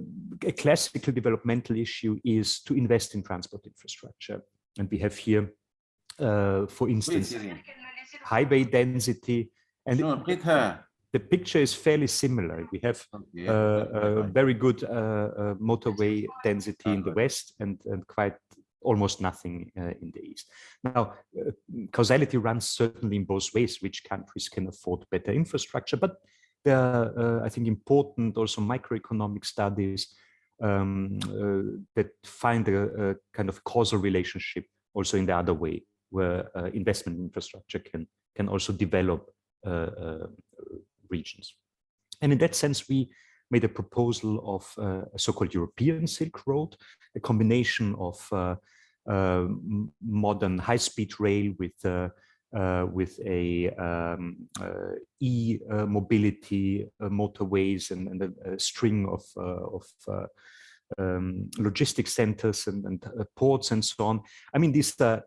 classical developmental issue is to invest in transport infrastructure. And we have here, for instance, highway density. And the picture is fairly similar. We have very good motorway density in the west and quite almost nothing in the east. Now, causality runs certainly in both ways. Which countries can afford better infrastructure? But there are, I think, important also microeconomic studies that find a kind of causal relationship also in the other way, where investment in infrastructure can also develop regions. And in that sense, we made a proposal of a so-called European Silk Road, a combination of modern high-speed rail with e-mobility motorways and a string of logistics centers and ports and so on. I mean, these are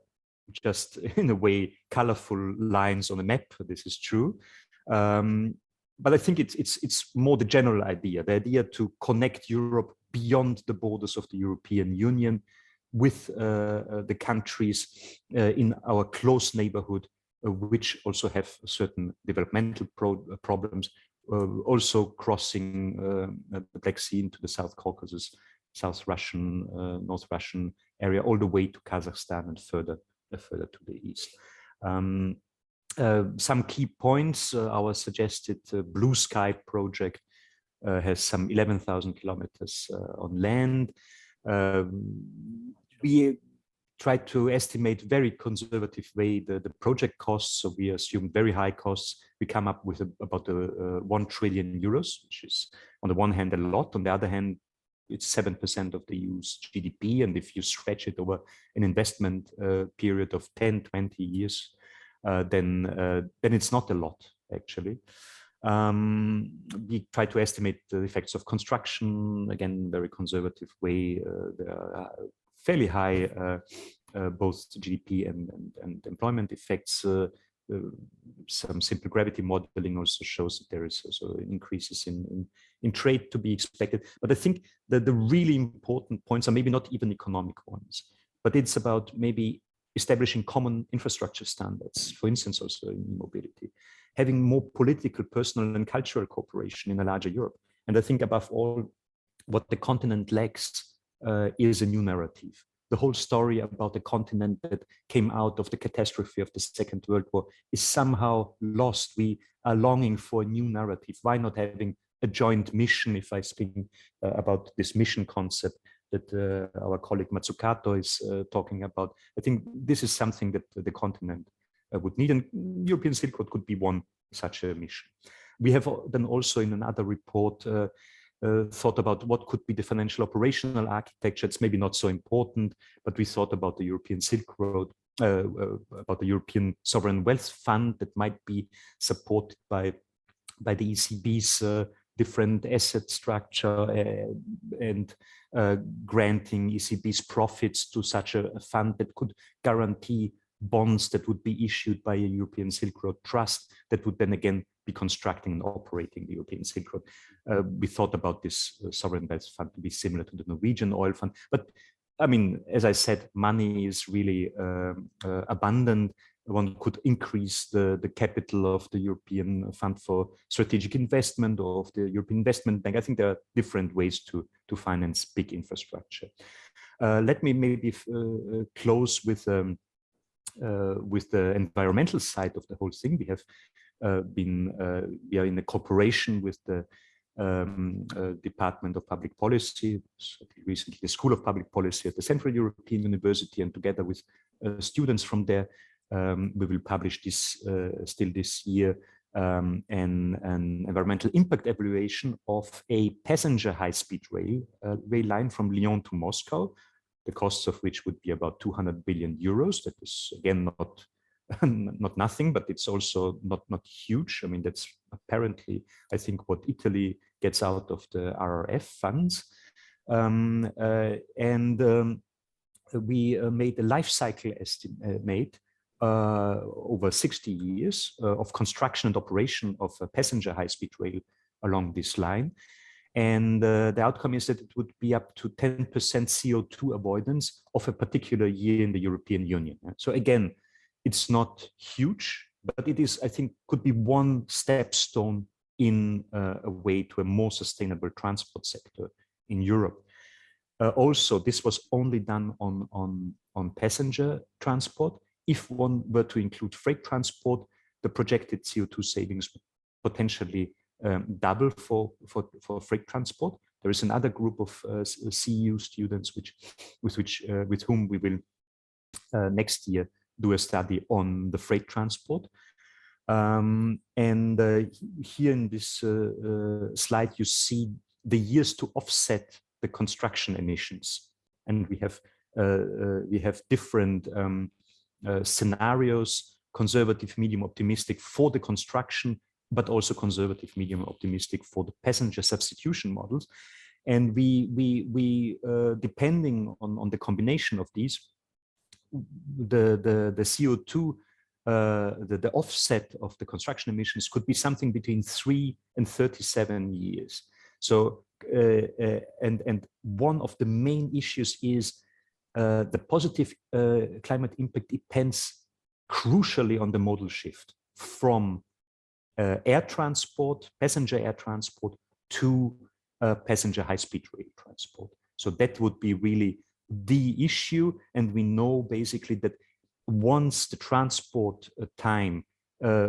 just in a way colorful lines on a map. This is true, but I think it's more the general idea, the idea to connect Europe beyond the borders of the European Union with the countries in our close neighborhood, which also have certain developmental problems, also crossing the Black Sea into the South Caucasus, South Russian, North Russian area, all the way to Kazakhstan and further to the east. Some key points: our suggested Blue Sky project has some 11,000 kilometers on land. We tried to estimate very conservative way the project costs, so we assume very high costs. We come up with about 1 trillion euros, which is on the one hand a lot, on the other hand it's 7% of the EU's GDP, and if you stretch it over an investment period of 10-20 years, then it's not a lot actually. We try to estimate the effects of construction, again very conservative way. There are fairly high both GDP and employment effects. Some simple gravity modeling also shows that there is also increases in trade to be expected. But I think that the really important points are maybe not even economic ones, but it's about maybe establishing common infrastructure standards, for instance, also in mobility, having more political, personal, and cultural cooperation in a larger Europe. And I think above all, what the continent lacks is a new narrative. The whole story about the continent that came out of the catastrophe of the Second World War is somehow lost. We are longing for a new narrative. Why not having a joint mission, if I speak about this mission concept that our colleague Matsukato is talking about? I think this is something that the continent would need, and European Silk Road could be one such a mission. We have then also in another report thought about what could be the financial operational architecture. It's maybe not so important, but we thought about the European Silk Road, about the European Sovereign Wealth Fund that might be supported by the ECB's different asset structure and granting ECB's profits to such a fund that could guarantee bonds that would be issued by a European Silk Road Trust that would then again be constructing and operating the European Silk Road. We thought about this sovereign wealth fund to be similar to the Norwegian oil fund, but I mean, as I said, money is really abundant. One could increase the capital of the European Fund for Strategic Investment or of the European Investment Bank. I think there are different ways to finance big infrastructure. Let me maybe close with the environmental side of the whole thing. We have we are in a cooperation with the Department of Public Policy, recently the School of Public Policy at the Central European University, and together with students from there, we will publish this still this year an environmental impact evaluation of a passenger high-speed rail line from Lyon to Moscow, the costs of which would be about 200 billion euros. That is again not nothing, but it's also not huge. I mean, that's apparently, I think, what Italy gets out of the RRF funds. We made a life cycle estimate over 60 years of construction and operation of a passenger high-speed rail along this line. And the outcome is that it would be up to 10% CO2 avoidance of a particular year in the European Union. So again, it's not huge, but it is, I think, could be one stepstone in a way to a more sustainable transport sector in Europe. Also, this was only done on passenger transport. If one were to include freight transport, the projected CO2 savings would potentially double for freight transport. There is another group of CEU students with whom we will next year do a study on the freight transport. Here in this slide, you see the years to offset the construction emissions, and we have different scenarios: conservative, medium, optimistic for the construction, but also conservative, medium, optimistic for the passenger substitution models. And we depending on the combination of these, the CO2, the offset of the construction emissions could be something between 3 and 37 years. So, and one of the main issues is the positive climate impact depends crucially on the modal shift from air transport, passenger air transport, to passenger high-speed rail transport. So that would be really the issue, and we know basically that once the transport time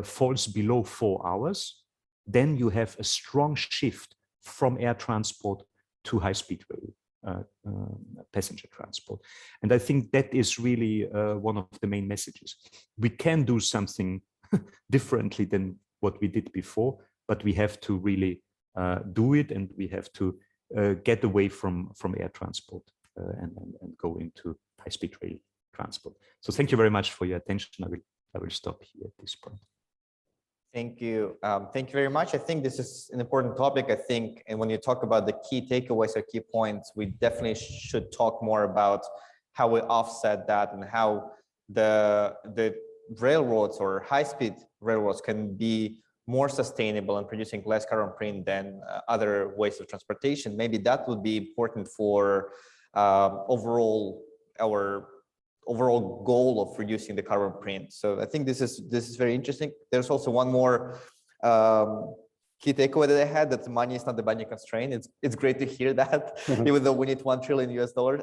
falls below 4 hours, then you have a strong shift from air transport to high-speed rail passenger transport. And I think that is really one of the main messages. We can do something differently than what we did before, but we have to really do it, and we have to get away from air transport and go into high-speed rail transport. So thank you very much for your attention. I will stop here at this point. Thank you. Thank you very much. I think this is an important topic, I think, and when you talk about the key takeaways or key points, we definitely should talk more about how we offset that and how the railroads or high-speed railroads can be more sustainable and producing less carbon print than other ways of transportation. Maybe that would be important for our overall goal of reducing the carbon print. So I think this is very interesting. There's also one more key takeaway that I had, that money is not the binding constraint. It's great to hear that, even though we need $1 trillion US dollars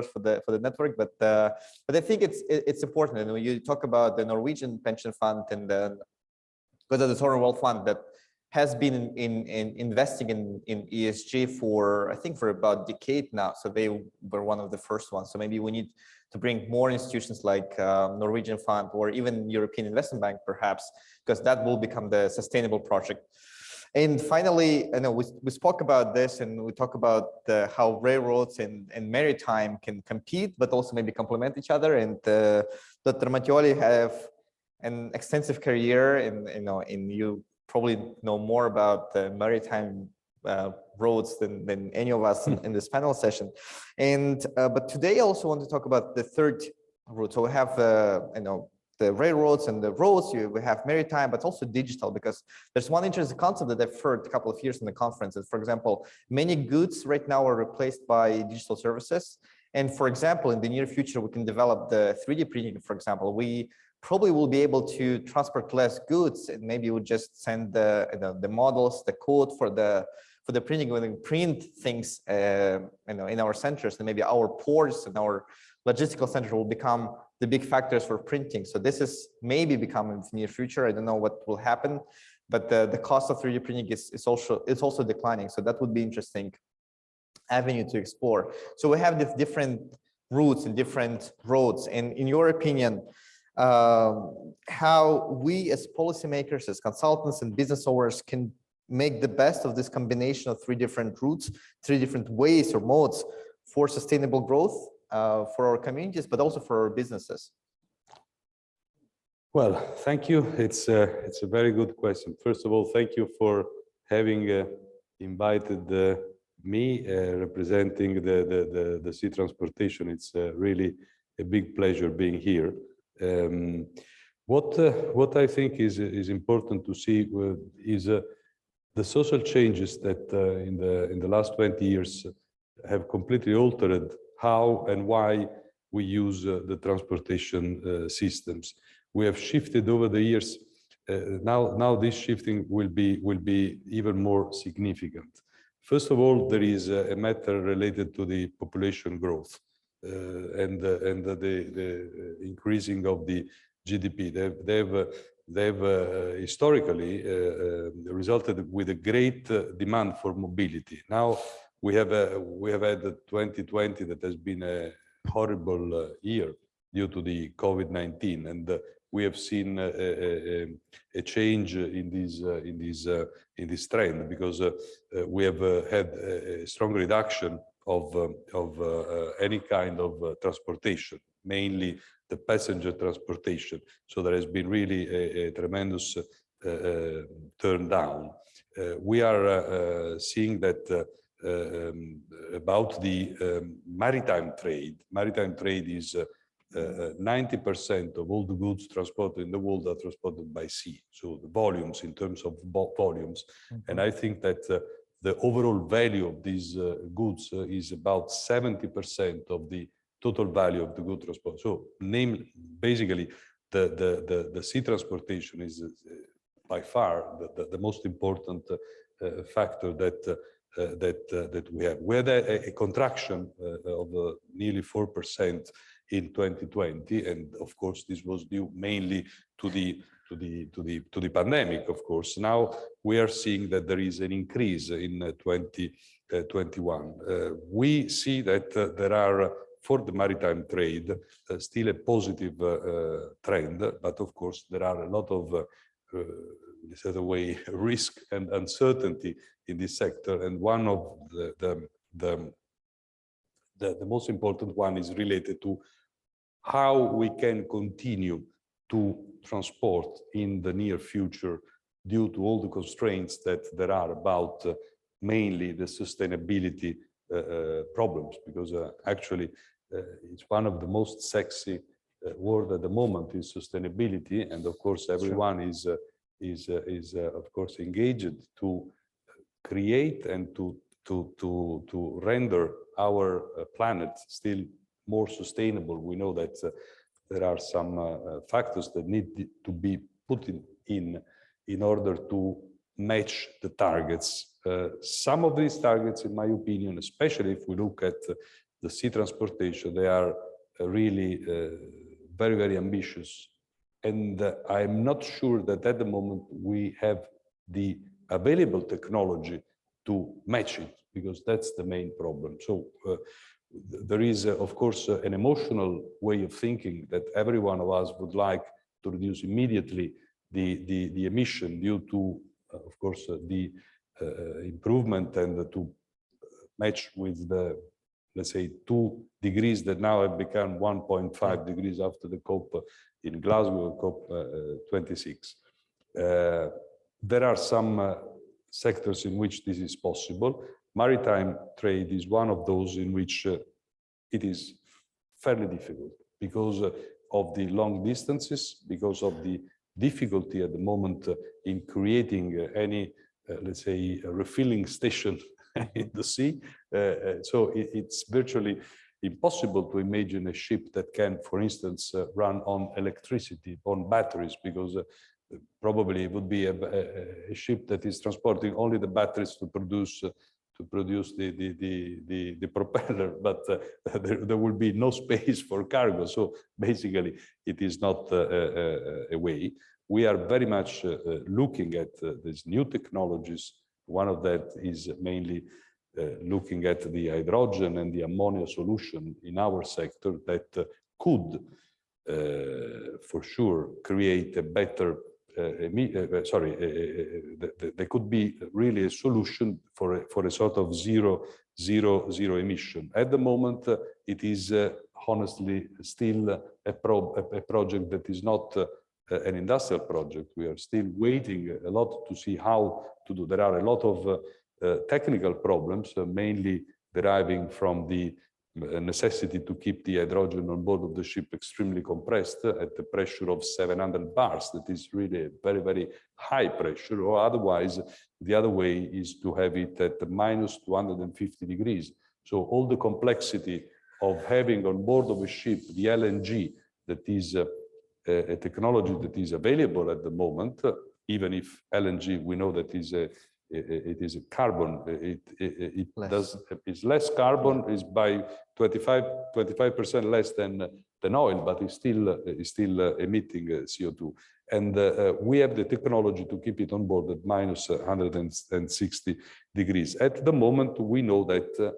for the network. But I think it's important. And when you talk about the Norwegian pension fund and the because of the Sovereign Wealth Fund that has been investing in ESG for, I think, for about a decade now. So they were one of the first ones. So maybe we need to bring more institutions like Norwegian Fund or even European Investment Bank, perhaps, because that will become the sustainable project. And finally, I know we spoke about this, and we talk about how railroads and maritime can compete, but also maybe complement each other. And Dr. Mattioli have an extensive career in you probably know more about the maritime roads than any of us in this panel session. And but today I also want to talk about the third route. So we have the railroads and the roads, we have maritime, but also digital, because there's one interesting concept that I've heard a couple of years in the conferences. For example, many goods right now are replaced by digital services. And for example, in the near future, we can develop the 3D printing, for example. We probably will be able to transport less goods, and maybe we'll just send the models, the code for the printing, when we print things in our centers, and maybe our ports and our logistical center will become the big factors for printing. So this is maybe becoming in the near future. I don't know what will happen, but the cost of 3D printing is also declining. So that would be interesting avenue to explore. So we have these different routes and different roads. And in your opinion, how we as policymakers, as consultants and business owners can make the best of this combination of three different routes, three different ways or modes for sustainable growth for our communities, but also for our businesses? Well, thank you. It's a very good question. First of all, thank you for having invited me representing the sea transportation. It's really a big pleasure being here. What I think is important to see is the social changes that in the last 20 years have completely altered how and why we use the transportation systems. We have shifted over the years. Now this shifting will be even more significant. First of all, there is a matter related to the population growth and the increasing of the GDP. They've historically resulted with a great demand for mobility. Now we have had 2020 that has been a horrible year due to the COVID-19, and we have seen a change in this trend, because we have had a strong reduction of any kind of transportation, mainly the passenger transportation. So there has been really a tremendous turn down. We are seeing that about the maritime trade. Maritime trade is 90% of all the goods transported in the world are transported by sea. So the volumes, in terms of volumes, and I think that the overall value of these goods is about 70% of the total value of the good transport. So, basically, the sea transportation is by far the most important factor that we have. We had a contraction of nearly 4% in 2020, and of course this was due mainly to the pandemic. Of course, now we are seeing that there is an increase in 2021. We see that there are, for the maritime trade, still a positive trend, but of course there are a lot of this other way risk and uncertainty in this sector, and one of the most important one is related to how we can continue to transport in the near future due to all the constraints that there are about mainly the sustainability problems, because actually it's one of the most sexy word at the moment is sustainability, and of course everyone is of course engaged to create and to render our planet still more sustainable. We know that there are some factors that need to be put in order to match the targets. Some of these targets, in my opinion, especially if we look at the sea transportation, they are really very, very ambitious And I'm not sure that at the moment we have the available technology to match it, because that's the main problem. So there is, of course, an emotional way of thinking that every one of us would like to reduce immediately the emission due to, of course, the improvement and to match with the, let's say, 2 degrees that now have become 1.5 degrees after the COP in Glasgow, COP 26. There are some sectors in which this is possible. Maritime trade is one of those in which it is fairly difficult because of the long distances, because of the difficulty at the moment in creating any, let's say, a refilling station in the sea. So it's virtually impossible to imagine a ship that can, for instance, run on electricity, on batteries, because probably it would be a ship that is transporting only the batteries to produce the propeller, but there will be no space for cargo. So basically, it is not a way. We are very much looking at these new technologies. One of that is mainly looking at the hydrogen and the ammonia solution in our sector that could, for sure, create a better there could be really a solution for a sort of zero emission. At the moment, it is honestly still a project that is not an industrial project. We are still waiting a lot to see how to do. There are a lot of technical problems, mainly deriving from the necessity to keep the hydrogen on board of the ship extremely compressed at the pressure of 700 bars. That is really a very, very high pressure, or otherwise the other way is to have it at minus 250 degrees. So all the complexity of having on board of a ship the LNG, that is a technology that is available at the moment, even if LNG, we know that it is a carbon, it's less carbon, is by 25% less than oil, but it's still emitting CO2. And we have the technology to keep it on board at minus 160 degrees. At the moment, we know that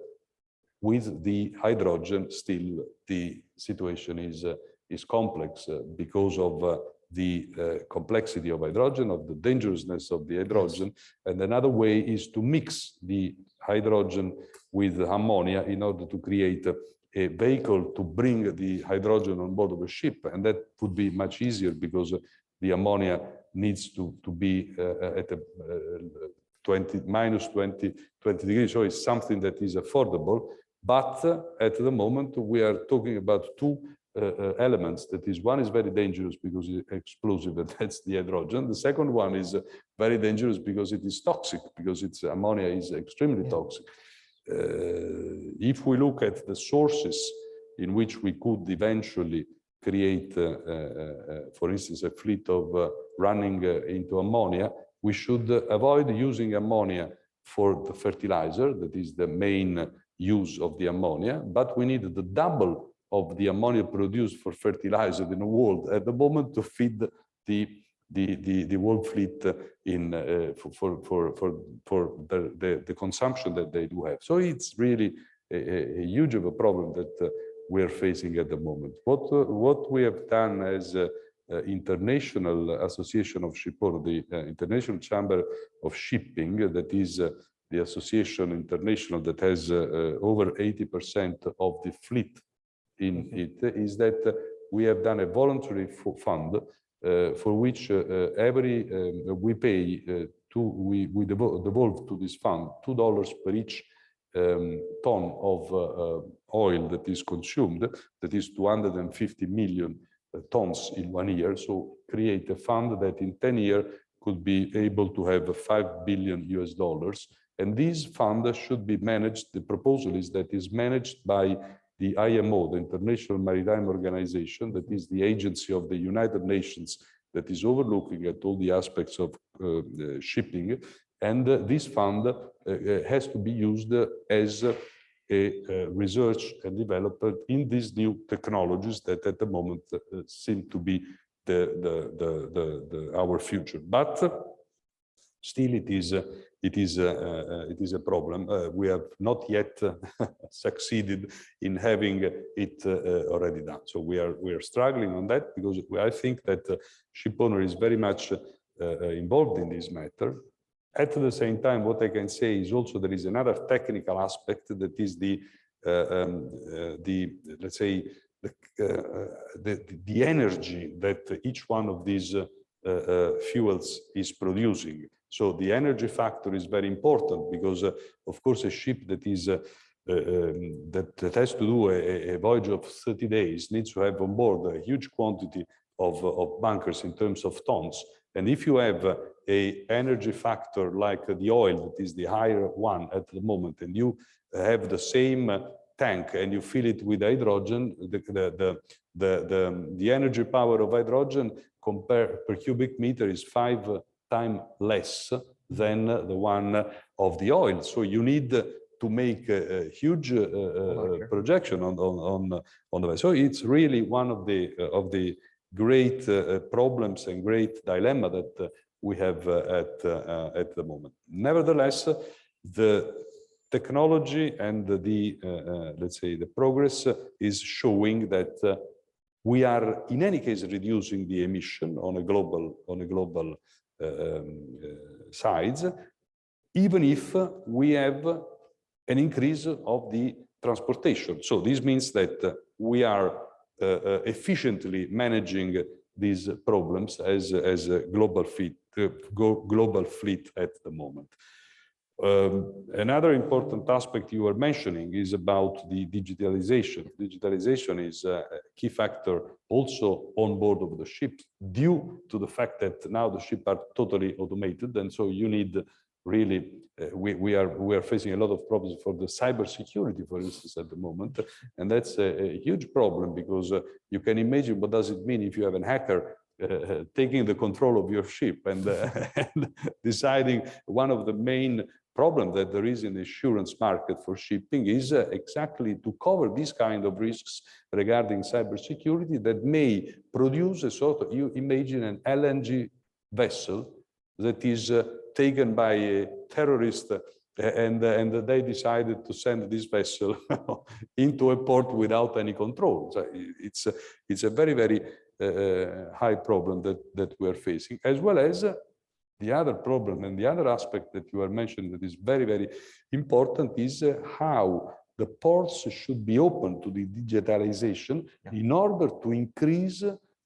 with the hydrogen, still the situation is complex because of the complexity of hydrogen, of the dangerousness of the hydrogen. And another way is to mix the hydrogen with ammonia in order to create a vehicle to bring the hydrogen on board of a ship. And that would be much easier because the ammonia needs to be at a minus 20 degrees. So it's something that is affordable. But at the moment, we are talking about two elements. That is, one is very dangerous because it's explosive, and that's the hydrogen. The second one is very dangerous because it is toxic, because its ammonia is extremely toxic. If we look at the sources in which we could eventually create, for instance, a fleet of running into ammonia, we should avoid using ammonia for the fertilizer, that is the main use of the ammonia, but we need the double of the ammonia produced for fertilizer in the world at the moment to feed the world fleet in for the consumption that they do have. So it's really a huge of a problem that we're facing at the moment. What we have done as International Association of Shipowners, the International Chamber of Shipping, that is the association international that has over 80% of the fleet in it, is that we have done a voluntary fund for which we pay we devolve to this fund $2 per each ton of oil that is consumed. That is 250 million tons in 1 year. So create a fund that in 10 years could be able to have $5 billion US. And this fund should be managed. The proposal is that is managed by the IMO, the International Maritime Organization, that is the agency of the United Nations that is overlooking at all the aspects of shipping. And this fund has to be used as a research and development in these new technologies that at the moment seem to be our future. But still, it is a problem. We have not yet succeeded in having it already done. So we are struggling on that, because I think that Shipowner is very much involved in this matter. At the same time, what I can say is also there is another technical aspect, that is let's say the energy that each one of these fuels is producing. So the energy factor is very important, because of course a ship that is that has to do a voyage of 30 days needs to have on board a huge quantity of bunkers in terms of tons. And if you have a energy factor like the oil, that is the higher one at the moment, and you have the same tank and you fill it with hydrogen, the energy power of hydrogen compared per cubic meter is 5 times less than the one of the oil. So you need to make a huge projection on the way. So it's really one of the great problems and great dilemma that we have at the moment. Nevertheless, the technology and the let's say the progress is showing that we are in any case reducing the emission on a global sides, even if we have an increase of the transportation. So this means that we are efficiently managing these problems as a global fleet at the moment. Another important aspect you were mentioning is about the digitalization. Digitalization is a key factor also on board of the ships, due to the fact that now the ships are totally automated, and so you need really we are facing a lot of problems for the cybersecurity, for instance, at the moment, and that's a huge problem, because you can imagine what does it mean if you have a hacker taking the control of your ship and deciding. One of the main problem that there is in the insurance market for shipping is exactly to cover these kind of risks regarding cybersecurity that may produce a sort of, you imagine an LNG vessel that is taken by a terrorist, and they decided to send this vessel into a port without any control. So it's a very, very high problem that we are facing, as well as the other problem and the other aspect that you are mentioning that is very, very important is how the ports should be open to the digitalization in order to increase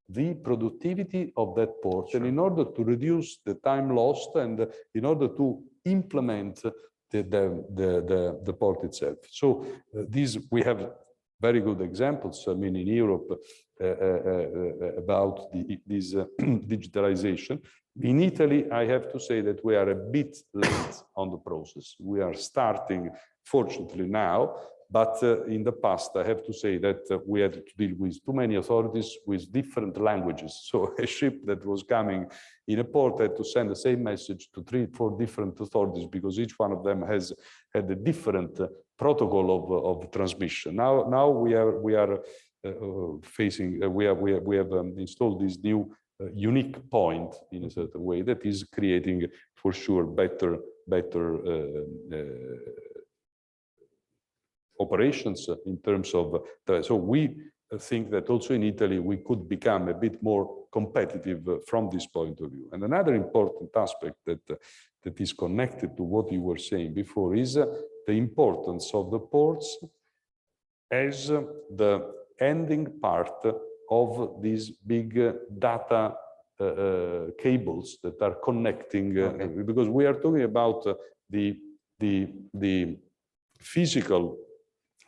the productivity of that port, and in order to reduce the time lost, and in order to implement the port itself. So these we have very good examples. I mean, in Europe about this digitalization. In Italy, I have to say that we are a bit late on the process. We are starting, fortunately, now. But in the past, I have to say that we had to deal with too many authorities with different languages. So a ship that was coming in a port had to send the same message to 3 or 4 different authorities, because each one of them has had a different protocol of transmission. Now we are facing. We have installed this new unique point in a certain way that is creating, for sure, better operations in terms of so we think that also in Italy we could become a bit more competitive from this point of view. And another important aspect that is connected to what you were saying before is the importance of the ports as the ending part of these big data cables that are connecting, because we are talking about the physical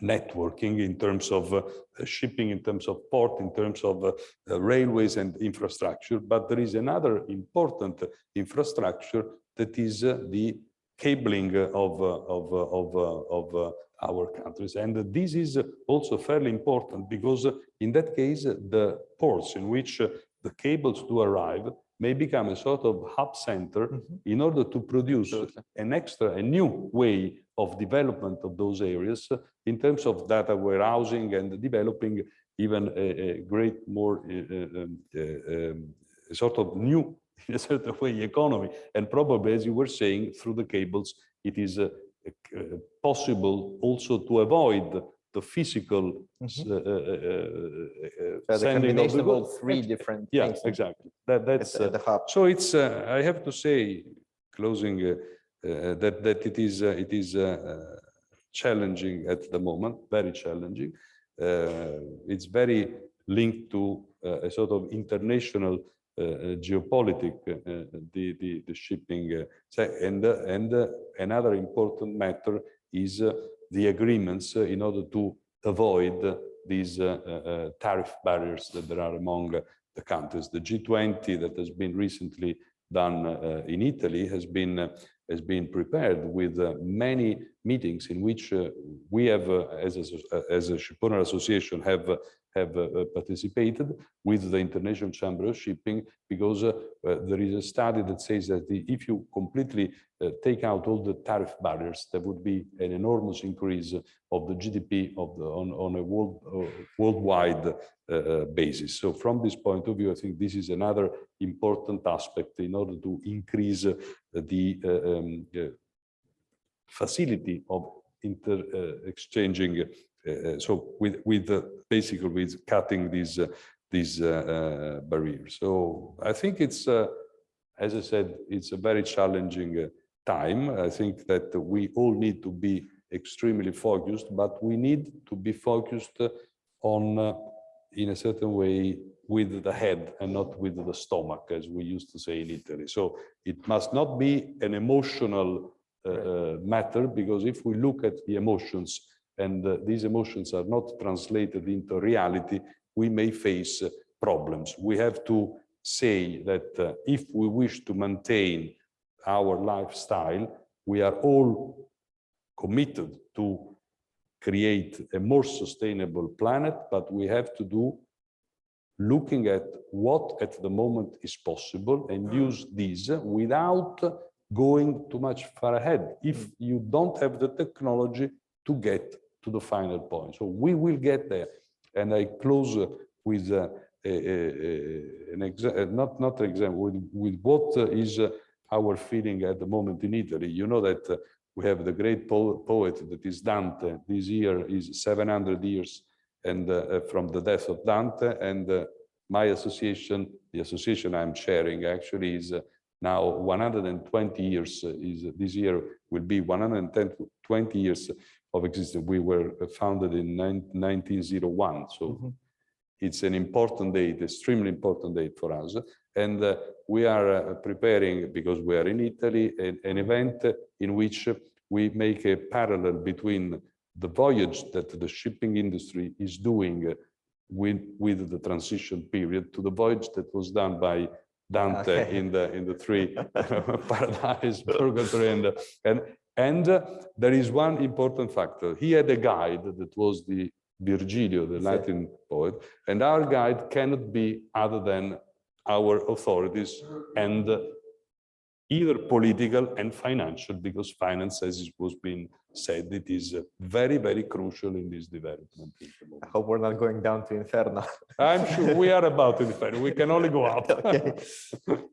networking in terms of shipping, in terms of port, in terms of railways and infrastructure. But there is another important infrastructure that is the cabling of our countries. And this is also fairly important, because in that case, the ports in which the cables do arrive may become a sort of hub center in order to produce a new way of development of those areas in terms of data warehousing and developing even a great more sort of new, in a certain way, economy. And probably, as you were saying, through the cables, it is possible also to avoid the physical the combination of all three different things. Exactly. That's the hub. So it's I have to say, closing, that it is challenging at the moment, very challenging. It's very linked to a sort of international geopolitics, the shipping, and another important matter is the agreements in order to avoid these tariff barriers that there are among the countries. The G20 that has been recently done in Italy has been prepared with many meetings in which we have, as a shipowner association, have participated with the International Chamber of Shipping, because there is a study that says that if you completely take out all the tariff barriers, there would be an enormous increase of the GDP on a worldwide basis. So from this point of view, I think this is another important aspect in order to increase the facility of exchanging. So basically with cutting these barriers. So I think it's, as I said, it's a very challenging time. I think that we all need to be extremely focused, but we need to be focused on, in a certain way, with the head and not with the stomach, as we used to say in Italy. So it must not be an emotional matter, because if we look at the emotions and these emotions are not translated into reality, we may face problems. We have to say that if we wish to maintain our lifestyle, we are all committed to create a more sustainable planet, but we have to do looking at what at the moment is possible and use these without going too much far ahead if you don't have the technology to get to the final point. So we will get there. And I close with an example, with what is our feeling at the moment in Italy. You know that we have the great poet that is Dante. This year is 700 years and from the death of Dante, and my association, the association I'm chairing, actually is now 120 years. This year will be 120 years of existence. We were founded in 1901, so it's an important date, extremely important date for us. And we are preparing, because we are in Italy, an event in which we make a parallel between the voyage that the shipping industry is doing with the transition period to the voyage that was done by Dante in the three paradise, purgatory, and there is one important factor. He had a guide that was the Virgilio, the Latin poet, and our guide cannot be other than our authorities, and either political and financial, because finance, as it was being said, it is very, very crucial in this development. I hope we're not going down to Inferno. I'm sure we are about to Inferno. We can only go up. Okay.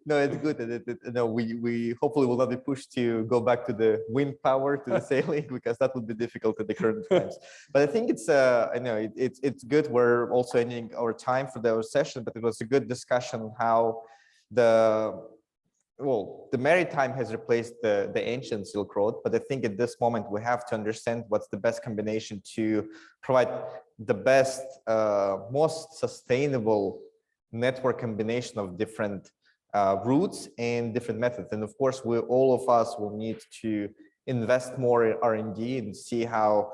No, it's good. No, we hopefully will not be pushed to go back to the wind power, to the sailing, because that would be difficult at the current times. But I think it's, I know it's good. We're also ending our time for our session, but it was a good discussion on how the maritime has replaced the ancient Silk Road, but I think at this moment we have to understand what's the best combination to provide the best, most sustainable network combination of different routes and different methods. And of course, all of us will need to invest more in R&D and see how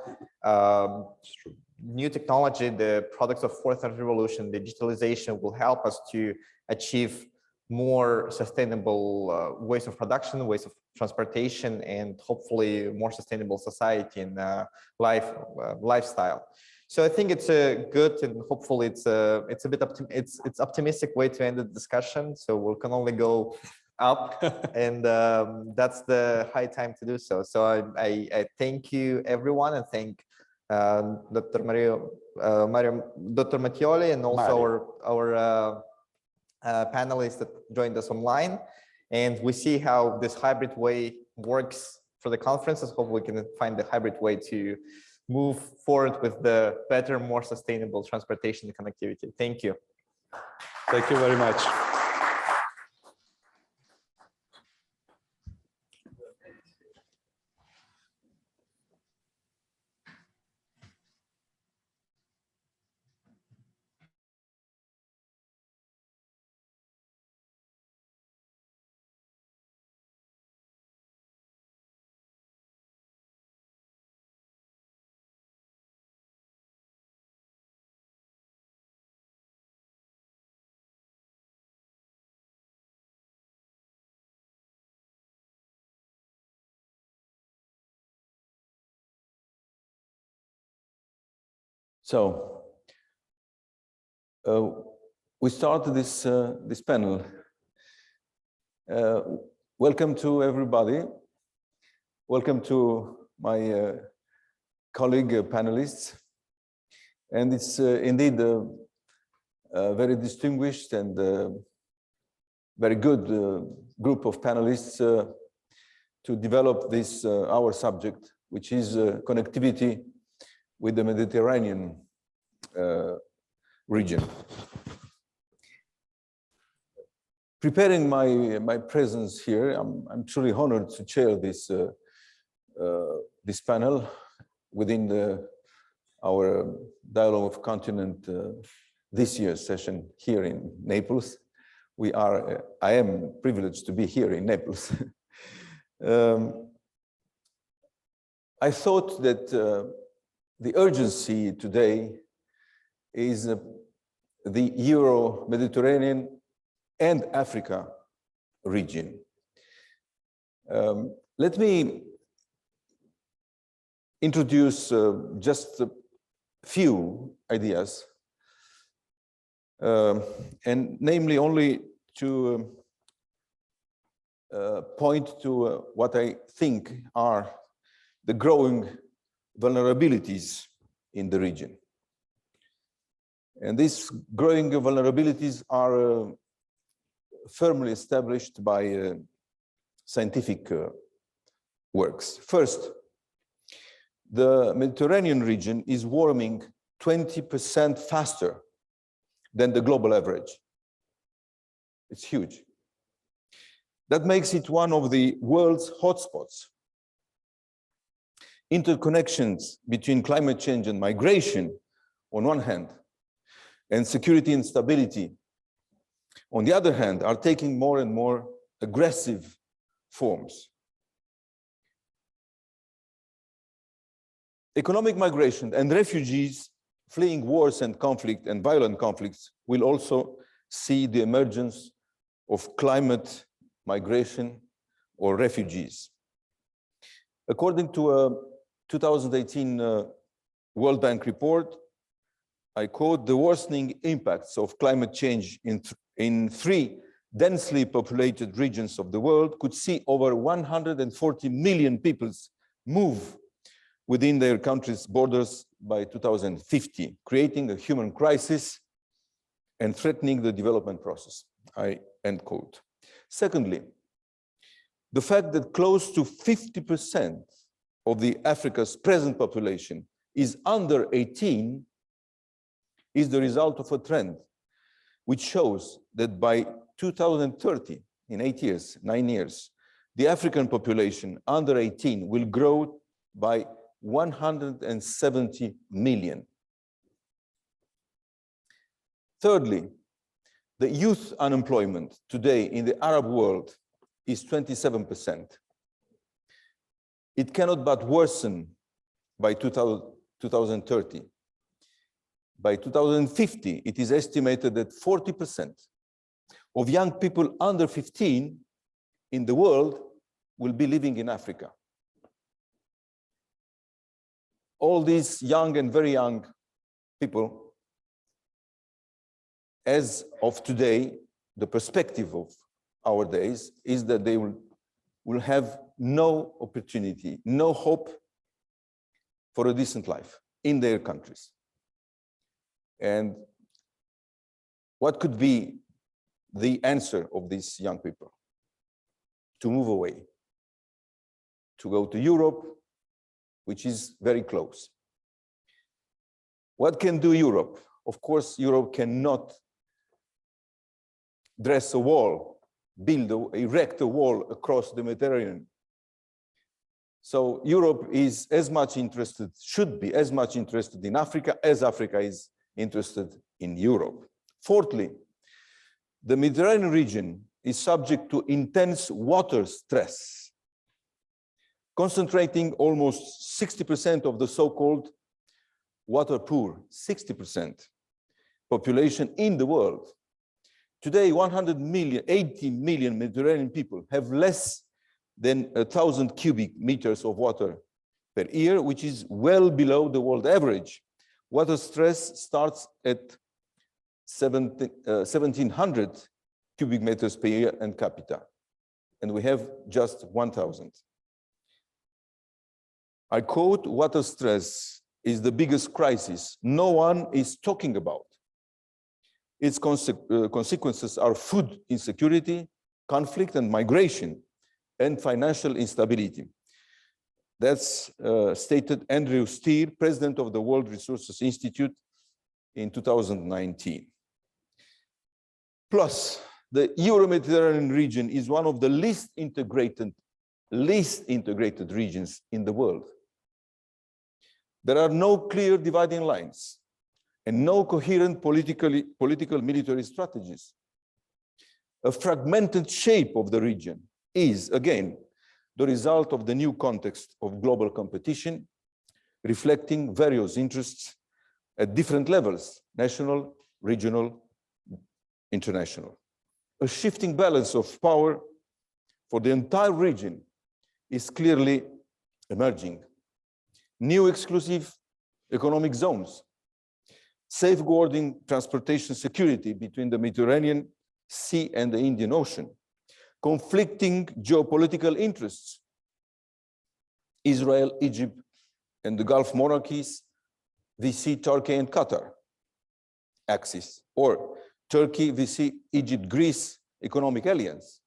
new technology, the products of fourth revolution, digitalization will help us to achieve more sustainable ways of production, ways of transportation, and hopefully more sustainable society and lifestyle. So I think it's a good, and hopefully it's a bit it's optimistic way to end the discussion. So we can only go up, and that's the high time to do so. So I thank you, everyone, and thank Dr. Mattioli, and also our panelists that joined us online. And we see how this hybrid way works for the conferences. Hopefully we can find the hybrid way to move forward with the better, more sustainable transportation and connectivity. Thank you. Thank you very much. So we started this panel. Welcome to everybody. Welcome to my colleague panelists. And it's indeed a very distinguished and very good group of panelists to develop this our subject, which is connectivity with the Mediterranean region. Preparing my presence here, I'm truly honored to chair this this panel within our Dialogue of Continent this year's session here in Naples. I am privileged to be here in Naples. I thought that the urgency today is the Euro-Mediterranean and Africa region. Let me introduce just a few ideas, and namely only to point to what I think are the growing vulnerabilities in the region. And these growing vulnerabilities are firmly established by scientific works. First, the Mediterranean region is warming 20% faster than the global average. It's huge. That makes it one of the world's hotspots. Interconnections between climate change and migration on one hand, and security and stability on the other hand, are taking more and more aggressive forms. Economic migration and refugees fleeing wars and conflict and violent conflicts will also see the emergence of climate migration or refugees. According to a 2018 World Bank report, I quote, "The worsening impacts of climate change in 3 densely populated regions of the world could see over 140 million people move within their country's borders by 2050, creating a human crisis and threatening the development process." End quote. Secondly, the fact that close to 50% of the Africa's present population is under 18 is the result of a trend which shows that by 2030, in 9 years, the African population under 18 will grow by 170 million. Thirdly, the youth unemployment today in the Arab world is 27%. It cannot but worsen by 2030. By 2050, it is estimated that 40% of young people under 15 in the world will be living in Africa. All these young and very young people, as of today, the perspective of our days is that they will have no opportunity, no hope for a decent life in their countries. And what could be the answer of these young people? To move away, to go to Europe, which is very close. What can do Europe? Of course, Europe cannot dress a wall, erect a wall across the Mediterranean. So Europe is as much interested, should be as much interested in Africa as Africa is interested in Europe. Fourthly, the Mediterranean region is subject to intense water stress, concentrating almost 60% of the so-called water poor, 60% population in the world. Today, 80 million Mediterranean people have less than 1,000 cubic meters of water per year, which is well below the world average. Water stress starts at 1,700 cubic meters per year and capita, and we have just 1,000. I quote, water stress is the biggest crisis no one is talking about. Its consequences are food insecurity, conflict and migration, and financial instability. That's stated Andrew Steer, president of the World Resources Institute in 2019. Plus, the Euro-Mediterranean region is one of the least integrated regions in the world. There are no clear dividing lines and no coherent political military strategies. A fragmented shape of the region is, again, the result of the new context of global competition, reflecting various interests at different levels, national, regional, international. A shifting balance of power for the entire region is clearly emerging. New exclusive economic zones, safeguarding transportation security between the Mediterranean Sea and the Indian Ocean, conflicting geopolitical interests, Israel, Egypt, and the Gulf monarchies, VC Turkey and Qatar axis, or Turkey, VC Egypt, Greece economic alliance,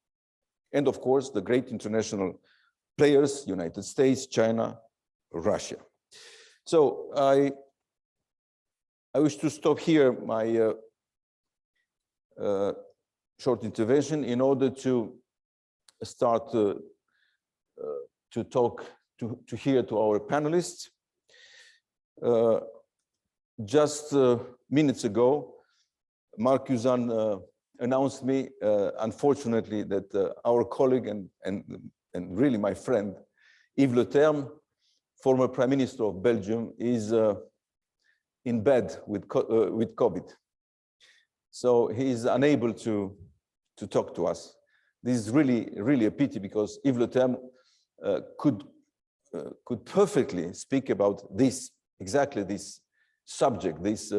and of course the great international players, United States, China, Russia. So I wish to stop here my short intervention in order to start to hear to our panelists. Just minutes ago, Mark Uzan announced me, unfortunately, that our colleague and really my friend, Yves Le Terme, former Prime Minister of Belgium, is in bed with COVID. So he is unable to talk to us. This is really a pity, because Yves Le Terme could perfectly speak about exactly this subject, this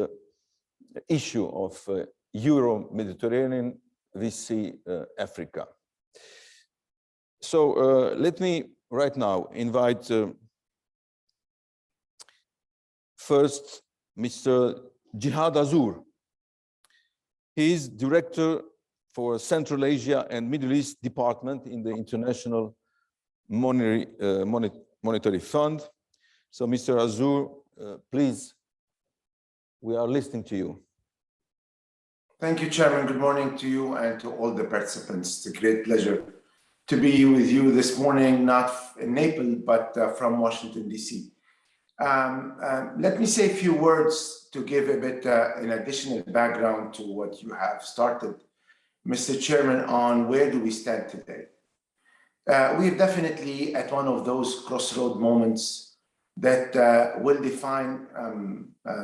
issue of Euro-Mediterranean VC Africa. So let me right now invite first Mr. Jihad Azur. He is Director for Central Asia and Middle East Department in the International Monetary Fund. So Mr. Azur, please, we are listening to you. Thank you, Chairman. Good morning to you and to all the participants. It's a great pleasure to be with you this morning, not in Naples, but from Washington, D.C. Let me say a few words to give a bit an additional background to what you have started, Mr. Chairman, on where do we stand today. We are definitely at one of those crossroad moments that will define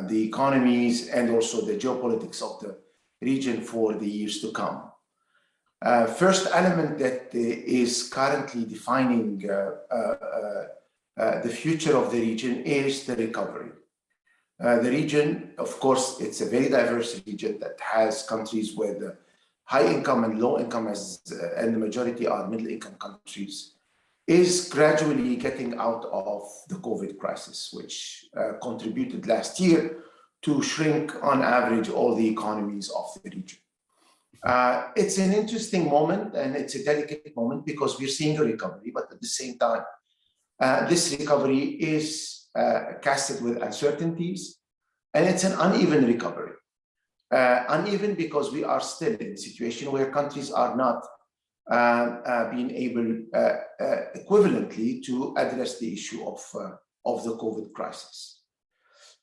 the economies and also the geopolitics of the region for the years to come. First element that is currently defining the future of the region is the recovery. The region, of course, it's a very diverse region that has countries with high income and low income, and the majority are middle income countries, is gradually getting out of the COVID crisis, which contributed last year to shrink on average all the economies of the region. It's an interesting moment and it's a delicate moment because we're seeing a recovery, but at the same time, this recovery is casted with uncertainties, and it's an uneven recovery. Uneven because we are still in a situation where countries are not being able equivalently to address the issue of the COVID crisis.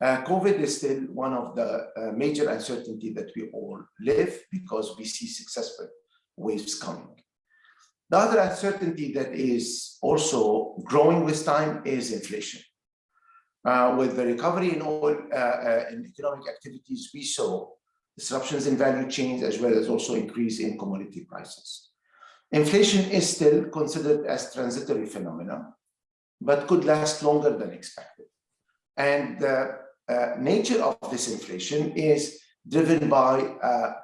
COVID is still one of the major uncertainty that we all live because we see successive waves coming. The other uncertainty that is also growing with time is inflation. With the recovery in all in economic activities, we saw disruptions in value chains as well as also increase in commodity prices. Inflation is still considered as transitory phenomena, but could last longer than expected. And the nature of this inflation is driven by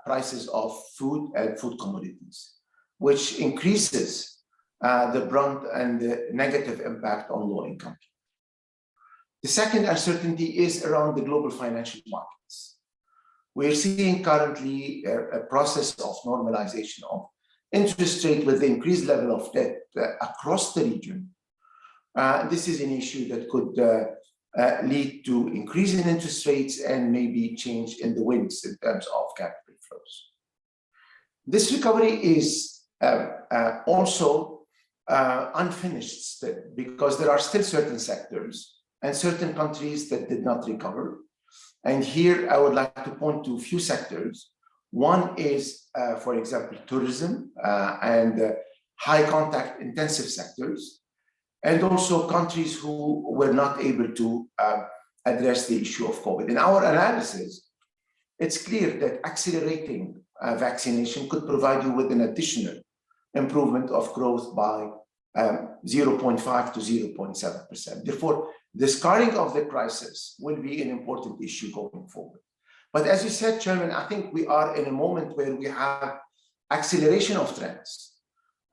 prices of food and food commodities, which increases the brunt and the negative impact on low-income people. The second uncertainty is around the global financial markets. We're seeing currently a process of normalization of interest rate with the increased level of debt across the region. This is an issue that could lead to increase in interest rates and maybe change in the winds in terms of capital flows. This recovery is also unfinished still because there are still certain sectors and certain countries that did not recover. And here I would like to point to a few sectors. One is, for example, tourism and high contact intensive sectors, and also countries who were not able to address the issue of COVID. In our analysis, it's clear that accelerating vaccination could provide you with an additional improvement of growth by 0.5 to 0.7%. Therefore, the scarring of the crisis will be an important issue going forward. But as you said, Chairman, I think we are in a moment where we have acceleration of trends,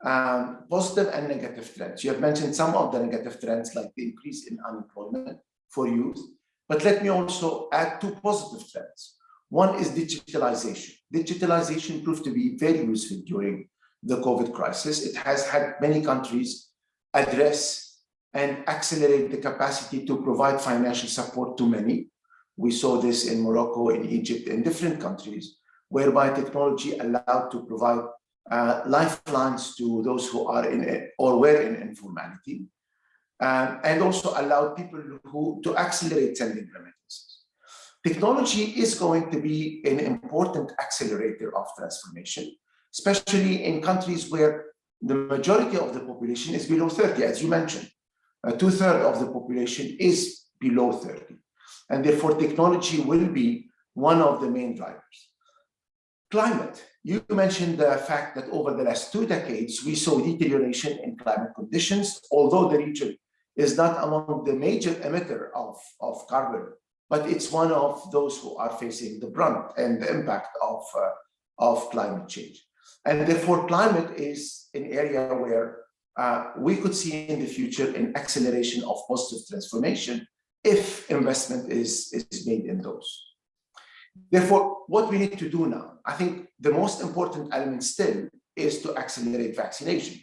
positive and negative trends. You have mentioned some of the negative trends, like the increase in unemployment for youth. But let me also add two positive trends. One is digitalization. Digitalization proved to be very useful during the COVID crisis. It has had many countries address and accelerate the capacity to provide financial support to many. We saw this in Morocco, in Egypt, in different countries, whereby technology allowed to provide lifelines to those who are in or were in informality, and also allowed people to accelerate sending remittances. Technology is going to be an important accelerator of transformation, especially in countries where the majority of the population is below 30, as you mentioned. 2/3 of the population is below 30. And therefore, technology will be one of the main drivers. Climate. You mentioned the fact that over the last 2 decades, we saw deterioration in climate conditions, although the region is not among the major emitter of carbon, but it's one of those who are facing the brunt and the impact of climate change. And therefore, climate is an area where we could see in the future an acceleration of positive transformation if investment is made in those. Therefore, what we need to do now, I think the most important element still is to accelerate vaccination,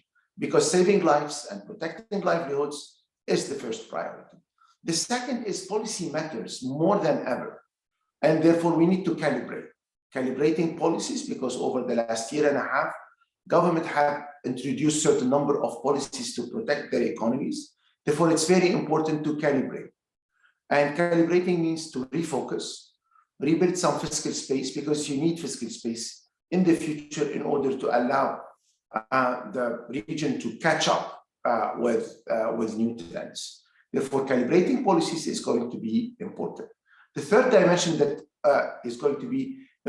because saving lives and protecting livelihoods is the first priority. The second is policy matters more than ever. And therefore, we need to calibrating policies, because over the last year and a half, government have introduced certain number of policies to protect their economies. Therefore, it's very important to calibrate. And calibrating means to refocus, rebuild some fiscal space, because you need fiscal space in the future in order to allow the region to catch up with new trends. Therefore, calibrating policies is going to be important. The third dimension that is going to be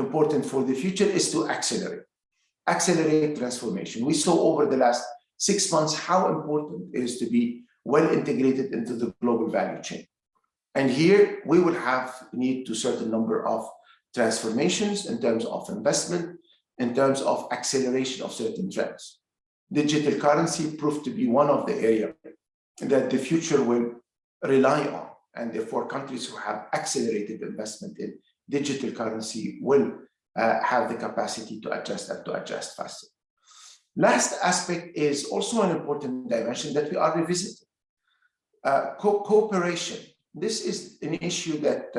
important for the future is to accelerate transformation. We saw over the last 6 months how important it is to be well integrated into the global value chain. And here we will have need to certain number of transformations in terms of investment in terms of acceleration of certain trends. Digital currency proved to be one of the areas that the future will rely on, and therefore countries who have accelerated investment in digital currency will have the capacity to adjust and to adjust faster. Last aspect is also an important dimension that we are revisiting. Cooperation. This is an issue that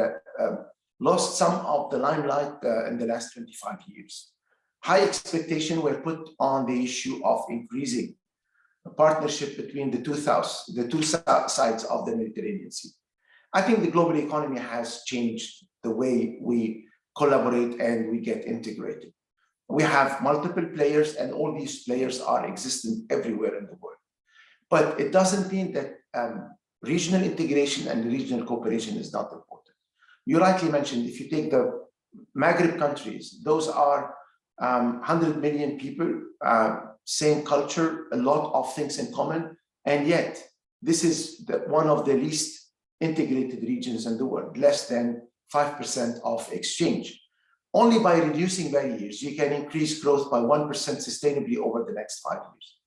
lost some of the limelight in the last 25 years. High expectations were put on the issue of increasing a partnership between the two sides of the Mediterranean Sea. I think the global economy has changed the way we collaborate and we get integrated. We have multiple players, and all these players are existent everywhere in the world. But it doesn't mean that regional integration and regional cooperation is not important. You rightly mentioned, if you take the Maghreb countries, those are 100 million people, same culture, a lot of things in common, and yet this is one of the least integrated regions in the world, less than 5% of exchange. Only by reducing barriers, you can increase growth by 1% sustainably over the next 5 years.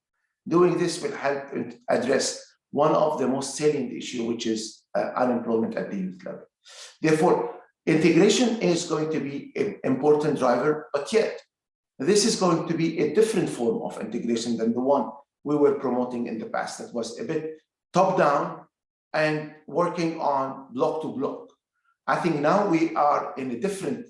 Doing this will help address one of the most salient issues, which is unemployment at the youth level. Therefore, integration is going to be an important driver, but yet this is going to be a different form of integration than the one we were promoting in the past. That was a bit top-down and working on block to block. I think now we are in a different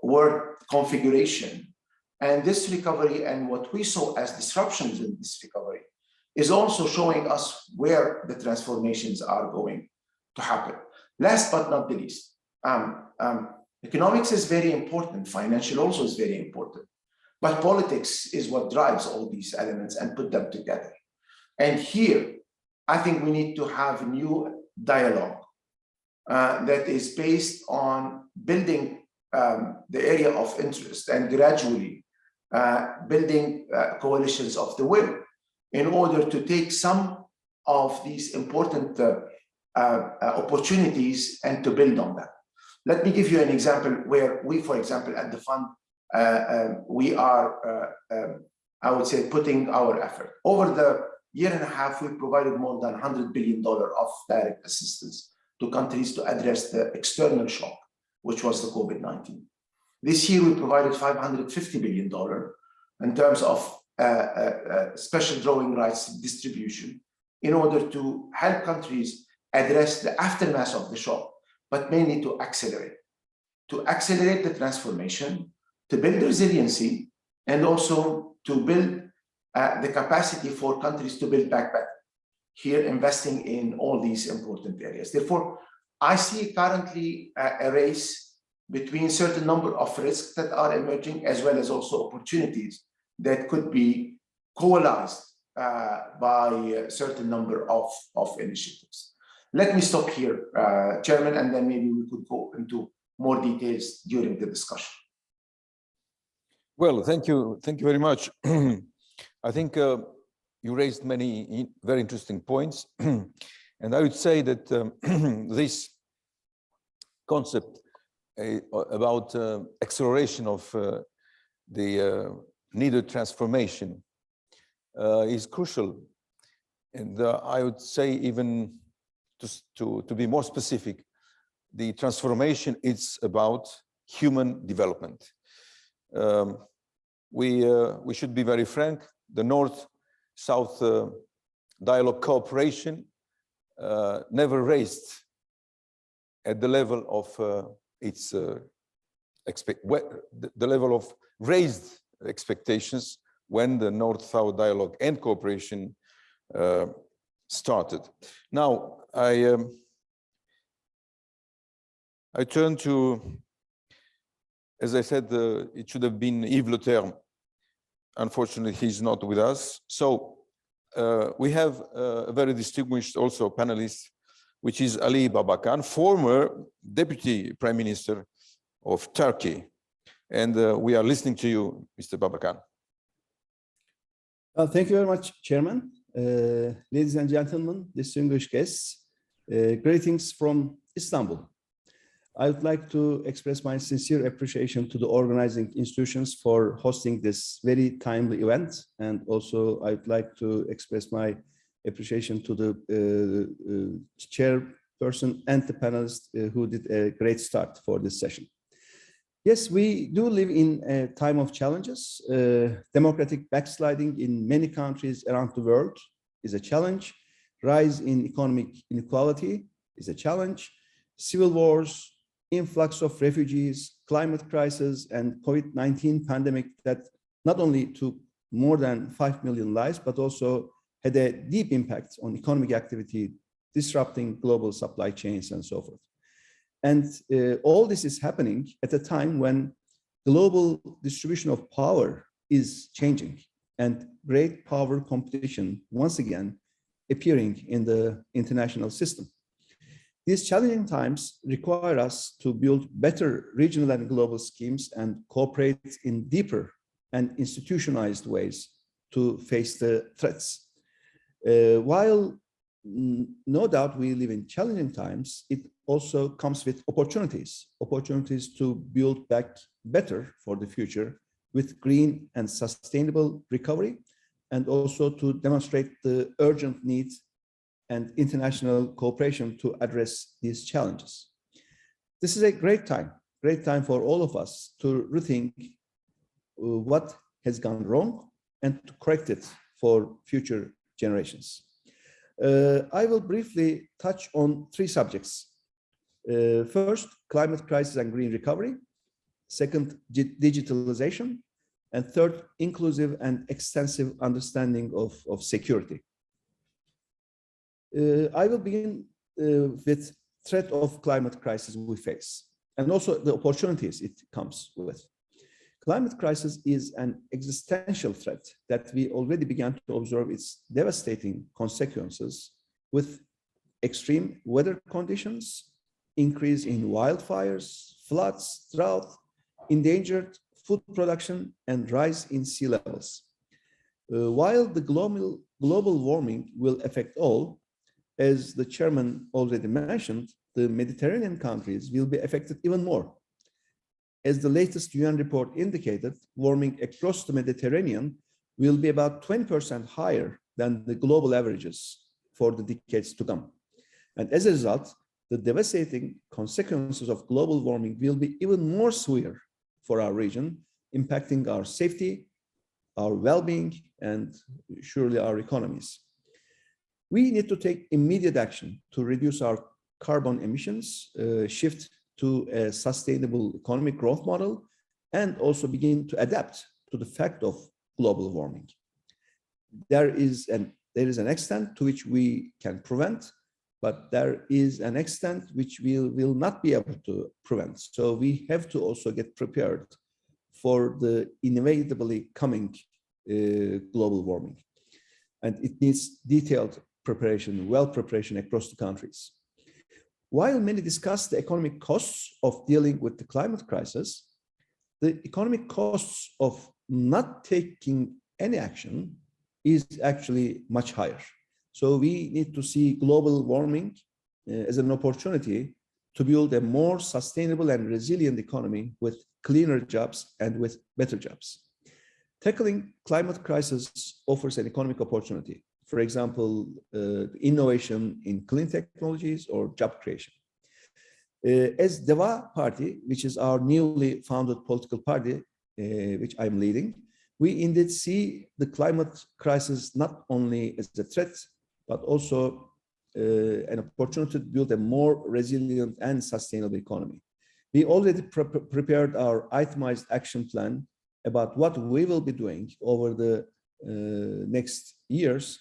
world configuration, and this recovery and what we saw as disruptions in this recovery is also showing us where the transformations are going to happen. Last but not the least, economics is very important, financial also is very important, but politics is what drives all these elements and put them together. And here, I think we need to have a new dialogue that is based on building the area of interest and gradually building coalitions of the will in order to take some of these important opportunities and to build on them. Let me give you an example where we, for example, at the fund, we are, I would say, putting our effort. Over the year and a half, we provided more than $100 billion of direct assistance to countries to address the external shock, which was the COVID-19. This year, we provided $550 billion in terms of special drawing rights distribution in order to help countries address the aftermath of the shock, but mainly to accelerate the transformation, to build resiliency, and also to build the capacity for countries to build back better. Here, investing in all these important areas. Therefore, I see currently a race between certain number of risks that are emerging, as well as also opportunities that could be coalesced by a certain number of initiatives. Let me stop here, Chairman, and then maybe we could go into more details during the discussion. Well, thank you very much. I think you raised many very interesting points. And I would say that this concept about acceleration of the needed transformation is crucial. And I would say, even to be more specific, the transformation is about human development. We should be very frank. The North-South dialogue cooperation never raised at the level of the level of raised expectations when the North-South dialogue and cooperation started. Now, I turn to, as I said, it should have been Yves Le Terme. Unfortunately, he's not with us. So we have a very distinguished also panelist, which is Ali Babakan, former Deputy Prime Minister of Turkey. And we are listening to you, Mr. Babakan. Thank you very much, Chairman. Ladies and gentlemen, distinguished guests, greetings from Istanbul. I would like to express my sincere appreciation to the organizing institutions for hosting this very timely event. And also I'd like to express my appreciation to the chairperson and the panelists who did a great start for this session. Yes, we do live in a time of challenges. Democratic backsliding in many countries around the world is a challenge. Rise in economic inequality is a challenge. Civil wars, influx of refugees, climate crisis, and COVID-19 pandemic that not only took more than 5 million lives, but also had a deep impact on economic activity, disrupting global supply chains and so forth. And all this is happening at a time when global distribution of power is changing and great power competition once again appearing in the international system. These challenging times require us to build better regional and global schemes and cooperate in deeper and institutionalized ways to face the threats. While no doubt we live in challenging times, it also comes with opportunities to build back better for the future with green and sustainable recovery, and also to demonstrate the urgent need and international cooperation to address these challenges. This is a great time for all of us to rethink what has gone wrong and to correct it for future generations. I will briefly touch on three subjects. First, climate crisis and green recovery. Second, digitalization. And third, inclusive and extensive understanding of security. I will begin with threat of climate crisis we face, and also the opportunities it comes with. Climate crisis is an existential threat that we already began to observe its devastating consequences with extreme weather conditions, increase in wildfires, floods, drought, endangered food production, and rise in sea levels. While the global warming will affect all, as the chairman already mentioned, the Mediterranean countries will be affected even more. As the latest UN report indicated, warming across the Mediterranean will be about 20% higher than the global averages for the decades to come. And as a result, the devastating consequences of global warming will be even more severe for our region, impacting our safety, our well-being, and surely our economies. We need to take immediate action to reduce our carbon emissions, shift to a sustainable economic growth model, and also begin to adapt to the fact of global warming. There is an extent to which we can prevent, but there is an extent which we will not be able to prevent. So we have to also get prepared for the inevitably coming global warming. And it needs detailed preparation, preparation across the countries. While many discuss the economic costs of dealing with the climate crisis, the economic costs of not taking any action is actually much higher. So we need to see global warming as an opportunity to build a more sustainable and resilient economy with cleaner jobs and with better jobs. Tackling climate crisis offers an economic opportunity. For example, innovation in clean technologies or job creation. As Deva Party, which is our newly founded political party, which I'm leading, we indeed see the climate crisis not only as a threat, but also an opportunity to build a more resilient and sustainable economy. We already prepared our itemized action plan about what we will be doing over the next years,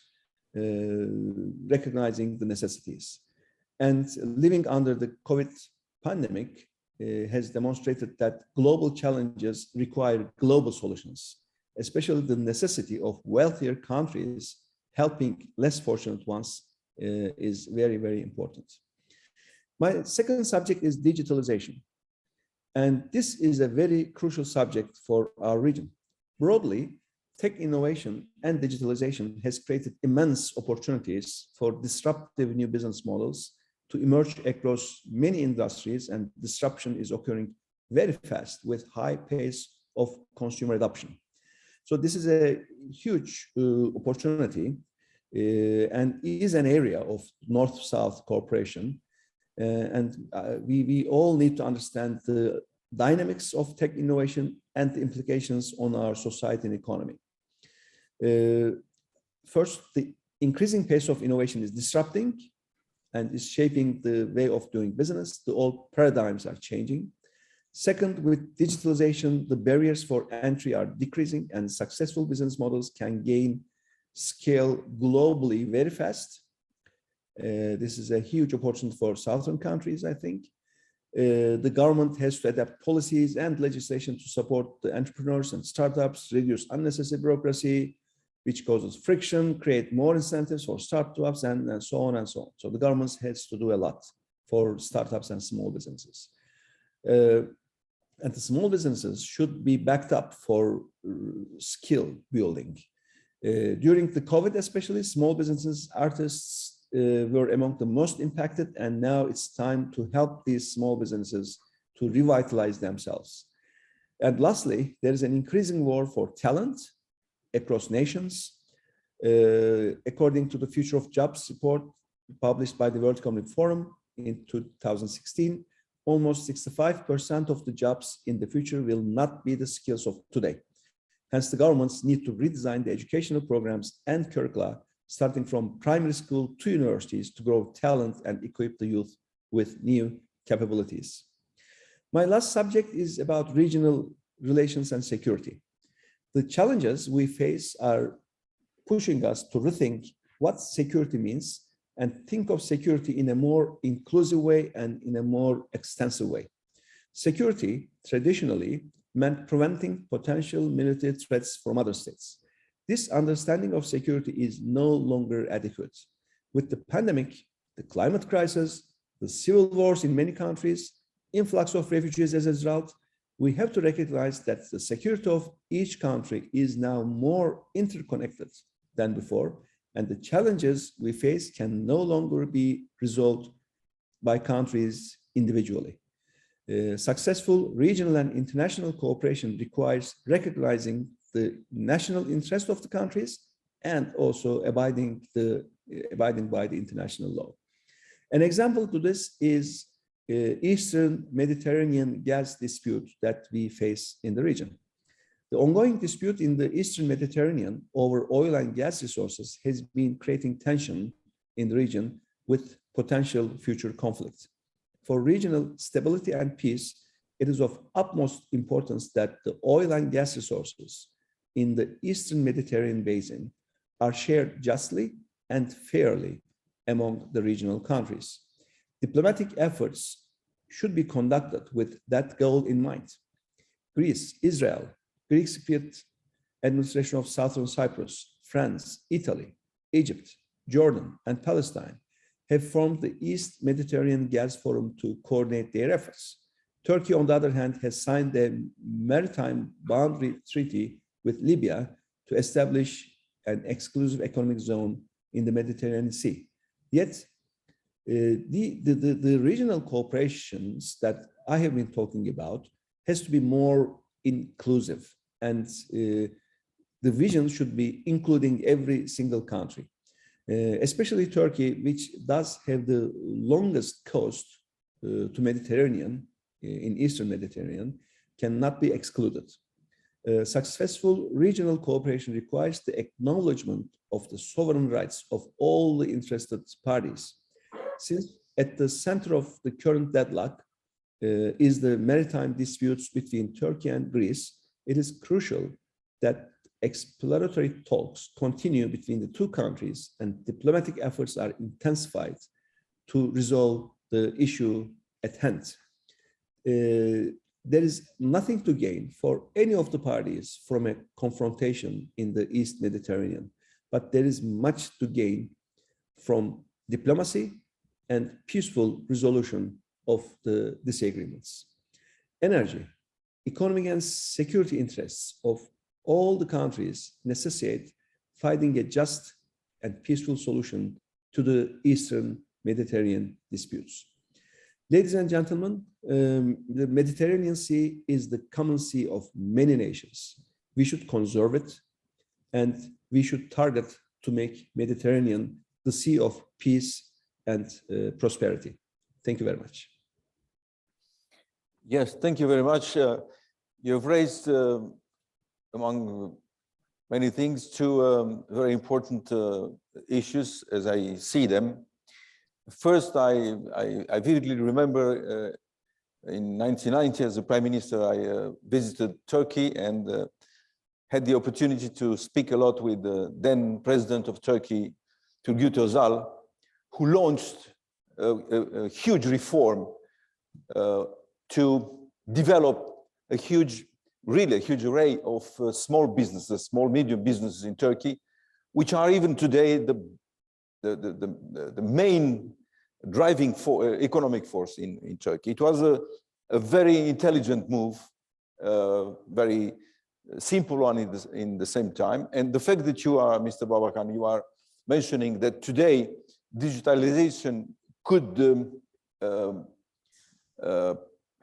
recognizing the necessities. And living under the COVID pandemic has demonstrated that global challenges require global solutions, especially the necessity of wealthier countries helping less fortunate ones is very, very important. My second subject is digitalization. And this is a very crucial subject for our region. Broadly, tech innovation and digitalization has created immense opportunities for disruptive new business models to emerge across many industries, and disruption is occurring very fast with high pace of consumer adoption. So this is a huge opportunity and is an area of North-South cooperation. We all need to understand the dynamics of tech innovation and the implications on our society and economy. First, the increasing pace of innovation is disrupting and is shaping the way of doing business. The old paradigms are changing. Second, with digitalization, the barriers for entry are decreasing and successful business models can gain scale globally very fast. This is a huge opportunity for Southern countries, I think. The government has to adapt policies and legislation to support the entrepreneurs and startups, reduce unnecessary bureaucracy, which causes friction, create more incentives for startups, and so on and so on. So the government has to do a lot for startups and small businesses. And the small businesses should be backed up for skill building. During the COVID especially, small businesses, artists were among the most impacted, and now it's time to help these small businesses to revitalize themselves. And lastly, there is an increasing war for talent across nations. According to the Future of Jobs report published by the World Economic Forum in 2016, almost 65% of the jobs in the future will not be the skills of today. Hence, the governments need to redesign the educational programs and curricula, starting from primary school to universities, to grow talent and equip the youth with new capabilities. My last subject is about regional relations and security. The challenges we face are pushing us to rethink what security means and think of security in a more inclusive way and in a more extensive way. Security traditionally meant preventing potential military threats from other states. This understanding of security is no longer adequate. With the pandemic, the climate crisis, the civil wars in many countries, influx of refugees as a result, we have to recognize that the security of each country is now more interconnected than before, and the challenges we face can no longer be resolved by countries individually. Successful regional and international cooperation requires recognizing the national interest of the countries and also abiding by the international law. An example to this is Eastern Mediterranean gas dispute that we face in the region. The ongoing dispute in the Eastern Mediterranean over oil and gas resources has been creating tension in the region with potential future conflict. For regional stability and peace, it is of utmost importance that the oil and gas resources in the Eastern Mediterranean basin are shared justly and fairly among the regional countries. Diplomatic efforts should be conducted with that goal in mind. Greece, Israel, Greek Cypriot administration of Southern Cyprus, France, Italy, Egypt, Jordan, and Palestine have formed the East Mediterranean Gas Forum to coordinate their efforts. Turkey, on the other hand, has signed a maritime boundary treaty with Libya to establish an exclusive economic zone in the Mediterranean Sea. Yet, the regional cooperations that I have been talking about has to be more inclusive, and the vision should be including every single country, especially Turkey, which does have the longest coast to Mediterranean, in Eastern Mediterranean, cannot be excluded. Successful regional cooperation requires the acknowledgement of the sovereign rights of all the interested parties. Since at the center of the current deadlock is the maritime disputes between Turkey and Greece, it is crucial that exploratory talks continue between the two countries and diplomatic efforts are intensified to resolve the issue at hand. There is nothing to gain for any of the parties from a confrontation in the East Mediterranean, but there is much to gain from diplomacy and peaceful resolution of the disagreements. Energy, economic and security interests of all the countries necessitate finding a just and peaceful solution to the Eastern Mediterranean disputes. Ladies and gentlemen, the Mediterranean Sea is the common sea of many nations. We should conserve it, and we should target to make Mediterranean the sea of peace and prosperity. Thank you very much. Yes, thank you very much. You've raised, among many things, two very important issues as I see them. First, I vividly remember in 1990 as a prime minister, I visited Turkey and had the opportunity to speak a lot with the then president of Turkey, Turgut Özal, who launched a huge reform to develop a huge array of small businesses, small medium businesses in Turkey, which are even today the main driving economic force in Turkey. It was a very intelligent move, very simple one in the same time. And the fact that you are, Mr. Babakan, you are mentioning that today digitalization could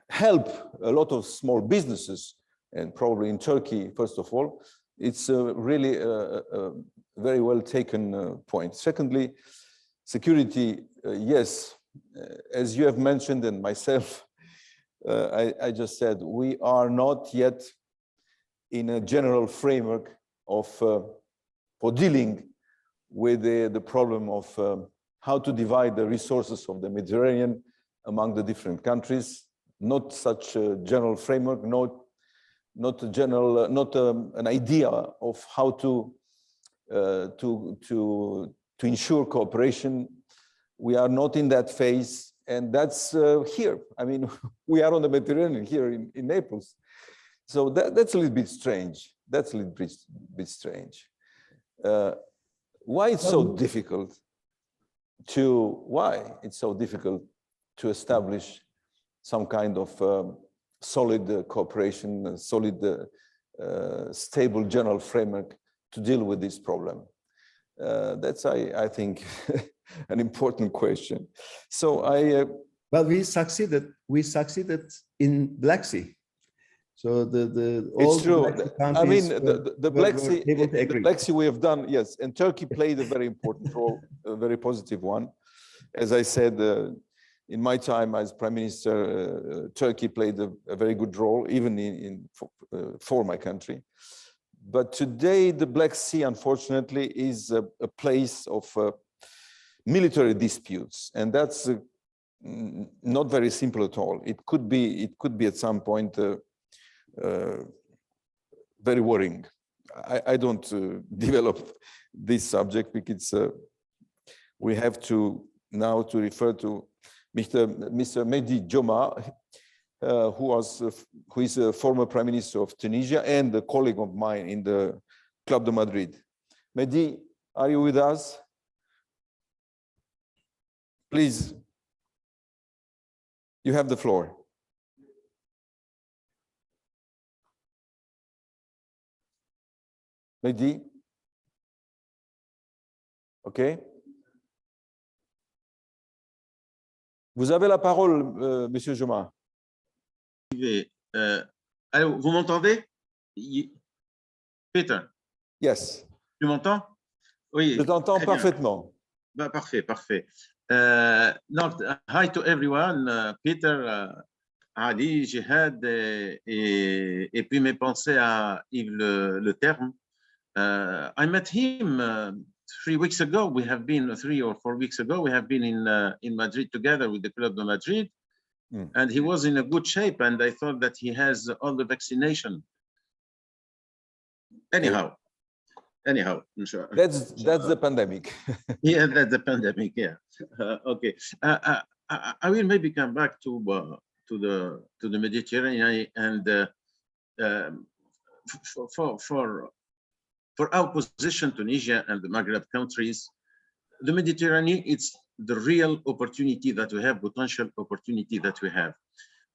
help a lot of small businesses, and probably in Turkey, first of all, it's really a very well taken point. Secondly, security, yes, as you have mentioned and myself, I just said, we are not yet in a general framework of for dealing with the problem of how to divide the resources of the Mediterranean among the different countries. Not such a general framework, not a general, not an idea of how to ensure cooperation. We are not in that phase, and that's here. I mean, we are on the Mediterranean here in Naples, so that's a little bit strange. That's a little bit strange. Why it's so difficult to establish some kind of solid cooperation, solid, stable general framework to deal with this problem? That's, I think, an important question. So well, we succeeded in Black Sea. So it's true. I mean, the Black Sea we have done, yes, and Turkey played a very important role, a very positive one. As I said, in my time as Prime Minister, Turkey played a very good role, even for my country. But today, the Black Sea, unfortunately, is a place of military disputes, and that's not very simple at all. It could be at some point very worrying. I don't develop this subject because we have to now to refer to Mr. Mehdi Joma, who is a former Prime Minister of Tunisia and a colleague of mine in the Club de Madrid. Mehdi, are you with us? Please, you have the floor. Mehdi? OK. Vous avez la parole, Monsieur Joma. Allô, vous m'entendez? Peter? Yes. Tu m'entends? Oui. Je t'entends parfaitement. Bah, parfait, parfait. Hi to everyone. Peter, Ali, Jihad, et puis mes pensées à Yves Le Terme. I met him 3 weeks ago. We have been 3 or 4 weeks ago. We have been in Madrid together with the Club de Madrid. And he was in a good shape, and I thought that he has all the vaccination. Anyhow, that's the pandemic. Yeah, that's the pandemic. Yeah. Okay. I will maybe come back to the Mediterranean, and for our position, Tunisia and the Maghreb countries, the Mediterranean, it's the real opportunity that we have, potential opportunity that we have.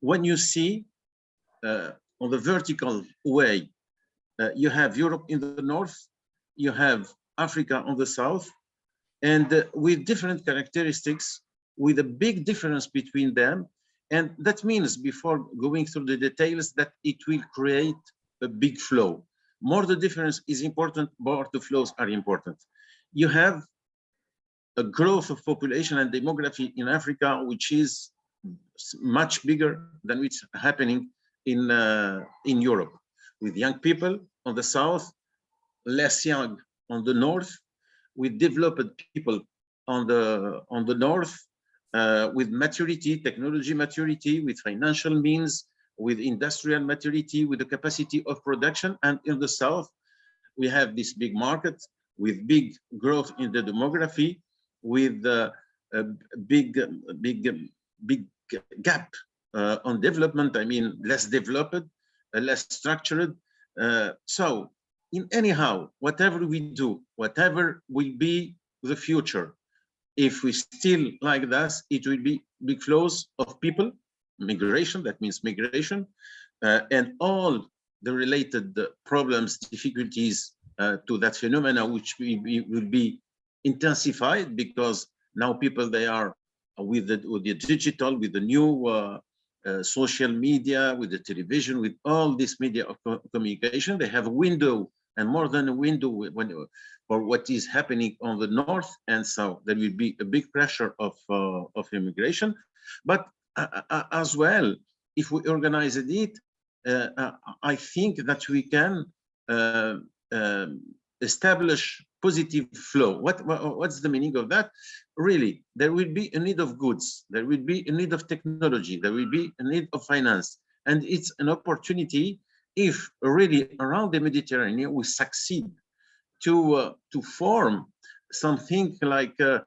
When you see on the vertical way, you have Europe in the north, you have Africa on the south, and with different characteristics with a big difference between them. And that means, before going through the details, that it will create a big flow. More the difference is important, more the flows are important. You have a growth of population and demography in Africa, which is much bigger than what's happening in Europe, with young people on the south, less young on the north, with developed people on the north, with maturity, technology maturity, with financial means, with industrial maturity, with the capacity of production. And in the south, we have this big market with big growth in the demography, with a big gap on development. I mean, less developed, less structured. So anyhow, whatever we do, whatever will be the future, if we still like this, it will be big flows of people, migration, that means migration, and all the related problems, difficulties to that phenomena, which will be intensified, because now people, they are with the digital, with the new social media, with the television, with all this media of communication, they have a window, and more than a window, for what is happening on the north and south. There will be a big pressure of immigration, but as well, if we organize it, I think that we can establish positive flow. What's the meaning of that? Really, there will be a need of goods, there will be a need of technology, there will be a need of finance, and it's an opportunity if really around the Mediterranean we succeed to form something like a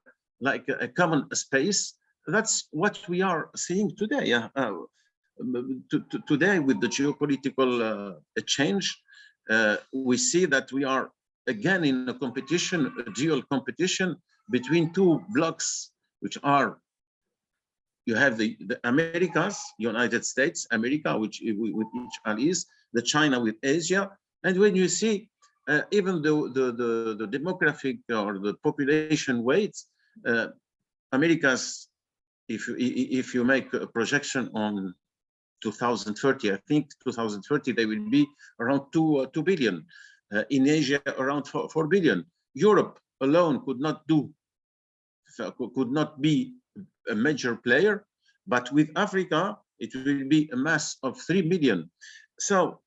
common space. That's what we are seeing today. Today, with the geopolitical change, we see that we are again in a competition, a dual competition between two blocks, which are, you have the Americas, United States, America, which with each allies, the China with Asia. And when you see even the demographic or the population weights, Americas, if you make a projection on 2030, I think 2030 they will be around 2 billion. In Asia, around 4 billion. Europe alone could not be a major player, but with Africa, it will be a mass of 3 billion. So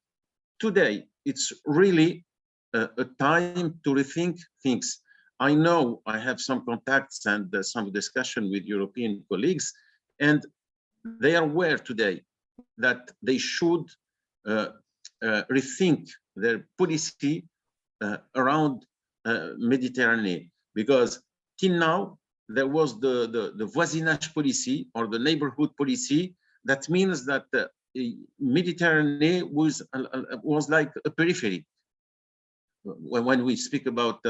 today, it's really a time to rethink things. I know I have some contacts and some discussion with European colleagues, and they are aware today that they should rethink their policy around Mediterranean, because till now there was the voisinage policy or the neighborhood policy. That means that the Mediterranean was like a periphery. When we speak about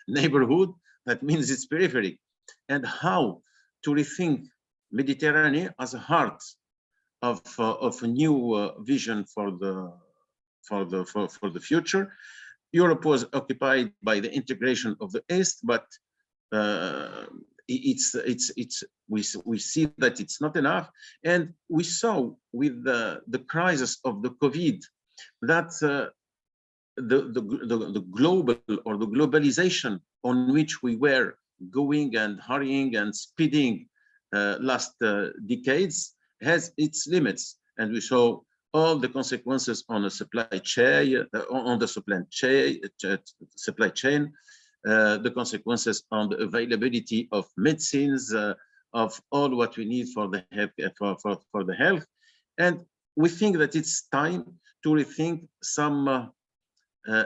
neighborhood, that means it's periphery. And how to rethink Mediterranean as a heart of a new vision for the future. Europe was occupied by the integration of the East, but we see that it's not enough. And we saw with the crisis of the COVID that the global or the globalization on which we were going and hurrying and speeding last decades has its limits, and we saw all the consequences on the supply chain, the consequences on the availability of medicines, of all what we need for the health, and we think that it's time to rethink some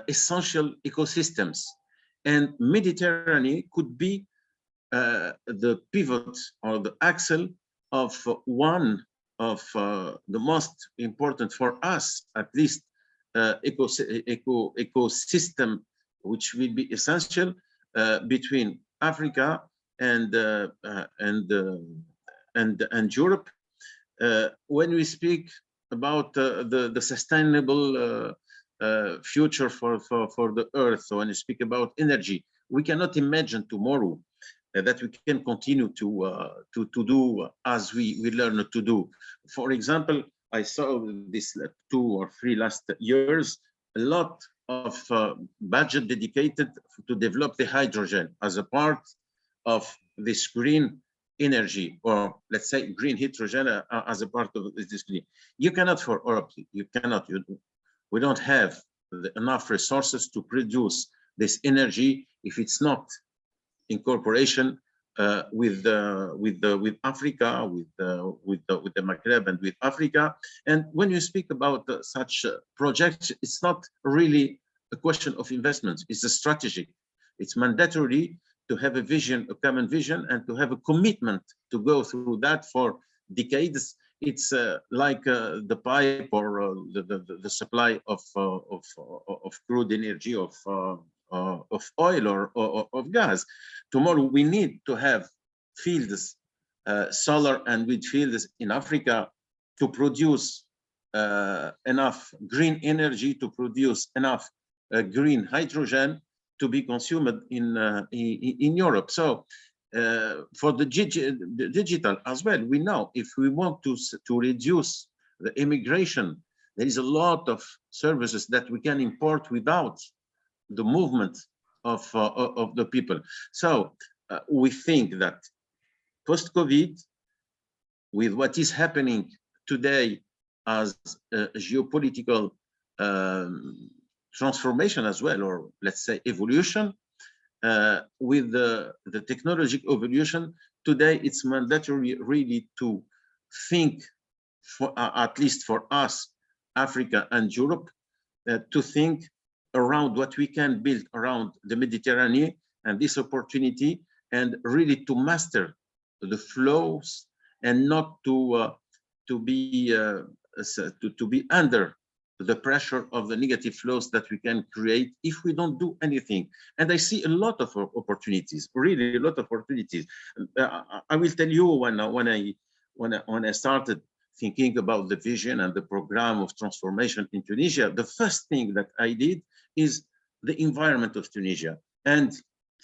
essential ecosystems, and Mediterranean could be the pivot or the axle of one of the most important for us, at least, ecosystem, which will be essential between Africa and Europe. When we speak about the sustainable future for the Earth, so when we speak about energy, we cannot imagine tomorrow that we can continue to do as we learn to do. For example, I saw this 2 or 3 last years, a lot of budget dedicated to develop the hydrogen as a part of this green energy, or let's say green hydrogen as a part of this green. You cannot, for Europe, you cannot, we don't have enough resources to produce this energy if it's not in cooperation with Africa, with the Maghreb and with Africa. And when you speak about such projects, it's not really a question of investments, it's a strategy. It's mandatory to have a vision, a common vision, and to have a commitment to go through that for decades. It's like the pipe or the supply of crude energy, of oil or of gas. Tomorrow we need to have fields, solar and wind fields in Africa to produce enough green energy, to produce enough green hydrogen to be consumed in Europe. So for the digital as well, we know if we want to reduce the immigration, there is a lot of services that we can import without the movement of the people. So we think that post-COVID, with what is happening today as a geopolitical transformation as well, or let's say evolution, with the technological evolution, today it's mandatory really to think, for at least for us, Africa and Europe, to think around what we can build around the Mediterranean and this opportunity, and really to master the flows and not to be under the pressure of the negative flows that we can create if we don't do anything. And I see a lot of opportunities, really a lot of opportunities. I will tell you, when I started thinking about the vision and the program of transformation in Tunisia, the first thing that I did is the environment of Tunisia. And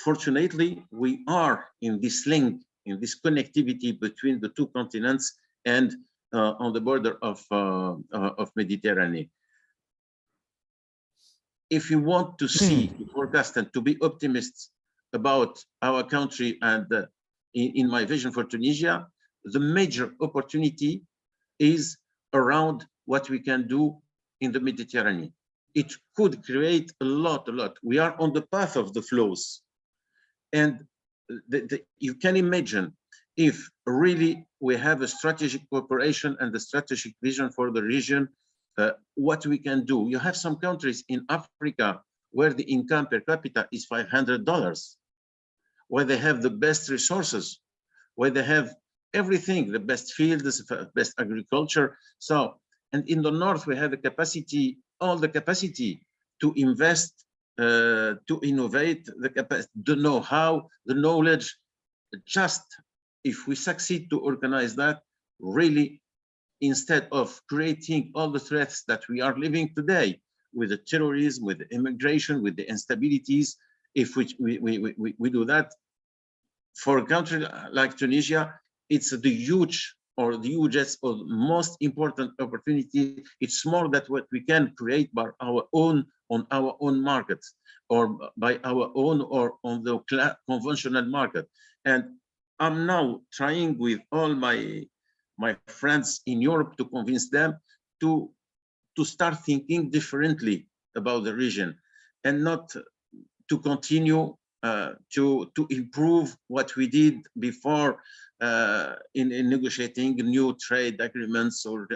fortunately, we are in this link, in this connectivity between the two continents and on the border of Mediterranean. If you want to see, to forecast and to be optimists about our country and in my vision for Tunisia, the major opportunity is around what we can do in the Mediterranean. It could create a lot. We are on the path of the flows. And you can imagine if really we have a strategic cooperation and a strategic vision for the region, what we can do. You have some countries in Africa where the income per capita is $500, where they have the best resources, where they have everything, the best fields, the best agriculture. So, and in the north, we have the capacity, all the capacity to invest, to innovate, the capacity, the know-how, the knowledge. Just if we succeed to organize that, really, instead of creating all the threats that we are living today with the terrorism, with the immigration, with the instabilities, if we do that, for a country like Tunisia, it's the hugest or most important opportunity. It's more than what we can create by our own, on our own markets, or by our own, or on the conventional market. And I'm now trying with all my friends in Europe to convince them to start thinking differently about the region, and not to continue to improve what we did before in negotiating new trade agreements or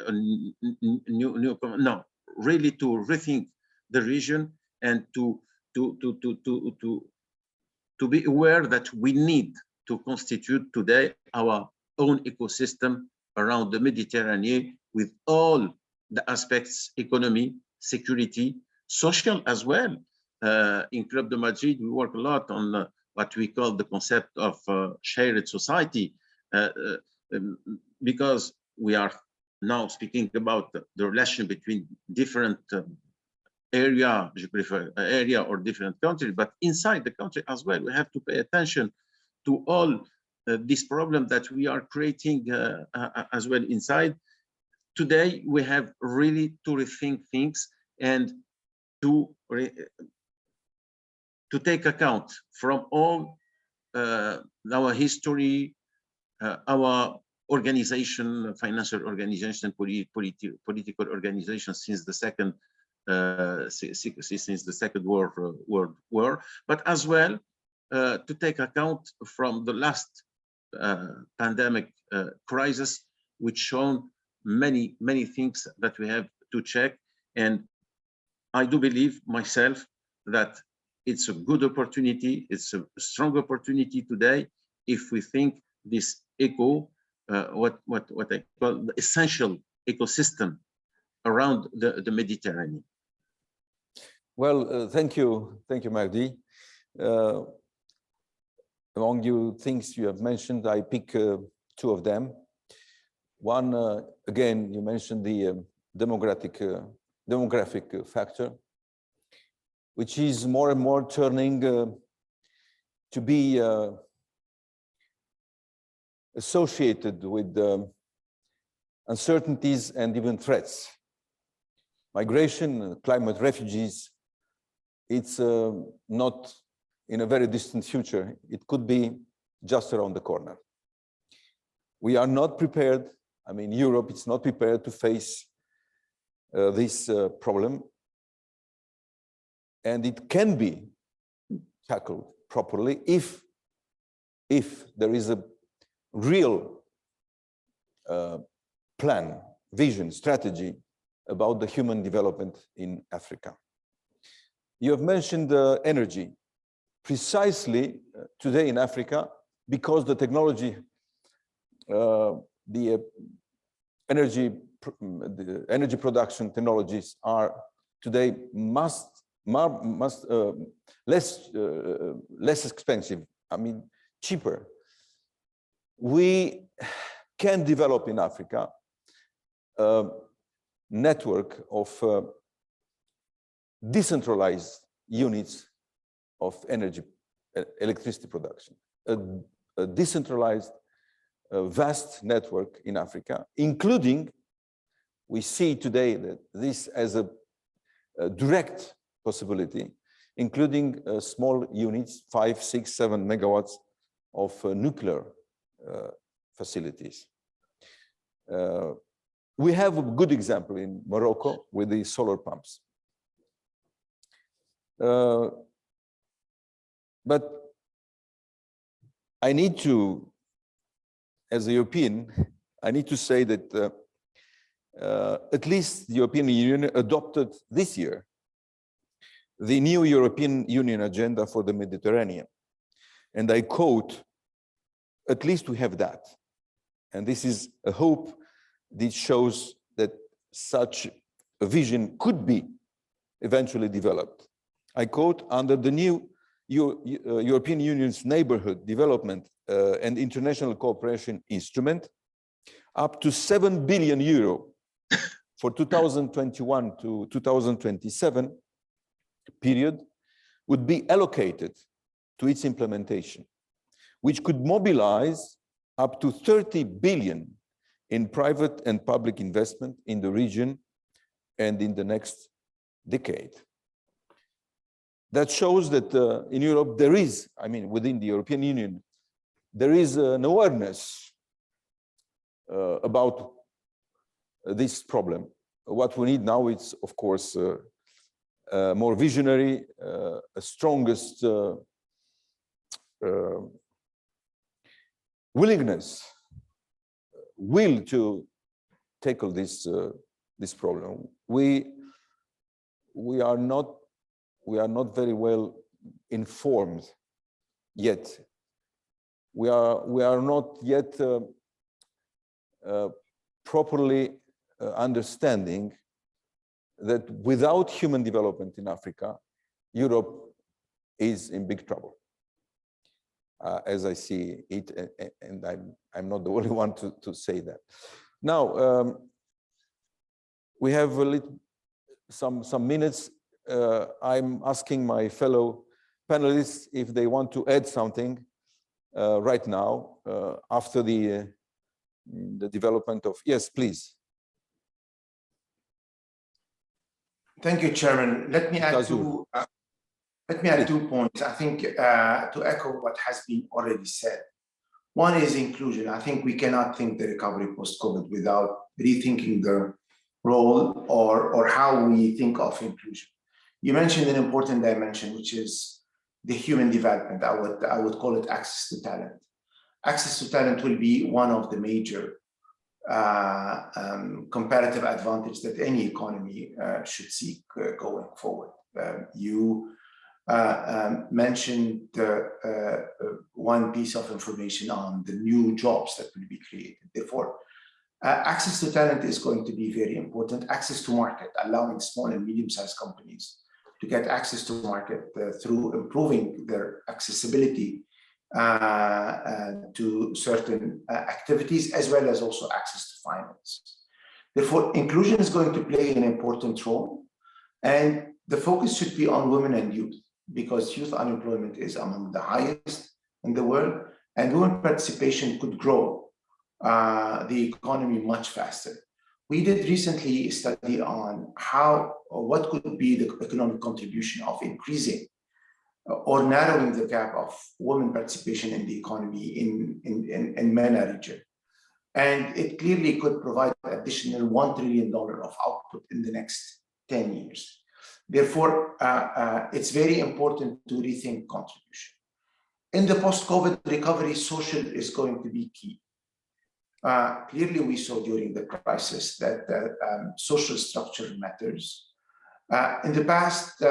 no, really to rethink the region and to be aware that we need to constitute today our own ecosystem around the Mediterranean with all the aspects: economy, security, social as well. In Club de Madrid, we work a lot on what we call the concept of shared society, because we are now speaking about the relation between different area or different countries, but inside the country as well, we have to pay attention to all this problem that we are creating as well inside. Today, we have really to rethink things and to take account from all our history, our organization, financial organization, political organization since the second World War, but as well to take account from the last pandemic crisis, which shown many things that we have to check. And I do believe myself that it's a good opportunity, it's a strong opportunity today if we think this what I call the essential ecosystem around the Mediterranean. Well, thank you, Mehdi. Among you things you have mentioned, I pick two of them. One, again, you mentioned the demographic factor, which is more and more turning to be associated with uncertainties and even threats. Migration, climate refugees, it's not in a very distant future. It could be just around the corner. We are not prepared. I mean, Europe is not prepared to face this problem. And it can be tackled properly if there is a real plan, vision, strategy about the human development in Africa. You have mentioned energy. Precisely today in Africa, because the technology, the energy production technologies are today less expensive, I mean, cheaper. We can develop in Africa a network of decentralized units of electricity production, a decentralized vast network in Africa, including, we see today that this as a direct possibility, including small units, 5, 6, 7 megawatts of nuclear facilities. We have a good example in Morocco with the solar pumps. But I need to, as a European, I need to say that at least the European Union adopted this year the new European Union agenda for the Mediterranean. And I quote, at least we have that. And this is a hope that shows that such a vision could be eventually developed. I quote, under the new European Union's Neighborhood Development and International Cooperation Instrument, up to 7 billion euro for 2021 to 2027 period would be allocated to its implementation, which could mobilize up to 30 billion in private and public investment in the region and in the next decade. That shows that in Europe there is, I mean, within the European Union, there is an awareness about this problem. What we need now is, of course, more visionary, a strongest will to tackle this problem. We are not very well informed yet. We are not yet properly understanding that without human development in Africa, Europe is in big trouble, as I see it, and I'm not the only one to say that. Now, we have some minutes. I'm asking my fellow panelists if they want to add something right now after the development of, yes, please. Thank you, Chairman. Let me add two points. I think to echo what has been already said. One is inclusion. I think we cannot think the recovery post-COVID without rethinking the role or how we think of inclusion. You mentioned an important dimension, which is the human development. I would call it access to talent. Access to talent will be one of the major comparative advantage that any economy should seek going forward. You mentioned one piece of information on the new jobs that will be created. Therefore, access to talent is going to be very important. Access to market, allowing small and medium-sized companies to get access to market through improving their accessibility to certain activities, as well as also access to finance. Therefore, inclusion is going to play an important role, and the focus should be on women and youth, because youth unemployment is among the highest in the world, and women participation could grow the economy much faster. We did recently a study on what could be the economic contribution of increasing or narrowing the gap of women participation in the economy in MENA region. And it clearly could provide additional $1 trillion of output in the next 10 years. Therefore, it's very important to rethink contribution. In the post-COVID recovery, social is going to be key. Clearly, we saw during the crisis that social structure matters. In the past,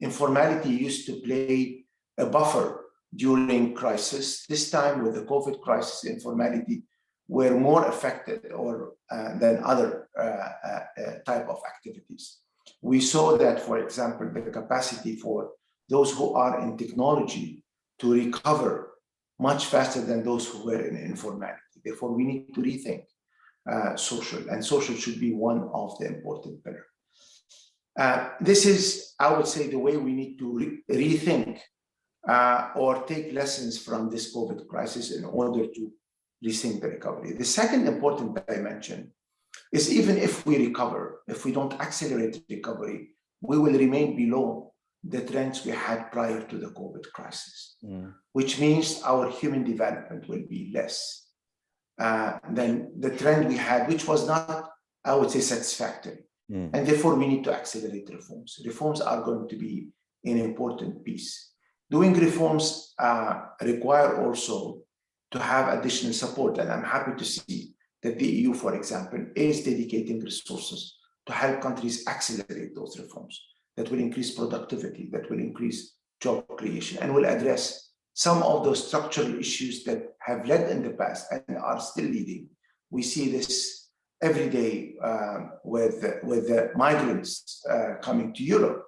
informality used to play a buffer during crisis. This time, with the COVID crisis, informality were more affected than other type of activities. We saw that, for example, the capacity for those who are in technology to recover much faster than those who were in informality. Therefore, we need to rethink social, and social should be one of the important pillars. This is, I would say, the way we need to rethink or take lessons from this COVID crisis in order to rethink the recovery. The second important dimension is, even if we recover, if we don't accelerate recovery, we will remain below the trends we had prior to the COVID crisis, which means our human development will be less than the trend we had, which was not, I would say, satisfactory. And therefore, we need to accelerate reforms. Reforms are going to be an important piece. Doing reforms require also to have additional support. And I'm happy to see that the EU, for example, is dedicating resources to help countries accelerate those reforms that will increase productivity, that will increase job creation, and will address some of those structural issues that have led in the past and are still leading. We see this every day with the migrants coming to Europe.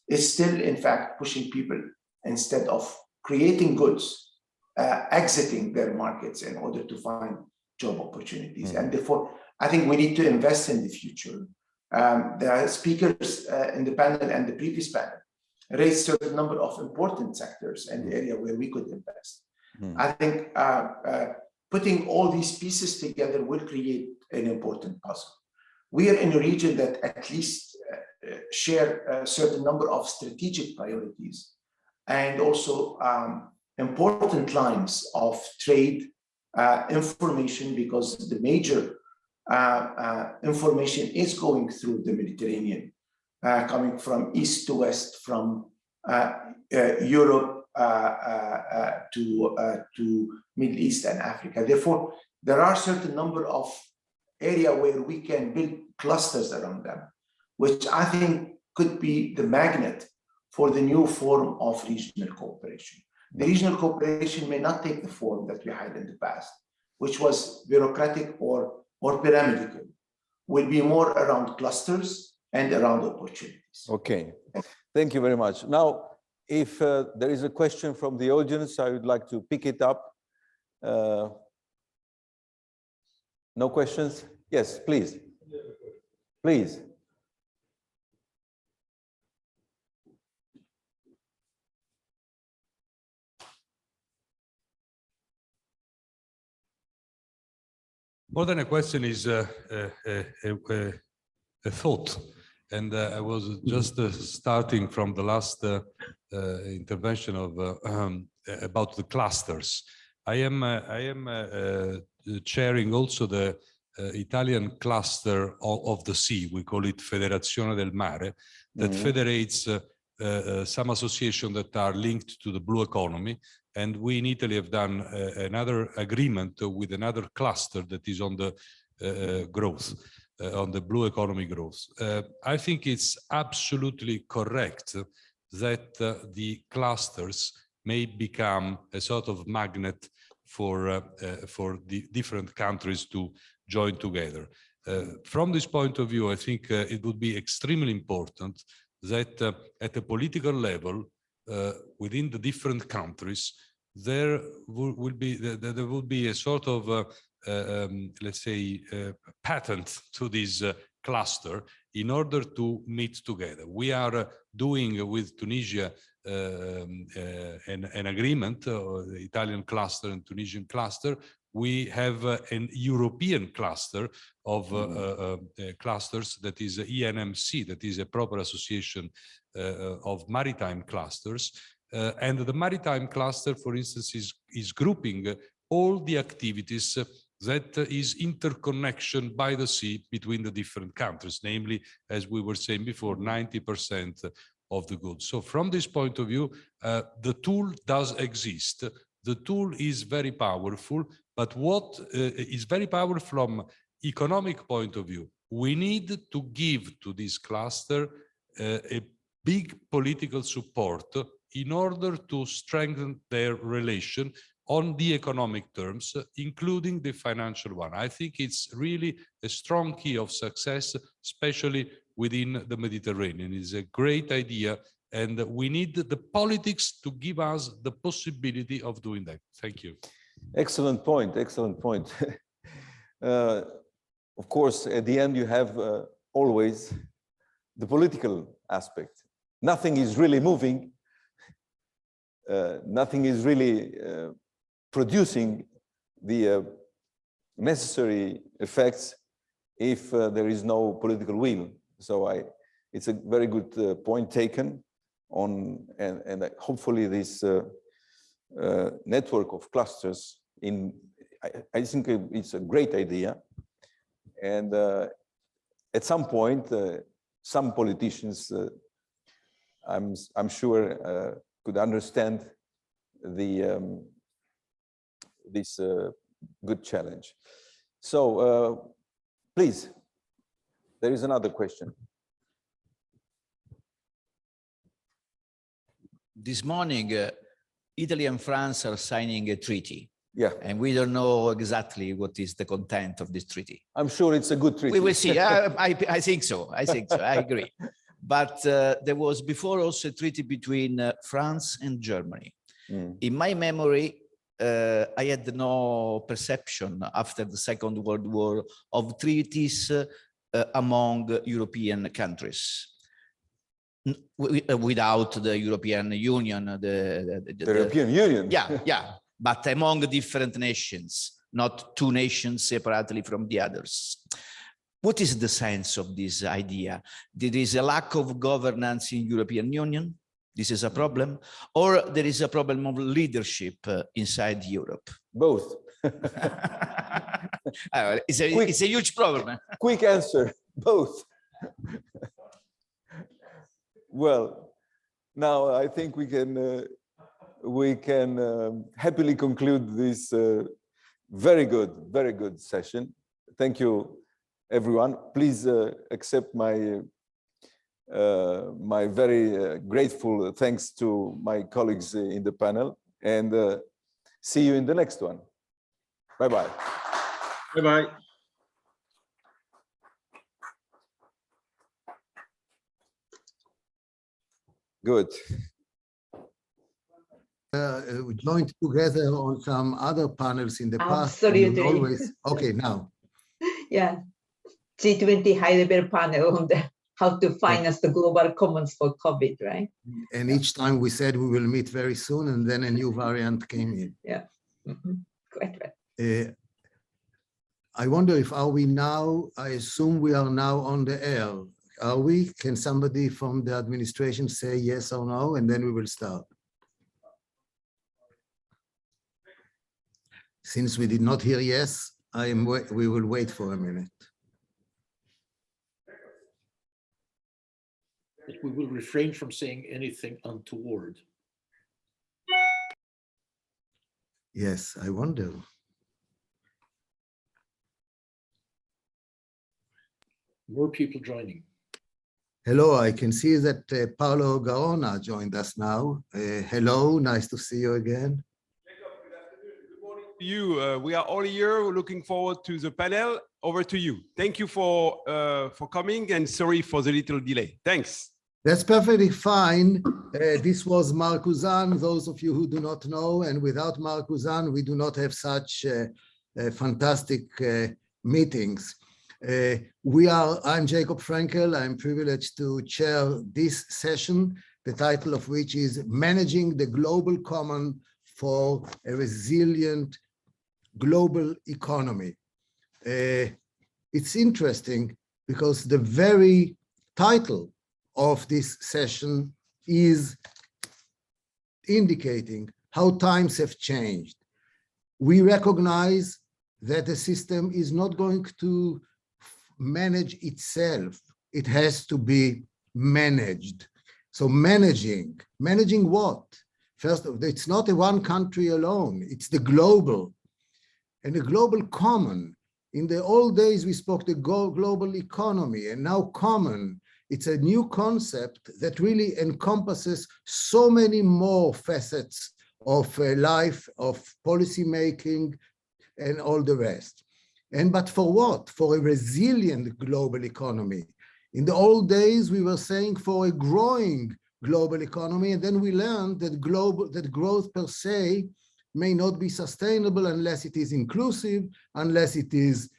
It's still, in fact, pushing people, instead of creating goods, exiting their markets in order to find job opportunities. And therefore, I think we need to invest in the future. The speakers in the panel and the previous panel raised a certain number of important sectors and the area where we could invest. I think putting all these pieces together will create an important puzzle. We are in a region that at least share a certain number of strategic priorities and also important lines of trade information, because the major information is going through the Mediterranean, coming from east to west, from Europe to Middle East and Africa. Therefore, there are certain number of areas where we can build clusters around them, which I think could be the magnet for the new form of regional cooperation. The regional cooperation may not take the form that we had in the past, which was bureaucratic or pyramidal. Will be more around clusters and around opportunities. Okay, thank you very much. Now, if there is a question from the audience, I would like to pick it up. No questions? Yes, please. Please. More than a question is a thought. And I was just starting from the last intervention of about the clusters. I am chairing also the Italian cluster of the sea. We call it Federazione del Mare, that federates some associations that are linked to the blue economy. And we in Italy have done another agreement with another cluster that is on the growth, on the blue economy growth. I think it's absolutely correct that the clusters may become a sort of magnet for the different countries to join together. From this point of view, I think it would be extremely important that at a political level, within the different countries, there will be a sort of let's say patent to this cluster in order to meet together. We are doing with Tunisia an agreement, the Italian cluster and Tunisian cluster. We have an European cluster of clusters that is ENMC, that is a proper association of maritime clusters. And the maritime cluster, for instance, is grouping all the activities that is interconnection by the sea between the different countries, namely, as we were saying before, 90% of the goods. So from this point of view, the tool does exist. The tool is very powerful, but what is very powerful from economic point of view, we need to give to this cluster a big political support in order to strengthen their relation on the economic terms, including the financial one. I think it's really a strong key of success, especially within the Mediterranean. It's a great idea, and we need the politics to give us the possibility of doing that. Thank you. Excellent point, excellent point. Of course, at the end, you have always the political aspect. Nothing is really moving. Nothing is really producing the necessary effects if there is no political will. So it's a very good point taken on, and hopefully this network of clusters I think it's a great idea. And at some point, some politicians, I'm sure, could understand this good challenge. So please, there is another question. This morning, Italy and France are signing a treaty. Yeah. And we don't know exactly what is the content of this treaty. I'm sure it's a good treaty. We will see. I think so. I think so. I agree. But there was before also a treaty between France and Germany. In my memory, I had no perception after the Second World War of treaties among European countries. Without the European Union. The European Union? Yeah, yeah. But among different nations, not two nations separately from the others. What is the sense of this idea? There is a lack of governance in European Union. This is a problem, or there is a problem of leadership inside Europe? Both. It's a huge problem. Quick answer, both. Well, now I think we can happily conclude this very good session. Thank you, everyone. Please accept my my very grateful thanks to my colleagues in the panel, and see you in the next one. Bye-bye. Bye-bye. Good. We joined together on some other panels in the past. Absolutely. Always, okay, now. Yeah, G20 high-level panel on how to finance the global commons for COVID, right? And each time we said we will meet very soon, and then a new variant came in. Yeah, quite right. I wonder if are we now, I assume we are now on the air. Are we? Can somebody from the administration say yes or no, and then we will start. Since we did not hear yes, we will wait for a minute. We will refrain from saying anything untoward. Yes, I wonder. More people joining. Hello, I can see that Paolo Gaona joined us now. Hello, nice to see you again. You, we are all here. We're looking forward to the panel. Over to you. Thank you for coming, and sorry for the little delay. Thanks. That's perfectly fine. This was Mark Ousmene, those of you who do not know, and without Mark Ousmene, we do not have such fantastic meetings. I'm Jacob Frankel. I'm privileged to chair this session, the title of which is Managing the Global Common for a Resilient Global Economy. It's interesting because the very title of this session is indicating how times have changed. We recognize that the system is not going to manage itself. It has to be managed. So managing what? First, it's not a one country alone, it's the global. And the global common. In the old days, we spoke the global economy, and now common. It's a new concept that really encompasses so many more facets of life, of policy making, and all the rest. But for what? For a resilient global economy. In the old days, we were saying for a growing global economy, and then we learned that growth per se may not be sustainable unless it is inclusive, unless it is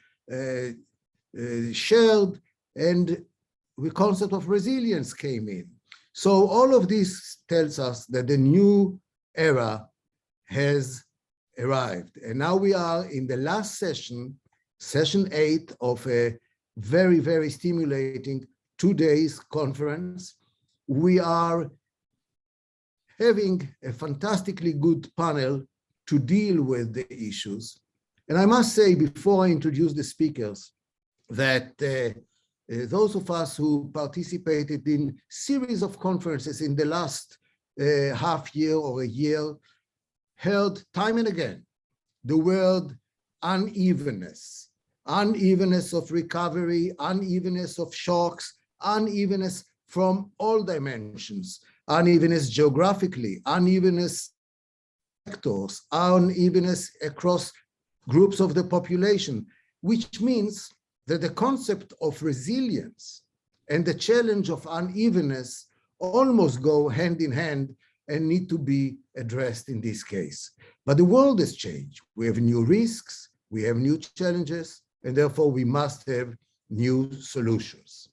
shared, and the concept of resilience came in. So all of this tells us that the new era has arrived. And now we are in the last session, session 8 of a very, very stimulating 2 days conference. We are having a fantastically good panel to deal with the issues. And I must say, before I introduce the speakers, that those of us who participated in series of conferences in the last half year or a year heard time and again the word unevenness, unevenness of recovery, unevenness of shocks, unevenness from all dimensions, unevenness geographically, unevenness sectors, unevenness across groups of the population, which means that the concept of resilience and the challenge of unevenness almost go hand in hand and need to be addressed in this case. But the world has changed. We have new risks, we have new challenges, and therefore we must have new solutions.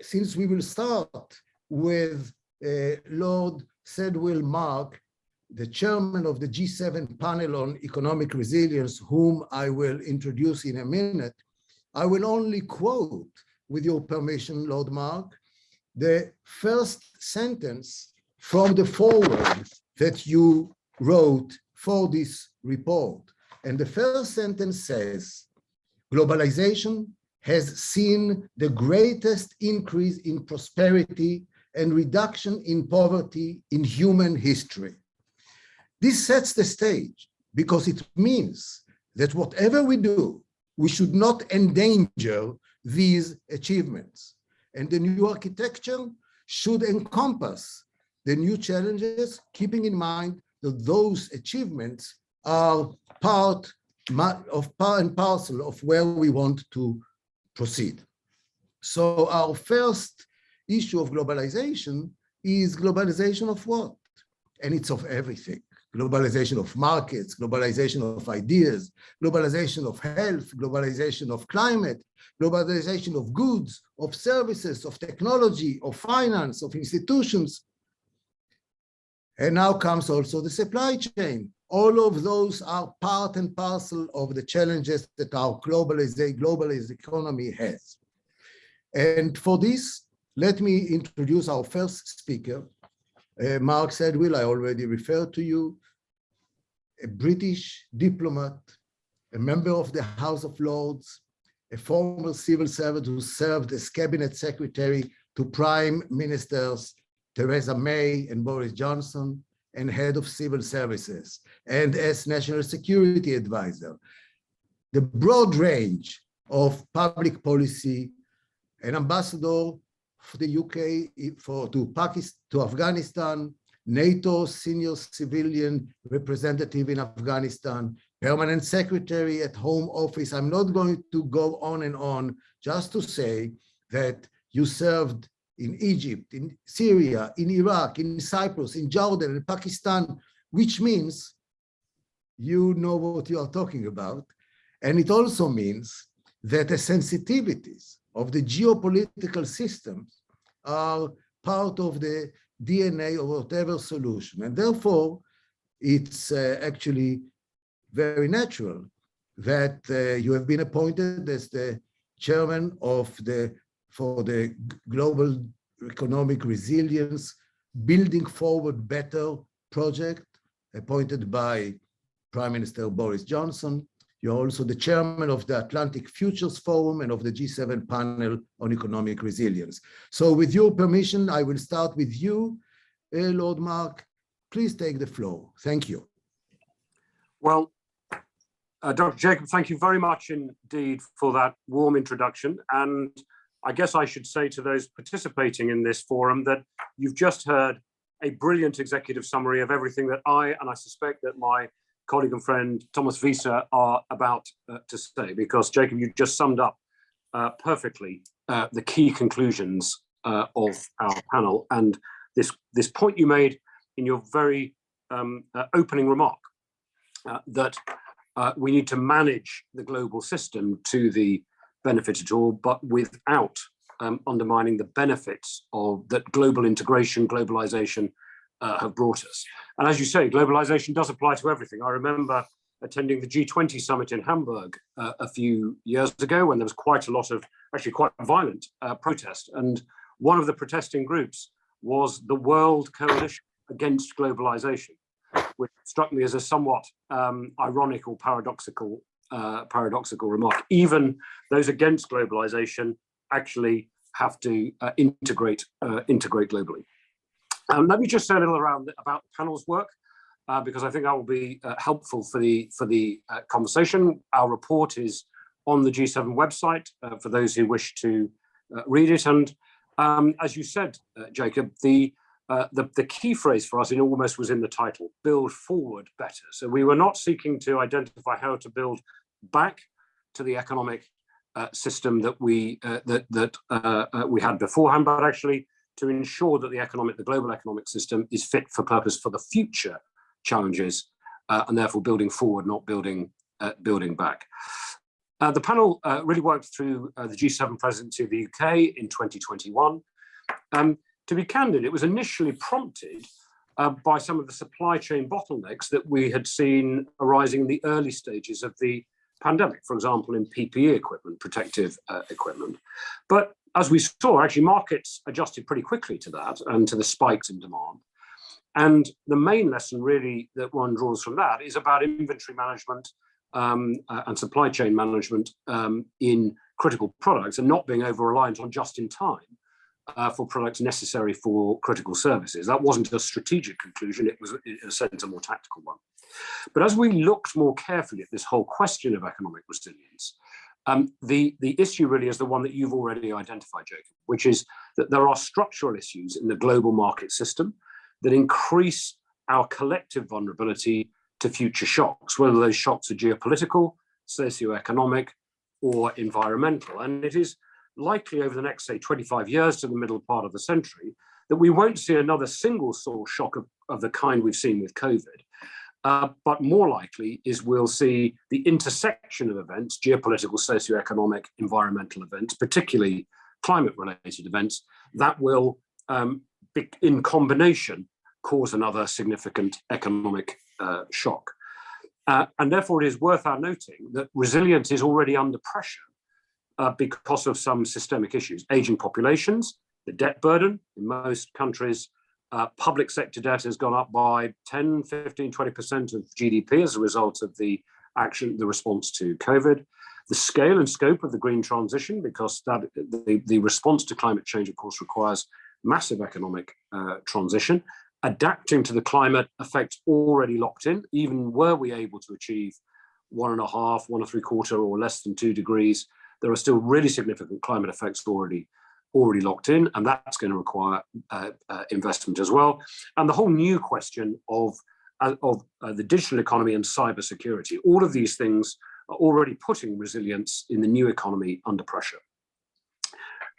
Since we will start with Lord Sedwill Mark, the chairman of the G7 panel on economic resilience, whom I will introduce in a minute, I will only quote, with your permission, Lord Mark, the first sentence from the foreword that you wrote for this report. And the first sentence says, globalization has seen the greatest increase in prosperity and reduction in poverty in human history. This sets the stage because it means that whatever we do, we should not endanger these achievements. And the new architecture should encompass the new challenges, keeping in mind that those achievements are part and parcel of where we want to proceed. So our first issue of globalization is globalization of what? And it's of everything. Globalization of markets, globalization of ideas, globalization of health, globalization of climate, globalization of goods, of services, of technology, of finance, of institutions. And now comes also the supply chain. All of those are part and parcel of the challenges that our globalist economy has. And for this, let me introduce our first speaker, Mark Sedwill. I already referred to you, a British diplomat, a member of the House of Lords, a former civil servant who served as cabinet secretary to Prime Ministers Theresa May and Boris Johnson, and head of civil services, and as national security advisor. The broad range of public policy, an ambassador for the UK to Afghanistan, NATO senior civilian representative in Afghanistan, permanent secretary at Home Office. I'm not going to go on and on, just to say that you served in Egypt, in Syria, in Iraq, in Cyprus, in Jordan, in Pakistan, which means you know what you are talking about. And it also means that the sensitivities of the geopolitical systems are part of the DNA of whatever solution. And therefore, it's actually very natural that you have been appointed as the chairman of for the Global Economic Resilience Building Forward Better project, appointed by Prime Minister Boris Johnson. You're also the chairman of the Atlantic Futures Forum and of the G7 panel on economic resilience. So with your permission, I will start with you, Lord Mark. Please take the floor. Thank you. Well, Dr. Jacob, thank you very much indeed for that warm introduction. And I guess I should say to those participating in this forum that you've just heard a brilliant executive summary of everything that I suspect that my colleague and friend Thomas Wiese are about to say, because Jacob, you just summed up perfectly the key conclusions of our panel. And this point you made in your very opening remark, that we need to manage the global system to the benefit at all, but without undermining the benefits of that global integration, globalization have brought us. And as you say, globalization does apply to everything. I remember attending the G20 summit in Hamburg a few years ago, when there was quite a lot of, actually quite violent protest. And one of the protesting groups was the World Coalition Against Globalization, which struck me as a somewhat ironic or paradoxical remark. Even those against globalization actually have to integrate globally. Let me just say a little about the panel's work, because I think that will be helpful for the conversation. Our report is on the G7 website for those who wish to read it. And as you said, Jacob, the key phrase for us almost was in the title: build forward better. So we were not seeking to identify how to build back to the economic system that we had beforehand, but actually to ensure that the global economic system is fit for purpose for the future challenges, and therefore building forward, not building back. The panel really worked through the G7 presidency of the UK in 2021. To be candid, it was initially prompted by some of the supply chain bottlenecks that we had seen arising in the early stages of the pandemic, for example, in PPE equipment, protective equipment. But as we saw, actually markets adjusted pretty quickly to that and to the spikes in demand. And the main lesson really that one draws from that is about inventory management and supply chain management in critical products, and not being over-reliant on just-in-time for products necessary for critical services. That wasn't a strategic conclusion, it was in a sense a more tactical one. But as we looked more carefully at this whole question of economic resilience, the issue really is the one that you've already identified, Jacob, which is that there are structural issues in the global market system that increase our collective vulnerability to future shocks, whether those shocks are geopolitical, socioeconomic, or environmental. And it is likely over the next, say, 25 years to the middle part of the century that we won't see another single source shock of the kind we've seen with COVID. But more likely is we'll see the intersection of events, geopolitical, socioeconomic, environmental events, particularly climate-related events, that will, in combination, cause another significant economic shock. And therefore, it is worth our noting that resilience is already under pressure because of some systemic issues. Aging populations, the debt burden in most countries, public sector debt has gone up by 10, 15, 20% of GDP as a result of the response to COVID. The scale and scope of the green transition, because the response to climate change, of course, requires massive economic transition. Adapting to the climate effects already locked in, even were we able to achieve 1.5, 1.75, or less than 2 degrees, there are still really significant climate effects already locked in, and that's going to require investment as well. And the whole new question of the digital economy and cybersecurity, all of these things are already putting resilience in the new economy under pressure.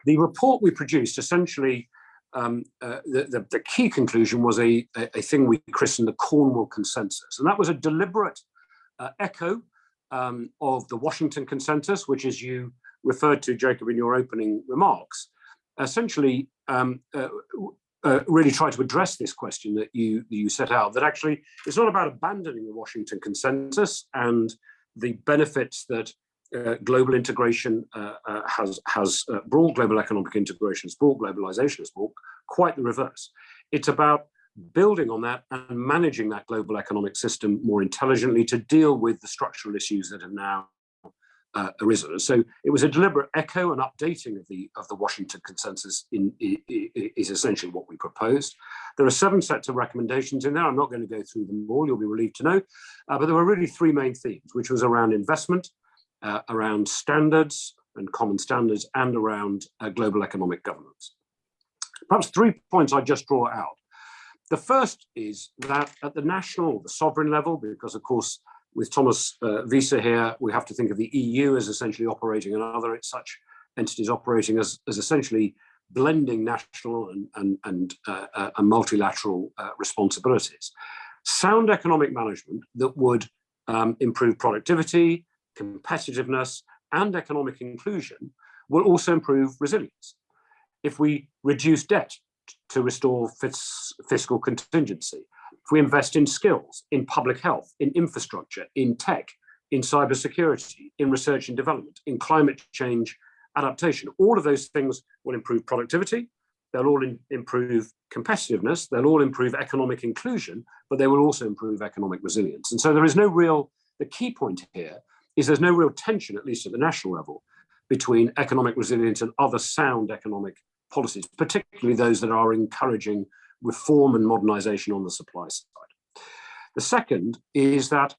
The report we produced essentially, the key conclusion was a thing we christened the Cornwall Consensus, and that was a deliberate echo of the Washington Consensus, which, as you referred to, Jacob, in your opening remarks, essentially really try to address this question that you set out, that actually it's not about abandoning the Washington Consensus and the benefits that global integration has brought, global economic integration has brought, globalization has brought. Quite the reverse. It's about building on that and managing that global economic system more intelligently to deal with the structural issues that have now arisen. So it was a deliberate echo and updating of the Washington Consensus is essentially what we proposed. There are 7 sets of recommendations in there. I'm not going to go through them all, you'll be relieved to know, but there were really 3 main themes, which was around investment, around standards and common standards, and around global economic governance. Perhaps 3 points I just draw out. The first is that at the national, the sovereign level, because of course, with Thomas Wiese here, we have to think of the EU as essentially operating, and other such entities operating as essentially blending national and multilateral responsibilities. Sound economic management that would improve productivity, competitiveness, and economic inclusion will also improve resilience. If we reduce debt to restore fiscal contingency, if we invest in skills, in public health, in infrastructure, in tech, in cybersecurity, in research and development, in climate change adaptation, all of those things will improve productivity, they'll all improve competitiveness, they'll all improve economic inclusion, but they will also improve economic resilience. And so there is no real, the key point here is there's no real tension, at least at the national level, between economic resilience and other sound economic policies, particularly those that are encouraging reform and modernization on the supply side. The second is that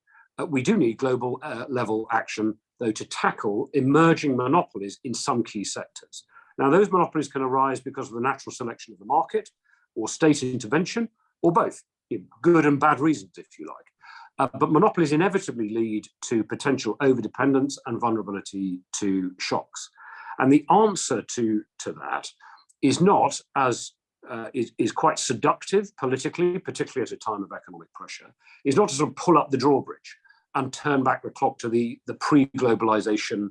we do need global level action, though, to tackle emerging monopolies in some key sectors. Now, those monopolies can arise because of the natural selection of the market, or state intervention, or both, good and bad reasons, if you like. But monopolies inevitably lead to potential overdependence and vulnerability to shocks. And the answer to that is not, as is quite seductive politically, particularly at a time of economic pressure, is not to sort of pull up the drawbridge and turn back the clock to the pre-globalization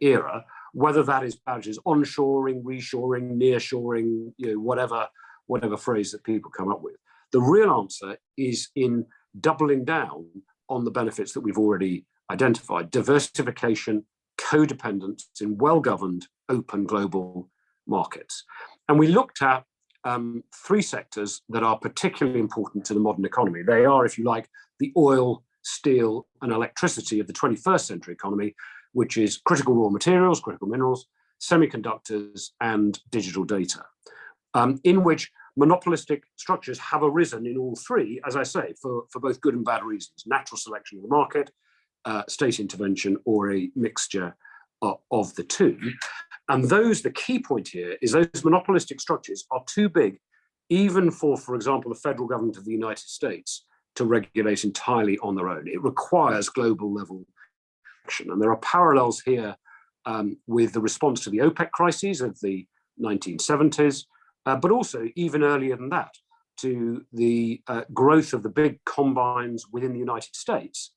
era, whether that is badges onshoring, reshoring, nearshoring, whatever phrase that people come up with. The real answer is in doubling down on the benefits that we've already identified: diversification, codependence in well-governed, open global markets. And we looked at 3 sectors that are particularly important to the modern economy. They are, if you like, the oil, steel, and electricity of the 21st century economy, which is critical raw materials, critical minerals, semiconductors, and digital data, in which monopolistic structures have arisen in all 3, as I say, for both good and bad reasons: natural selection of the market, state intervention, or a mixture of the 2. And the key point here is those monopolistic structures are too big, even for example, the federal government of the United States to regulate entirely on their own. It requires global level action. And there are parallels here with the response to the OPEC crises of the 1970s, but also even earlier than that, to the growth of the big combines within the United States,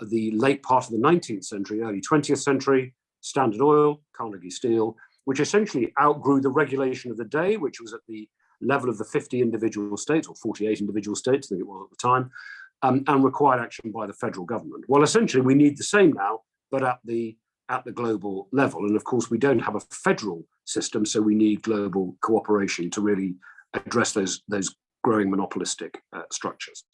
the late part of the 19th century, early 20th century, Standard Oil, Carnegie Steel, which essentially outgrew the regulation of the day, which was at the level of the 50 individual states, or 48 individual states, I think it was at the time, and required action by the federal government. Well, essentially, we need the same now, but at the global level. And of course, we don't have a federal system, so we need global cooperation to really address those growing monopolistic structures.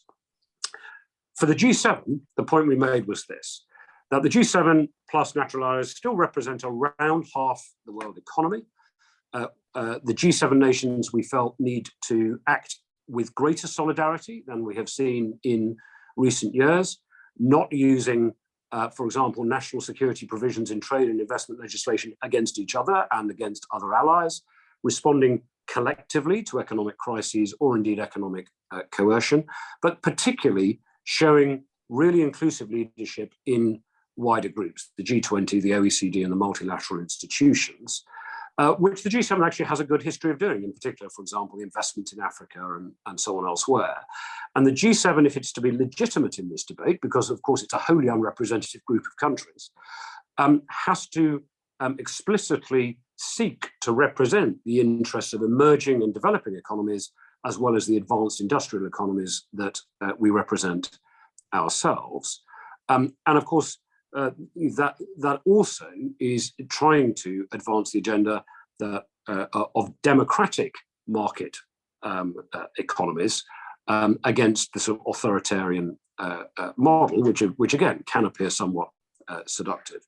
For the G7, the point we made was this, that the G7 plus natural allies still represent around half the world economy. The G7 nations, we felt, need to act with greater solidarity than we have seen in recent years, not using, for example, national security provisions in trade and investment legislation against each other and against other allies, responding collectively to economic crises or indeed economic coercion, but particularly showing really inclusive leadership in wider groups, the G20, the OECD, and the multilateral institutions, which the G7 actually has a good history of doing, in particular, for example, the investment in Africa and so on elsewhere. And the G7, if it's to be legitimate in this debate, because of course it's a wholly unrepresentative group of countries, has to explicitly seek to represent the interests of emerging and developing economies, as well as the advanced industrial economies that we represent ourselves. And of course, that also is trying to advance the agenda of democratic market economies against the sort of authoritarian model, which again can appear somewhat seductive.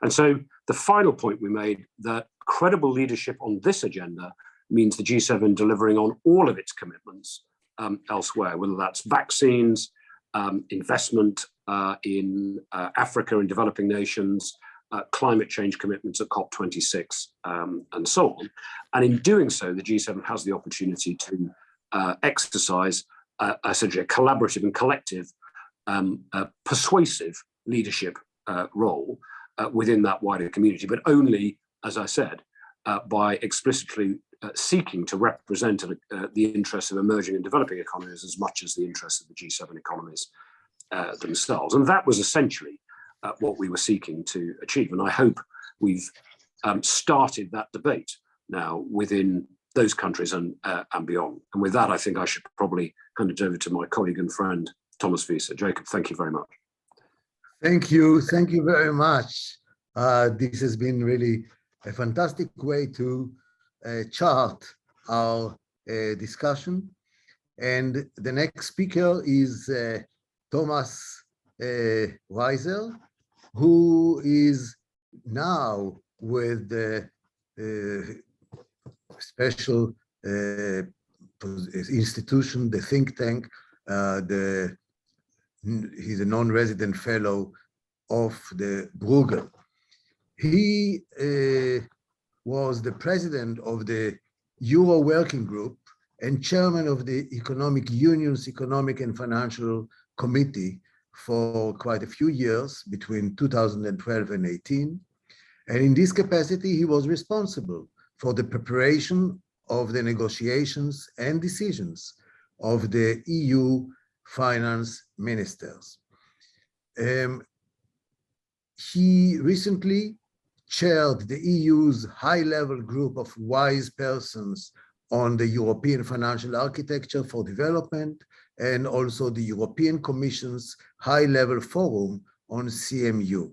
And so the final point we made, that credible leadership on this agenda means the G7 delivering on all of its commitments elsewhere, whether that's vaccines, investment in Africa and developing nations, climate change commitments at COP26, and so on. And in doing so, the G7 has the opportunity to exercise essentially a collaborative and collective persuasive leadership role within that wider community, but only, as I said, by explicitly seeking to represent the interests of emerging and developing economies as much as the interests of the G7 economies themselves. And that was essentially what we were seeking to achieve. And I hope we've started that debate now within those countries and beyond. And with that, I think I should probably hand it over to my colleague and friend, Thomas Wiese. Jacob, thank you very much. Thank you. Thank you very much. This has been really a fantastic way to chart our discussion. And the next speaker is Thomas Weiser, who is now with the special institution, the think tank. He's a non-resident fellow of the Bruegel. He was the president of the Euro Working Group and chairman of the Economic Union's Economic and Financial Committee for quite a few years between 2012 and 18. And in this capacity, he was responsible for the preparation of the negotiations and decisions of the EU finance ministers. He recently chaired the EU's high-level group of wise persons on the European financial architecture for development, and also the European Commission's high-level forum on CMU.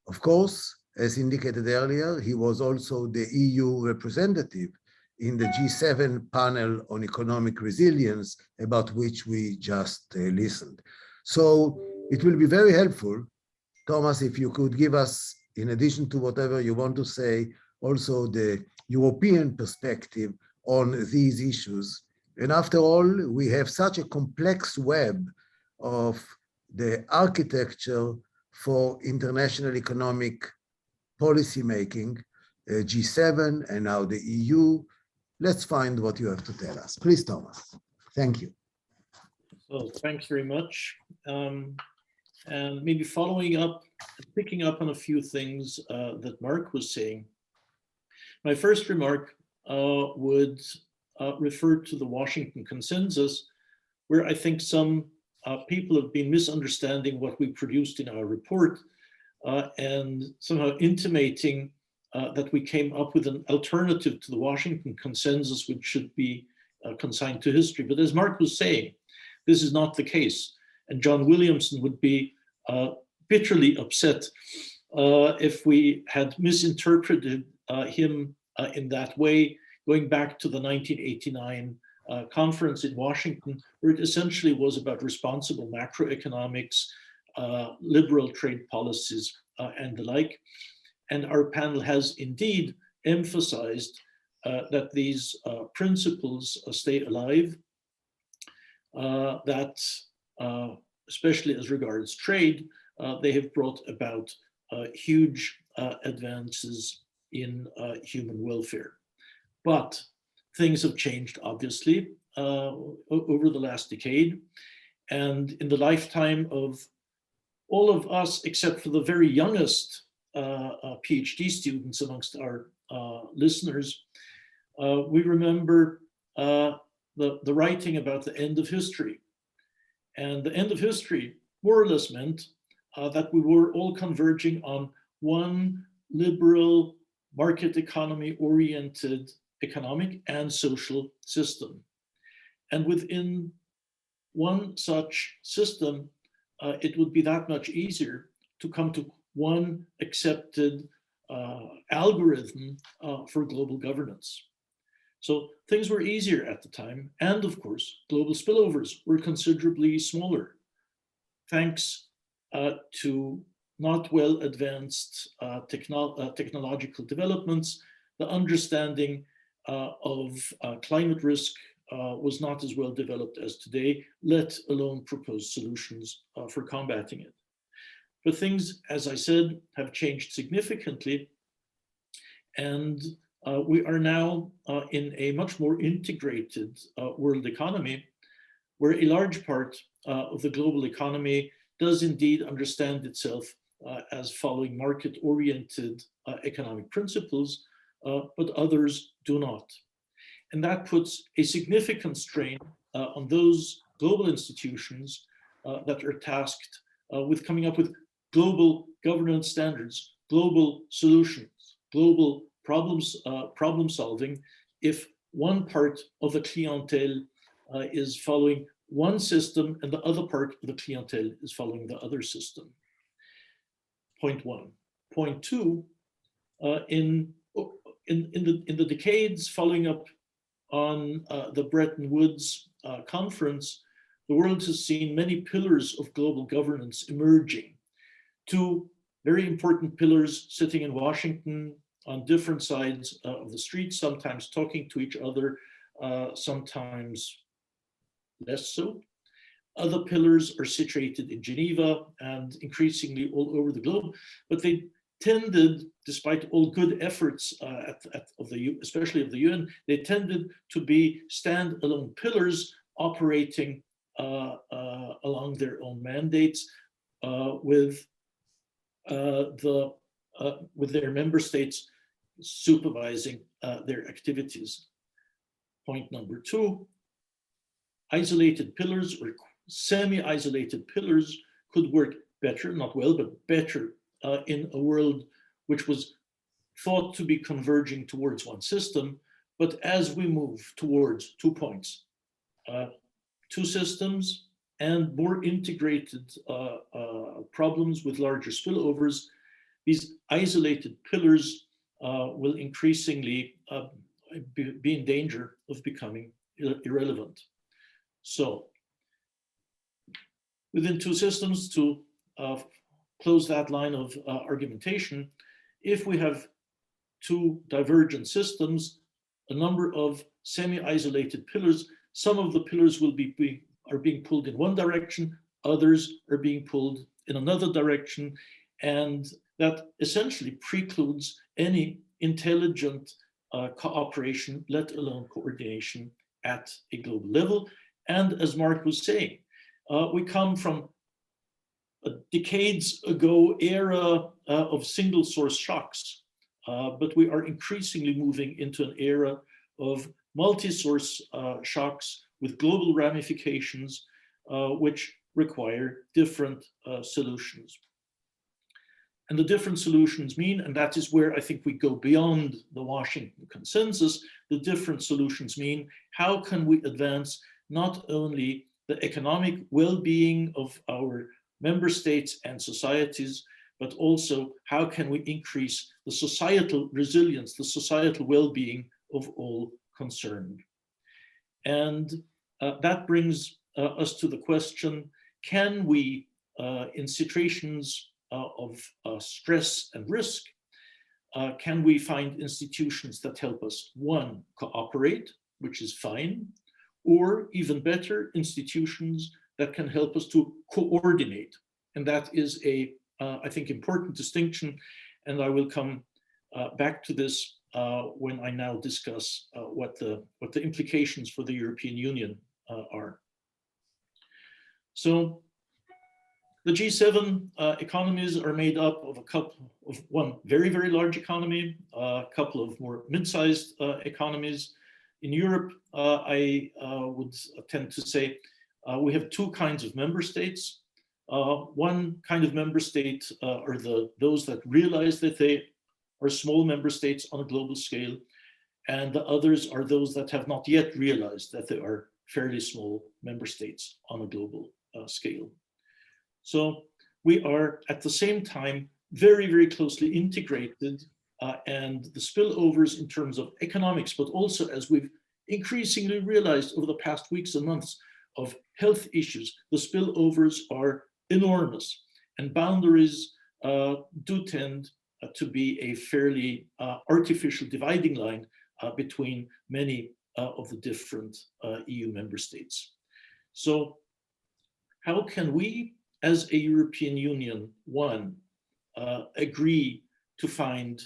Of course, as indicated earlier, he was also the EU representative in the G7 panel on economic resilience, about which we just listened. So it will be very helpful, Thomas, if you could give us, in addition to whatever you want to say, also the European perspective on these issues. And after all, we have such a complex web of the architecture for international economic policy making, G7 and now the EU. Let's find what you have to tell us. Please, Thomas. Thank you. So thanks very much. And maybe following up, picking up on a few things that Mark was saying. My first remark would refer to the Washington Consensus, where I think some people have been misunderstanding what we produced in our report and somehow intimating that we came up with an alternative to the Washington Consensus, which should be consigned to history. But as Mark was saying, this is not the case. And John Williamson would be bitterly upset if we had misinterpreted him in that way, going back to the 1989 conference in Washington, where it essentially was about responsible macroeconomics, liberal trade policies, and the like. And our panel has indeed emphasized that these principles stay alive, that especially as regards trade, they have brought about huge advances in human welfare. But things have changed, obviously, over the last decade. And in the lifetime of all of us, except for the very youngest PhD students amongst our listeners, we remember the writing about the end of history. And the end of history more or less meant that we were all converging on one liberal, market economy oriented economic and social system. And within one such system, it would be that much easier to come to one accepted algorithm for global governance. So things were easier at the time. And of course, global spillovers were considerably smaller, thanks to not well advanced technological developments. The understanding of climate risk was not as well developed as today, let alone proposed solutions for combating it. But things, as I said, have changed significantly. And we are now in a much more integrated world economy, where a large part of the global economy does indeed understand itself as following market-oriented economic principles, but others do not. And that puts a significant strain on those global institutions that are tasked with coming up with global governance standards, global solutions, global problem solving, if one part of the clientele is following one system and the other part of the clientele is following the other system. Point one. Point two, in the decades following up on the Bretton Woods conference, the world has seen many pillars of global governance emerging. Two very important pillars sitting in Washington on different sides of the street, sometimes talking to each other, sometimes less so. Other pillars are situated in Geneva and increasingly all over the globe, but they tended, despite all good efforts especially of the UN, they tended to be standalone pillars operating along their own mandates with their member states supervising their activities. Point number two, isolated pillars or semi-isolated pillars could work better, not well, but better in a world which was thought to be converging towards one system. But as we move towards 2 points, two systems and more integrated problems with larger spillovers, these isolated pillars will increasingly be in danger of becoming irrelevant. So within two systems, to close that line of argumentation, if we have two divergent systems, a number of semi-isolated pillars, some of the pillars are being pulled in one direction, others are being pulled in another direction, and that essentially precludes any intelligent cooperation, let alone coordination at a global level. And as Mark was saying, we come from a decades ago era of single source shocks, but we are increasingly moving into an era of multi-source shocks with global ramifications, which require different solutions. And the different solutions mean, and that is where I think we go beyond the Washington consensus, the different solutions mean, how can we advance not only the economic well-being of our member states and societies, but also how can we increase the societal resilience, the societal well-being of all concerned. And that brings us to the question, can we, in situations of stress and risk, can we find institutions that help us, one, cooperate, which is fine, or even better, institutions that can help us to coordinate. And that is a, I think, important distinction. And I will come back to this when I now discuss what the implications for the European Union are. So the G7 economies are made up of one very, very large economy, a couple of more mid-sized economies. In Europe, I would tend to say we have two kinds of member states. One kind of member state are those that realize that they are small member states on a global scale, and the others are those that have not yet realized that they are fairly small member states on a global scale. So we are at the same time very, very closely integrated, and the spillovers in terms of economics, but also, as we've increasingly realized over the past weeks and months, of health issues, the spillovers are enormous, and boundaries do tend to be a fairly artificial dividing line between many of the different EU member states. So how can we, as a European Union, one, agree to find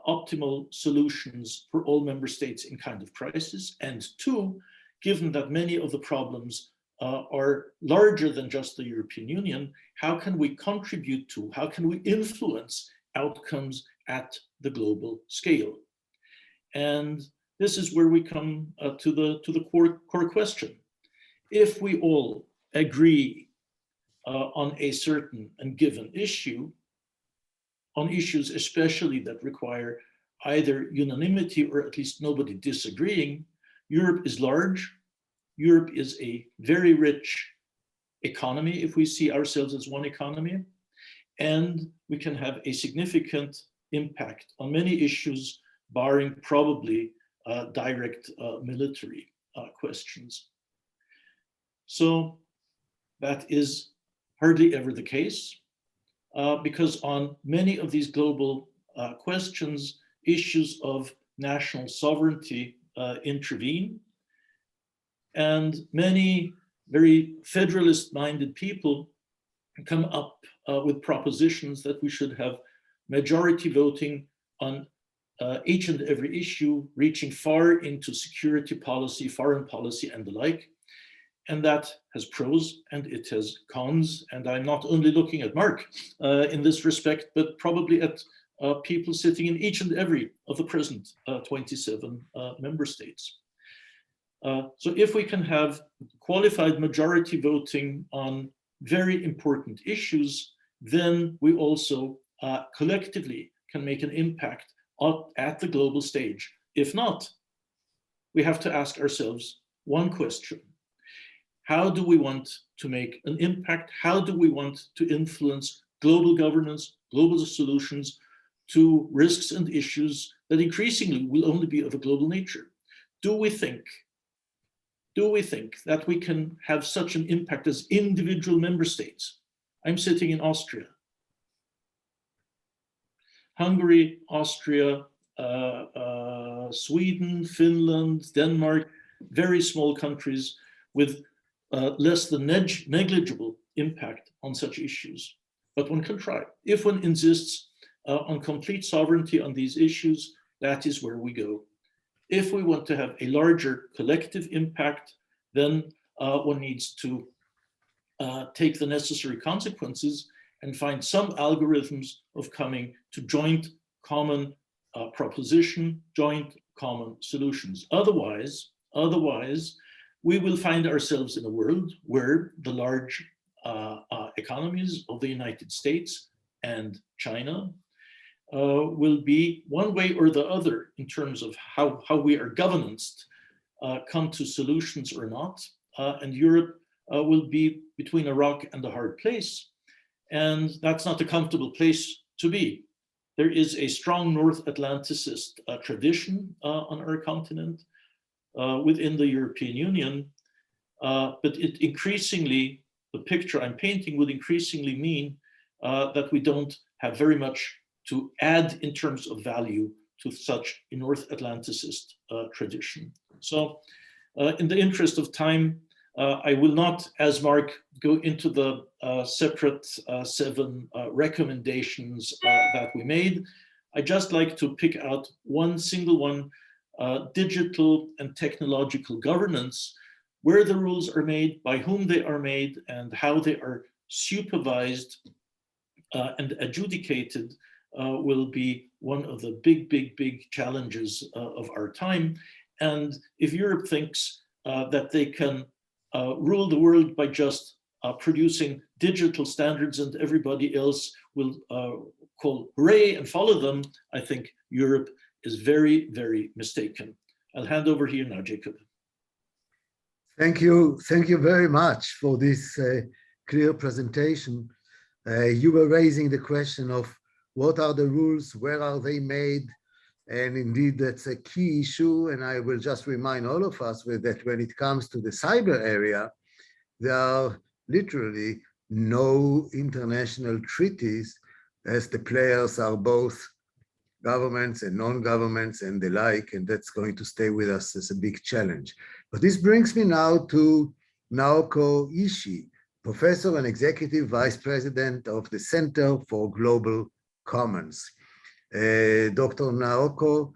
optimal solutions for all member states in kind of crisis, and two, given that many of the problems are larger than just the European Union, how can we contribute to, how can we influence outcomes at the global scale? And this is where we come to the core question. If we all agree on a certain and given issue, on issues especially that require either unanimity or at least nobody disagreeing, Europe is large. Europe is a very rich economy if we see ourselves as one economy, and we can have a significant impact on many issues, barring probably direct military questions. So that is hardly ever the case, because on many of these global questions, issues of national sovereignty intervene. And many very federalist-minded people come up with propositions that we should have majority voting on each and every issue, reaching far into security policy, foreign policy, and the like. And that has pros and it has cons. And I'm not only looking at Mark in this respect, but probably at people sitting in each and every of the present 27 member states. So if we can have qualified majority voting on very important issues, then we also collectively can make an impact at the global stage. If not, we have to ask ourselves one question. How do we want to make an impact? How do we want to influence global governance, global solutions to risks and issues that increasingly will only be of a global nature? Do we think that we can have such an impact as individual member states? I'm sitting in Austria. Hungary, Austria, Sweden, Finland, Denmark, very small countries with less than negligible impact on such issues. But one can try. If one insists on complete sovereignty on these issues, that is where we go. If we want to have a larger collective impact, then one needs to take the necessary consequences and find some algorithms of coming to joint common proposition, joint common solutions. Otherwise, we will find ourselves in a world where the large economies of the United States and China will be one way or the other in terms of how we are governanced, come to solutions or not. And Europe will be between a rock and a hard place. And that's not a comfortable place to be. There is a strong North Atlanticist tradition on our continent within the European Union, but it increasingly, the picture I'm painting would increasingly mean that we don't have very much to add in terms of value to such a North Atlanticist tradition. So in the interest of time, I will not, as Mark, go into the separate 7 recommendations that we made. I just like to pick out one single one, digital and technological governance, where the rules are made, by whom they are made, and how they are supervised and adjudicated will be one of the big challenges of our time. And if Europe thinks that they can rule the world by just producing digital standards and everybody else will call hooray and follow them, I think Europe is very mistaken. I'll hand over here now, Jacob. Thank you very much for this clear presentation. You were raising the question of what are the rules, where are they made? And indeed, that's a key issue. And I will just remind all of us with that when it comes to the cyber area, there are literally no international treaties, as the players are both governments and non-governments and the like, and that's going to stay with us as a big challenge. But this brings me now to Naoko Ishii, Professor and Executive Vice President of the Center for Global Commons. Dr. Naoko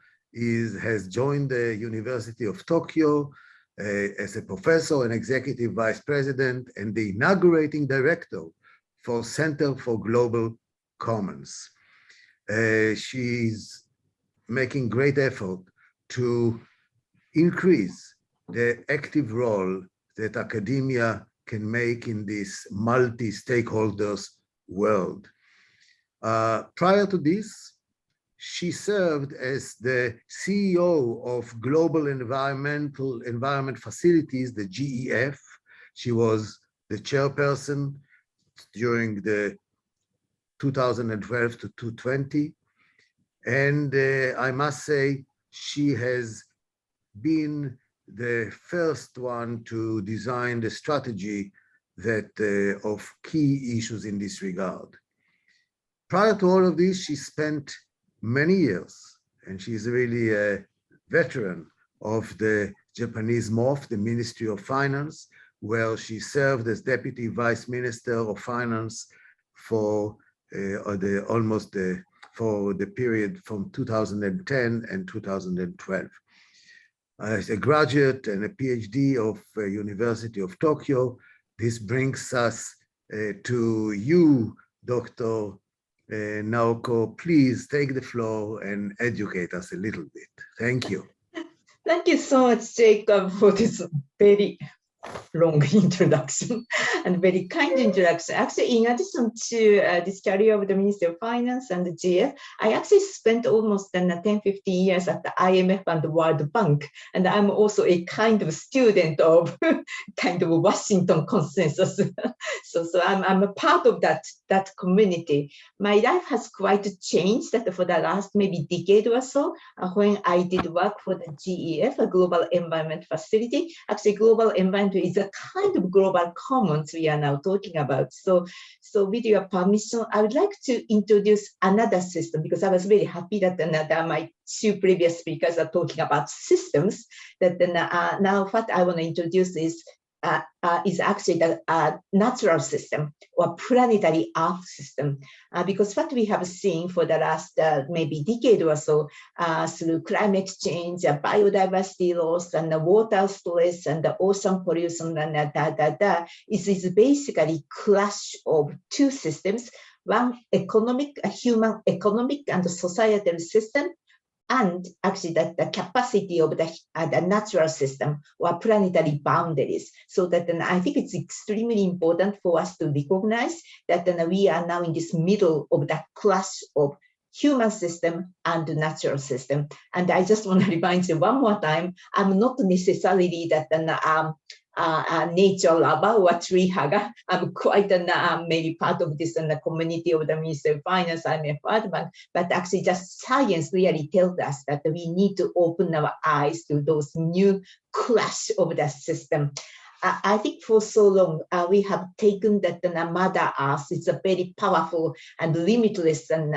has joined the University of Tokyo as a professor and executive vice president and the inaugurating director for Center for Global Commons. She's making great effort to increase the active role that academia can make in this multi-stakeholders world. Prior to this, she served as the CEO of Global Environment Facilities, the GEF. She was the chairperson during the 2012 to 2020. And I must say, she has been the first one to design the strategy that of key issues in this regard. Prior to all of this, she spent many years, and she's really a veteran of the Japanese MOF, the Ministry of Finance, where she served as Deputy Vice Minister of Finance for the period from 2010 and 2012. As a graduate and a PhD of University of Tokyo, this brings us to you, Dr. Naoko. Please take the floor and educate us a little bit. Thank you. Thank you so much, Jacob, for this very long introduction and very kind introduction. Actually, in addition to this career of the Ministry of Finance and the GF, I actually spent almost 10-15 years at the IMF and the World Bank. And I'm also a kind of student of kind of Washington consensus. so I'm a part of that community. My life has quite changed that for the last maybe decade or so when I did work for the GEF, a Global Environment Facility. Actually, Global Environment is a kind of global commons we are now talking about. So with your permission, I would like to introduce another system because I was very happy that my 2 previous speakers are talking about systems. That now what I want to introduce is actually the natural system or planetary Earth system, because what we have seen for the last maybe decade or so through climate change, biodiversity loss, and the water stress, and the ocean pollution, and is basically clash of 2 systems: one economic, a human economic and societal system, and actually the capacity of the natural system or planetary boundaries. So that then I think it's extremely important for us to recognize that then we are now in this middle of that clash of human system and the natural system. And I just want to remind you one more time, I'm not necessarily that nature lover or tree hugger. I'm quite maybe part of this community of the Ministry of Finance. I'm a part, but actually just science really tells us that we need to open our eyes to those new clash of the system. I think for so long, we have taken that the Mother Earth is a very powerful and limitless and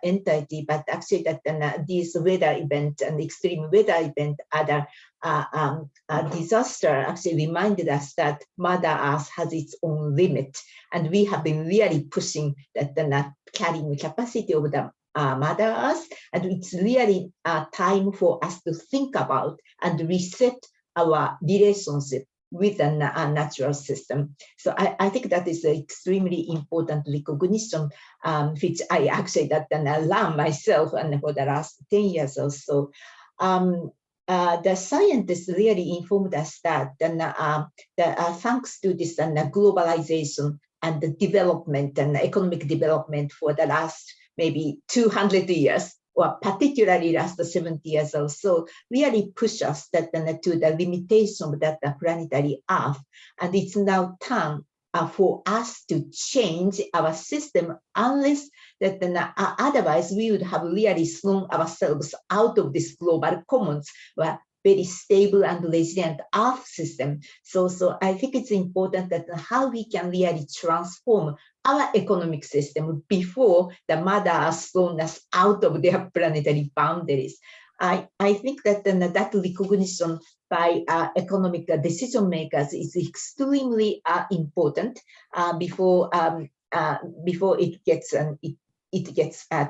entity, but actually that these weather event and extreme weather event, other disaster actually reminded us that Mother Earth has its own limit. And we have been really pushing that the carrying capacity of the Mother Earth. And it's really time for us to think about and reset our relationship with a natural system. So I think that is an extremely important recognition, which I actually learned myself and for the last 10 years or so. The scientists really informed us that thanks to this globalization and the development and economic development for the last maybe 200 years, or particularly last 70 years or so, really push us to the limitation of that planetary Earth. And it's now time for us to change our system, unless that otherwise we would have really thrown ourselves out of this global commons, where very stable and resilient Earth system. So I think it's important that how we can really transform our economic system before the Mother has thrown us out of their planetary boundaries. I think that that recognition by economic decision makers is extremely important before it gets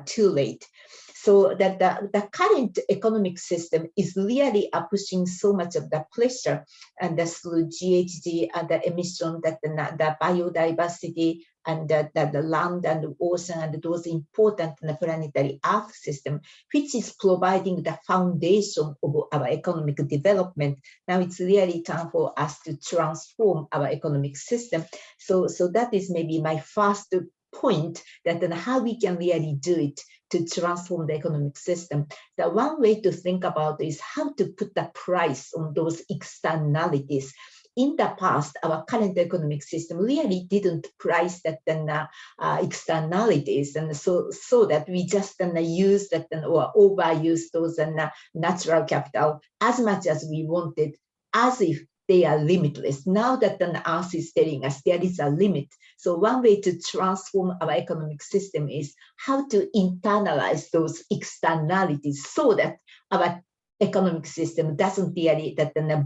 too late. So that the current economic system is really pushing so much of the pressure, and through GHG and the emission, that the biodiversity and the land and the ocean and those important planetary Earth system, which is providing the foundation of our economic development. Now it's really time for us to transform our economic system. So that is maybe my first point, that how we can really do it to transform the economic system. The one way to think about is how to put the price on those externalities. In the past, our current economic system really didn't price that externalities, and so that we just use that or overuse those natural capital as much as we wanted, as if they are limitless. Now that the Earth is telling us there is a limit. So one way to transform our economic system is how to internalize those externalities so that our economic system doesn't really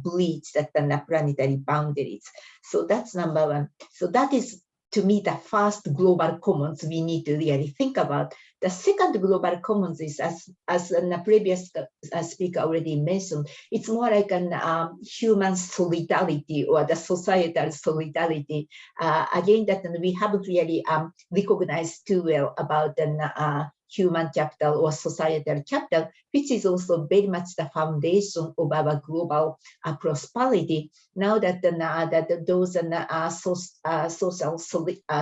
breach that planetary boundaries. So that's number one. So that is, to me, the first global commons we need to really think about. The second global commons is, as the previous speaker already mentioned, it's more like an human solidarity or the societal solidarity. Again, that we haven't really recognized too well about the human capital or societal capital, which is also very much the foundation of our global prosperity. Now that those social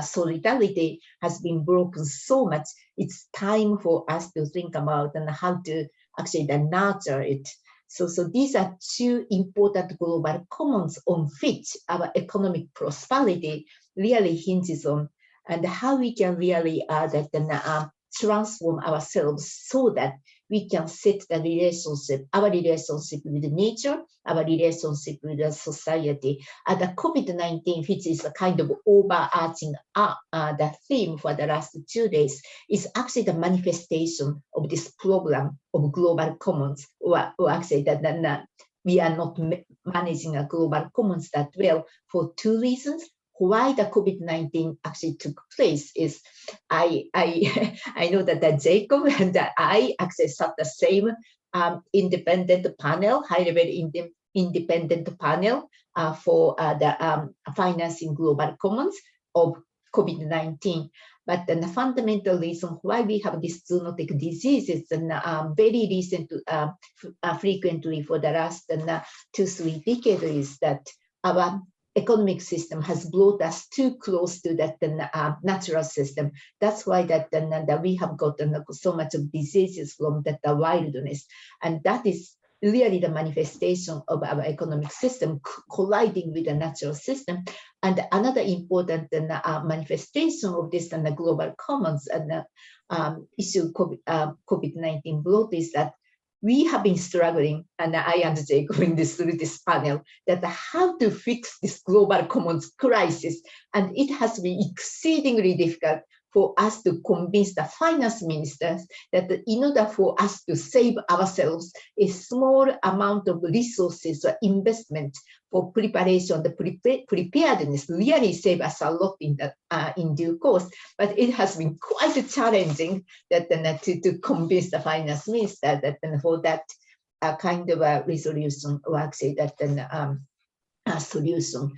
solidarity has been broken so much, it's time for us to think about how to actually nurture it. So these are two important global commons on which our economic prosperity really hinges on, and how we can really transform ourselves so that we can set the relationship, our relationship with nature, our relationship with the society. The COVID-19, which is a kind of overarching the theme for the last 2 days, is actually the manifestation of this problem of global commons, or actually that we are not managing a global commons that well for two reasons. Why the COVID-19 actually took place is, I know that Jacob and I actually sat the same independent panel, high-level independent panel for the financing global commons of COVID-19. But the fundamental reason why we have this zoonotic diseases very recent, frequently for the last 2-3 decades is that our economic system has brought us too close to that natural system. That's why that we have gotten so much of diseases from that wilderness, and that is really the manifestation of our economic system colliding with the natural system. And another important manifestation of this and the global commons and issue COVID-19 brought is that we have been struggling, and I and Jay going through this panel, that how to fix this global commons crisis. And it has been exceedingly difficult for us to convince the finance ministers that in order for us to save ourselves, a small amount of resources or investment for preparation, the preparedness really save us a lot in due course. But it has been quite challenging that to convince the finance minister that for that kind of a resolution, or actually that a solution.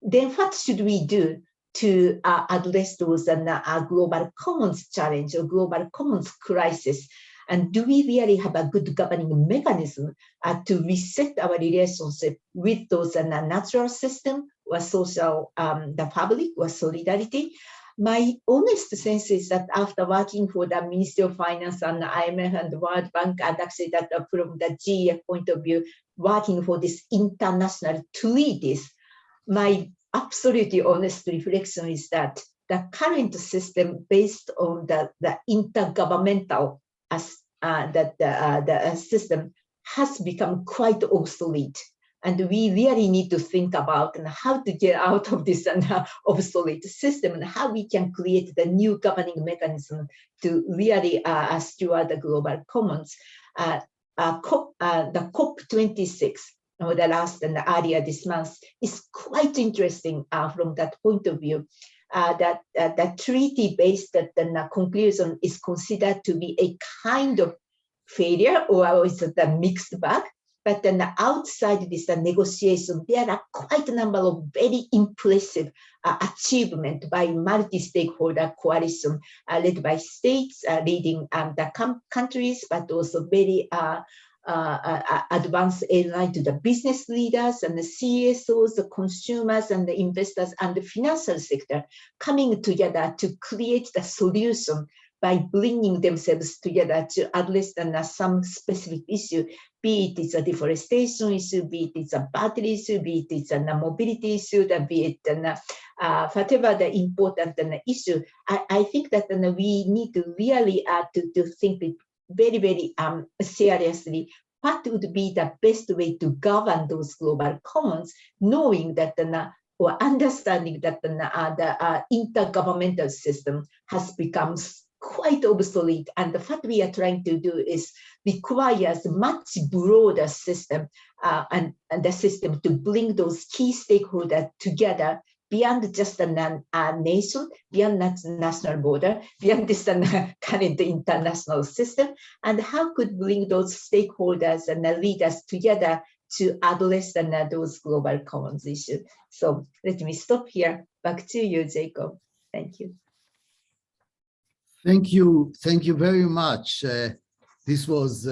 Then what should we do to address those global commons challenge or global commons crisis? And do we really have a good governing mechanism to reset our relationship with those natural system or social, the public or solidarity? My honest sense is that after working for the Ministry of Finance and IMF and the World Bank, and actually that from the GF point of view, working for this international treaties, my absolutely honest reflection is that the current system based on the intergovernmental the system has become quite obsolete. And we really need to think about how to get out of this obsolete system and how we can create the new governing mechanism to really steward the global commons. The COP26, the last and earlier this month, is quite interesting from that point of view. That the treaty-based conclusion is considered to be a kind of failure, or is it a mixed bag? But then outside this negotiation, there are quite a number of very impressive achievements by multi-stakeholder coalition led by states, leading the countries, but also very advanced airline to the business leaders and the CSOs, the consumers and the investors and the financial sector coming together to create the solution by bringing themselves together to address some specific issue, be it it's a deforestation issue, be it it's a battery issue, be it it's a mobility issue, be it whatever the important issue. I think that we need to really to think it very, very seriously what would be the best way to govern those global commons, knowing that or understanding that the intergovernmental system has become quite obsolete, and what we are trying to do is requires much broader system and the system to bring those key stakeholders together beyond just a nation, beyond national border, beyond this current international system, and how could bring those stakeholders and leaders together to address those global commons issues. So let me stop here. Back to you, Jacob. Thank you. Thank you very much. This was,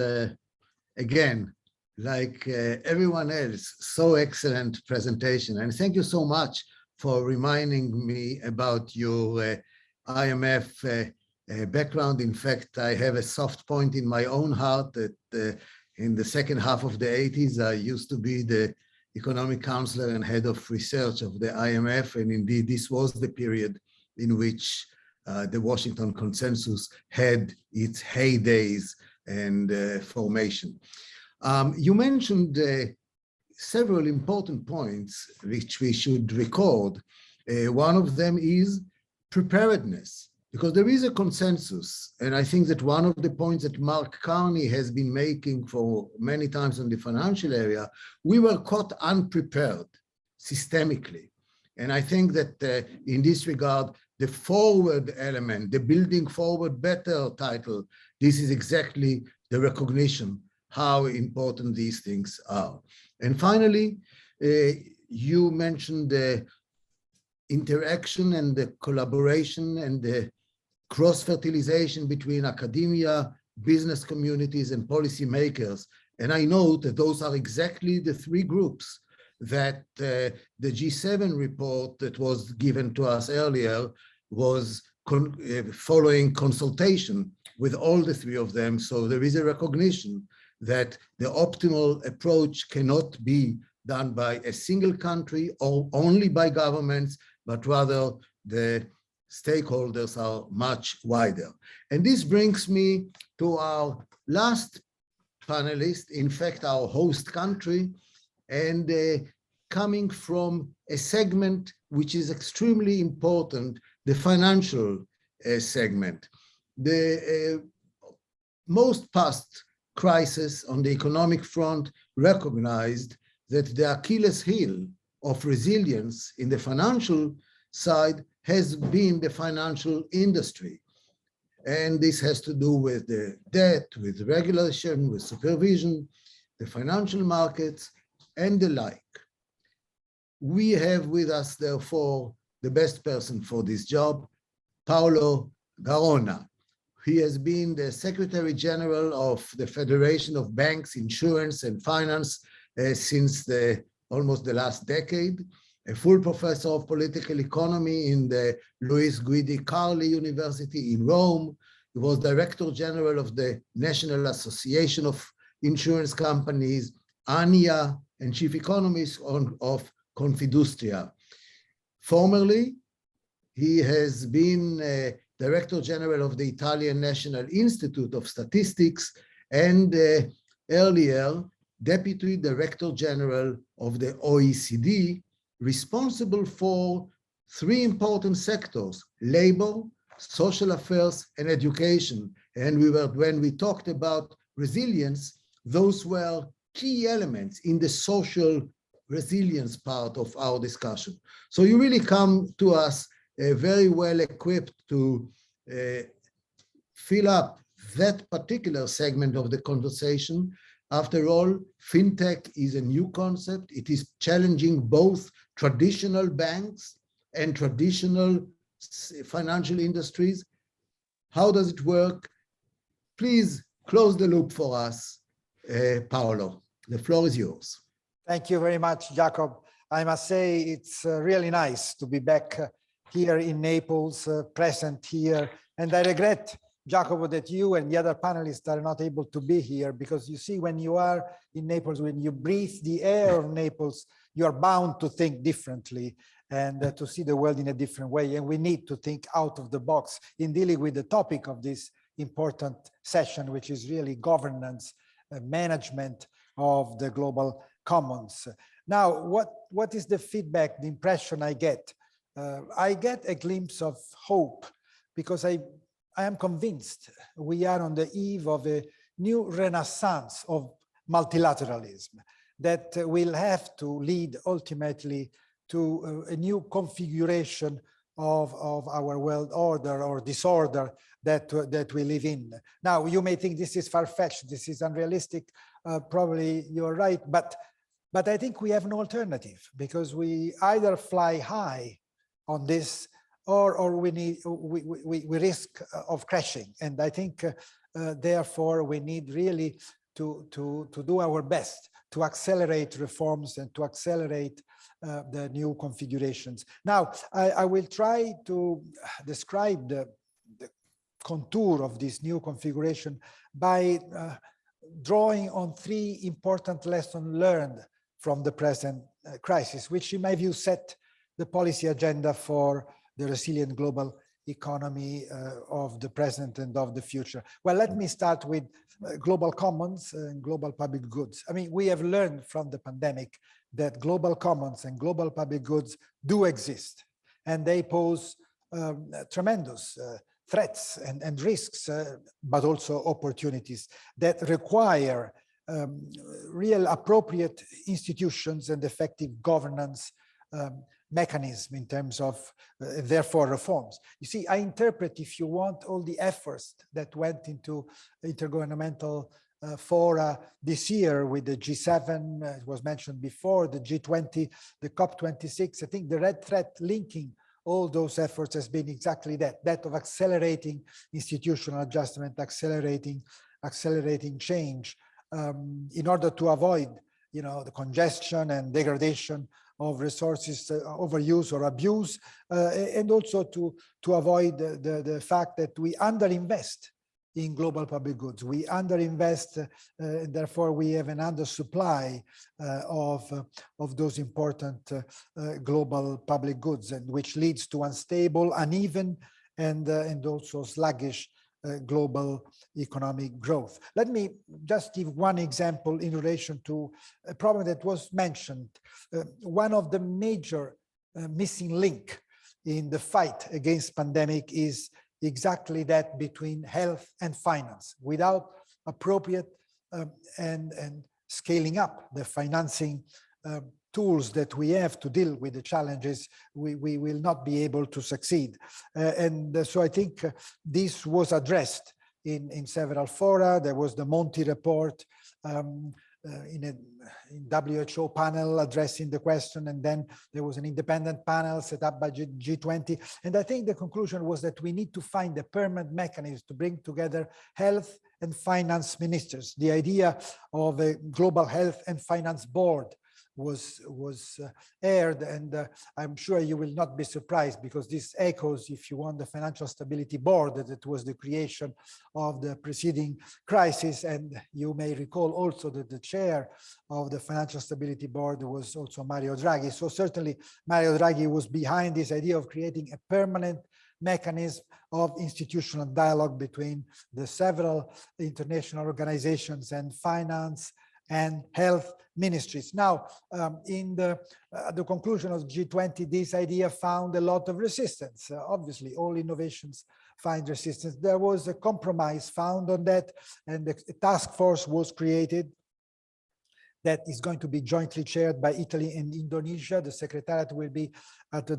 again, like everyone else, so excellent presentation. And thank you so much for reminding me about your IMF background. In fact, I have a soft point in my own heart that in the second half of the 80s, I used to be the economic counselor and head of research of the IMF. And indeed, this was the period in which the Washington Consensus had its heydays and formation. You mentioned several important points which we should record. One of them is preparedness, because there is a consensus. And I think that one of the points that Mark Carney has been making for many times in the financial area, we were caught unprepared systemically. And I think that in this regard, the forward element, the building forward better title, this is exactly the recognition how important these things are. And finally, you mentioned the interaction and the collaboration and the cross-fertilization between academia, business communities, and policymakers. And I know that those are exactly the three groups that the G7 report that was given to us earlier was following consultation with all the three of them. So there is a recognition that the optimal approach cannot be done by a single country or only by governments, but rather the stakeholders are much wider. And this brings me to our last panelist, in fact, our host country, and coming from a segment which is extremely important, the financial segment. The most past crisis on the economic front recognized that the Achilles heel of resilience in the financial side has been the financial industry. And this has to do with the debt, with regulation, with supervision, the financial markets, and the like. We have with us, therefore, the best person for this job, Paolo Garona. He has been the Secretary General of the Federation of Banks, Insurance, and Finance since almost the last decade, a full professor of political economy in the Luis Guidi Carli University in Rome. He was Director General of the National Association of Insurance Companies, ANIA, and Chief Economist of Confindustria. Formerly, he has been Director General of the Italian National Institute of Statistics and earlier Deputy Director General of the OECD, responsible for three important sectors: labor, social affairs, and education. And when we talked about resilience, those were key elements in the social resilience part of our discussion. So you really come to us very well equipped to fill up that particular segment of the conversation. After all, fintech is a new concept. It is challenging both traditional banks and traditional financial industries. How does it work? Please close the loop for us, Paolo. The floor is yours. Thank you very much, Jacob. I must say it's really nice to be back here in Naples, present here. And I regret, Jacopo, that you and the other panelists are not able to be here, because you see, when you are in Naples, when you breathe the air of Naples, you are bound to think differently and to see the world in a different way. And we need to think out of the box in dealing with the topic of this important session, which is really governance, management of the global commons. Now, what is the feedback, the impression I get? I get a glimpse of hope, because I am convinced we are on the eve of a new renaissance of multilateralism that will have to lead ultimately to a new configuration of our world order or disorder that we live in. Now, you may think this is far-fetched, this is unrealistic, probably you're right, but I think we have no alternative, because we either fly high on this or we risk of crashing. And I think, therefore, we need really to do our best to accelerate reforms and to accelerate the new configurations. Now, I will try to describe the contour of this new configuration by drawing on three important lessons learned from the present crisis, which in my view set the policy agenda for the resilient global economy of the present and of the future. Well, let me start with global commons and global public goods. I mean, we have learned from the pandemic that global commons and global public goods do exist, and they pose tremendous threats and risks, but also opportunities that require real appropriate institutions and effective governance mechanism in terms of, therefore, reforms. You see, I interpret, if you want, all the efforts that went into intergovernmental fora this year with the G7, it was mentioned before, the G20, the COP26. I think the red thread linking all those efforts has been exactly that of accelerating institutional adjustment, accelerating change in order to avoid, the congestion and degradation of resources, overuse or abuse, and also to avoid the fact that we underinvest in global public goods. We underinvest, therefore we have an undersupply of those important global public goods, and which leads to unstable, uneven, and also sluggish global economic growth. Let me just give one example in relation to a problem that was mentioned. One of the major missing link in the fight against pandemic is exactly that between health and finance. Without appropriate and scaling up the financing tools that we have to deal with the challenges, we will not be able to succeed. So I think this was addressed in several fora. There was the Monti report in a WHO panel addressing the question, and then there was an independent panel set up by G20. And I think the conclusion was that we need to find a permanent mechanism to bring together health and finance ministers. The idea of a global health and finance board was aired, and I'm sure you will not be surprised, because this echoes, if you want, the Financial Stability Board that was the creation of the preceding crisis. And you may recall also that the chair of the Financial Stability Board was also Mario Draghi. So certainly Mario Draghi was behind this idea of creating a permanent mechanism of institutional dialogue between the several international organizations and finance and health ministries. Now, in the conclusion of G20, this idea found a lot of resistance. Obviously, all innovations find resistance. There was a compromise found on that, and a task force was created that is going to be jointly chaired by Italy and Indonesia. The secretariat will be at the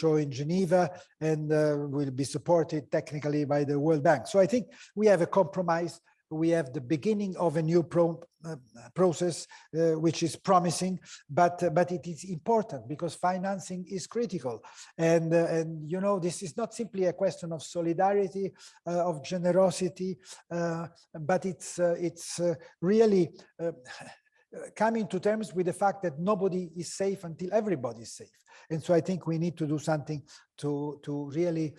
WHO in Geneva, and will be supported technically by the World Bank. So I think we have a compromise. We have the beginning of a new process, which is promising, but it is important because financing is critical. And you know, this is not simply a question of solidarity, of generosity, but it's really coming to terms with the fact that nobody is safe until everybody is safe. And so I think we need to do something to really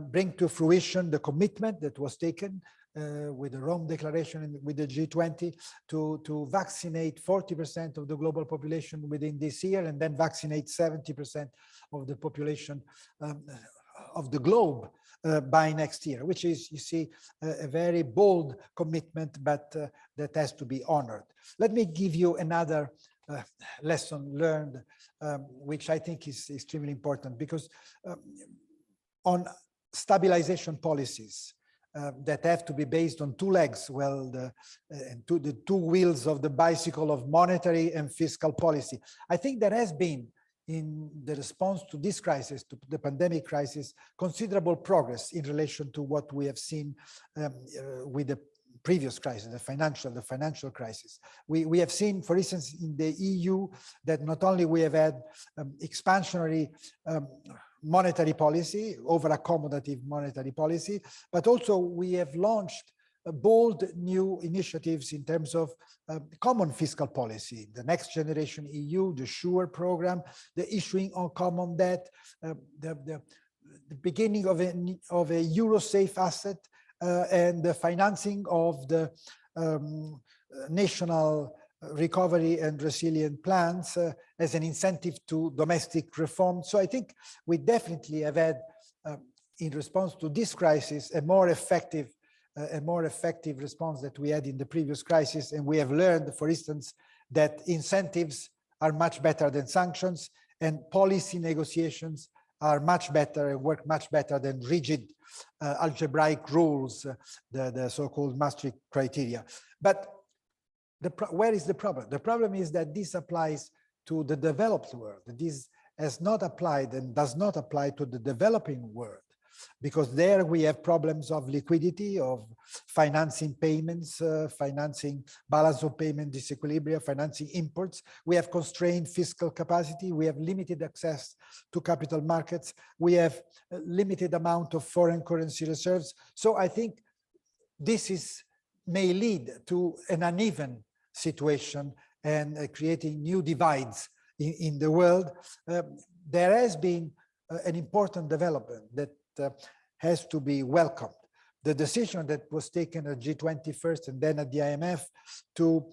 bring to fruition the commitment that was taken with the Rome Declaration and with the G20 to vaccinate 40% of the global population within this year, and then vaccinate 70% of the population of the globe by next year, which is, you see, a very bold commitment, but that has to be honored. Let me give you another lesson learned, which I think is extremely important, because on stabilization policies, that have to be based on two legs, well, the two wheels of the bicycle of monetary and fiscal policy. I think there has been, in the response to this crisis, to the pandemic crisis, considerable progress in relation to what we have seen with the previous crisis, the financial crisis. We have seen, for instance, in the EU, that not only we have had expansionary monetary policy, over accommodative monetary policy, but also we have launched bold new initiatives in terms of common fiscal policy, the Next Generation EU, the SURE program, the issuing on common debt, the beginning of a euro-safe asset, and the financing of the national recovery and resilient plans as an incentive to domestic reform. So I think we definitely have had, in response to this crisis, a more effective response that we had in the previous crisis. And we have learned, for instance, that incentives are much better than sanctions, and policy negotiations are much better and work much better than rigid algebraic rules, the so-called Maastricht criteria. But where is the problem? The problem is that this applies to the developed world. This has not applied and does not apply to the developing world, because there we have problems of liquidity, of financing payments, financing balance of payment disequilibria, financing imports. We have constrained fiscal capacity. We have limited access to capital markets. We have a limited amount of foreign currency reserves. So I think this may lead to an uneven situation and creating new divides in the world. There has been an important development that has to be welcomed, the decision that was taken at G20 first and then at the IMF to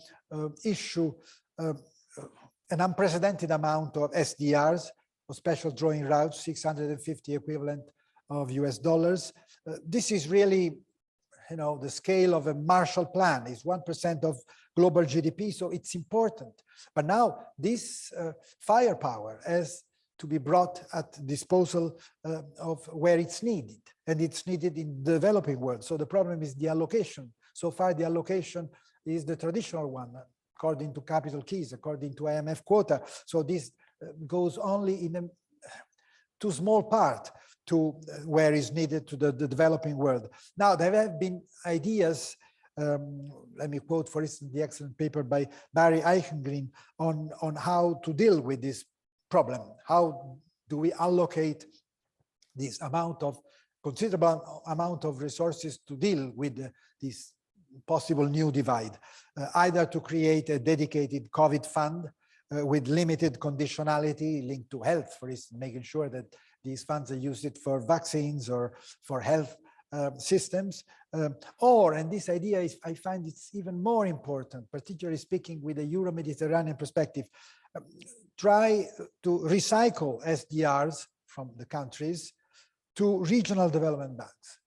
issue an unprecedented amount of SDRs, or special drawing rights, 650 equivalent of US dollars. This is really, the scale of a Marshall Plan. Is 1% of global GDP, so it's important. But now this firepower has to be brought at disposal of where it's needed, and it's needed in the developing world. So the problem is the allocation. So far, the allocation is the traditional one, according to capital keys, according to IMF quota. So this goes only in a too small part to where is needed to the developing world. Now, there have been ideas, let me quote, for instance, the excellent paper by Barry Eichengreen on how to deal with this problem. How do we allocate this considerable amount of resources to deal with this possible new divide? Either to create a dedicated COVID fund with limited conditionality linked to health, for instance, making sure that these funds are used for vaccines or for health systems, or, and this idea is, I find it's even more important, particularly speaking with a Euro-Mediterranean perspective, try to recycle SDRs from the countries to regional development banks.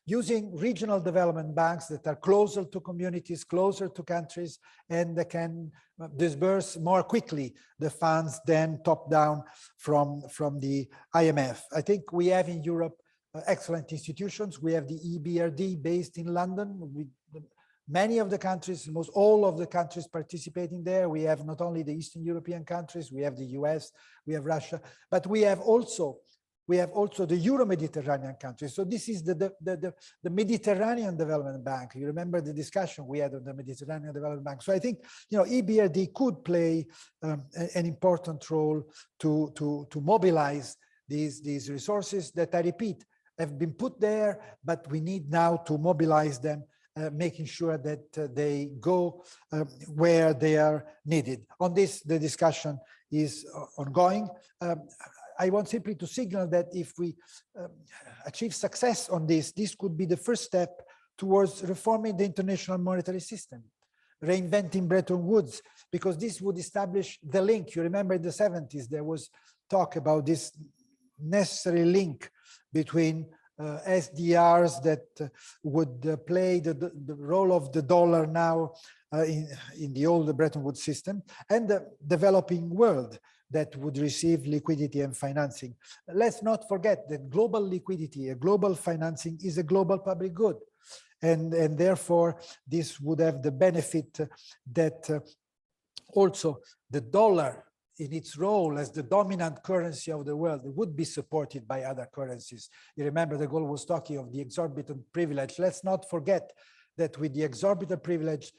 Using regional development banks that are closer to communities, closer to countries, and that can disperse more quickly the funds than top-down from the IMF. I think we have in Europe excellent institutions. We have the EBRD based in London. Many of the countries, almost all of the countries participating there. We have not only the Eastern European countries, we have the US, we have Russia, but we have also the Euro-Mediterranean countries. So this is the Mediterranean Development Bank. You remember the discussion we had on the Mediterranean Development Bank. So I think, EBRD could play an important role to mobilize these resources that, I repeat, have been put there, but we need now to mobilize them, making sure that they go where they are needed. On this, the discussion is ongoing. I want simply to signal that if we achieve success on this, this could be the first step towards reforming the international monetary system, reinventing Bretton Woods, because this would establish the link. You remember in the 70s, there was talk about this necessary link between SDRs that would play the role of the dollar now in the old Bretton Woods system, and the developing world that would receive liquidity and financing. Let's not forget that global liquidity, a global financing is a global public good. And therefore, this would have the benefit that also the dollar in its role as the dominant currency of the world would be supported by other currencies. You remember the Gaulle was talking of the exorbitant privilege. Let's not forget that with the exorbitant privilege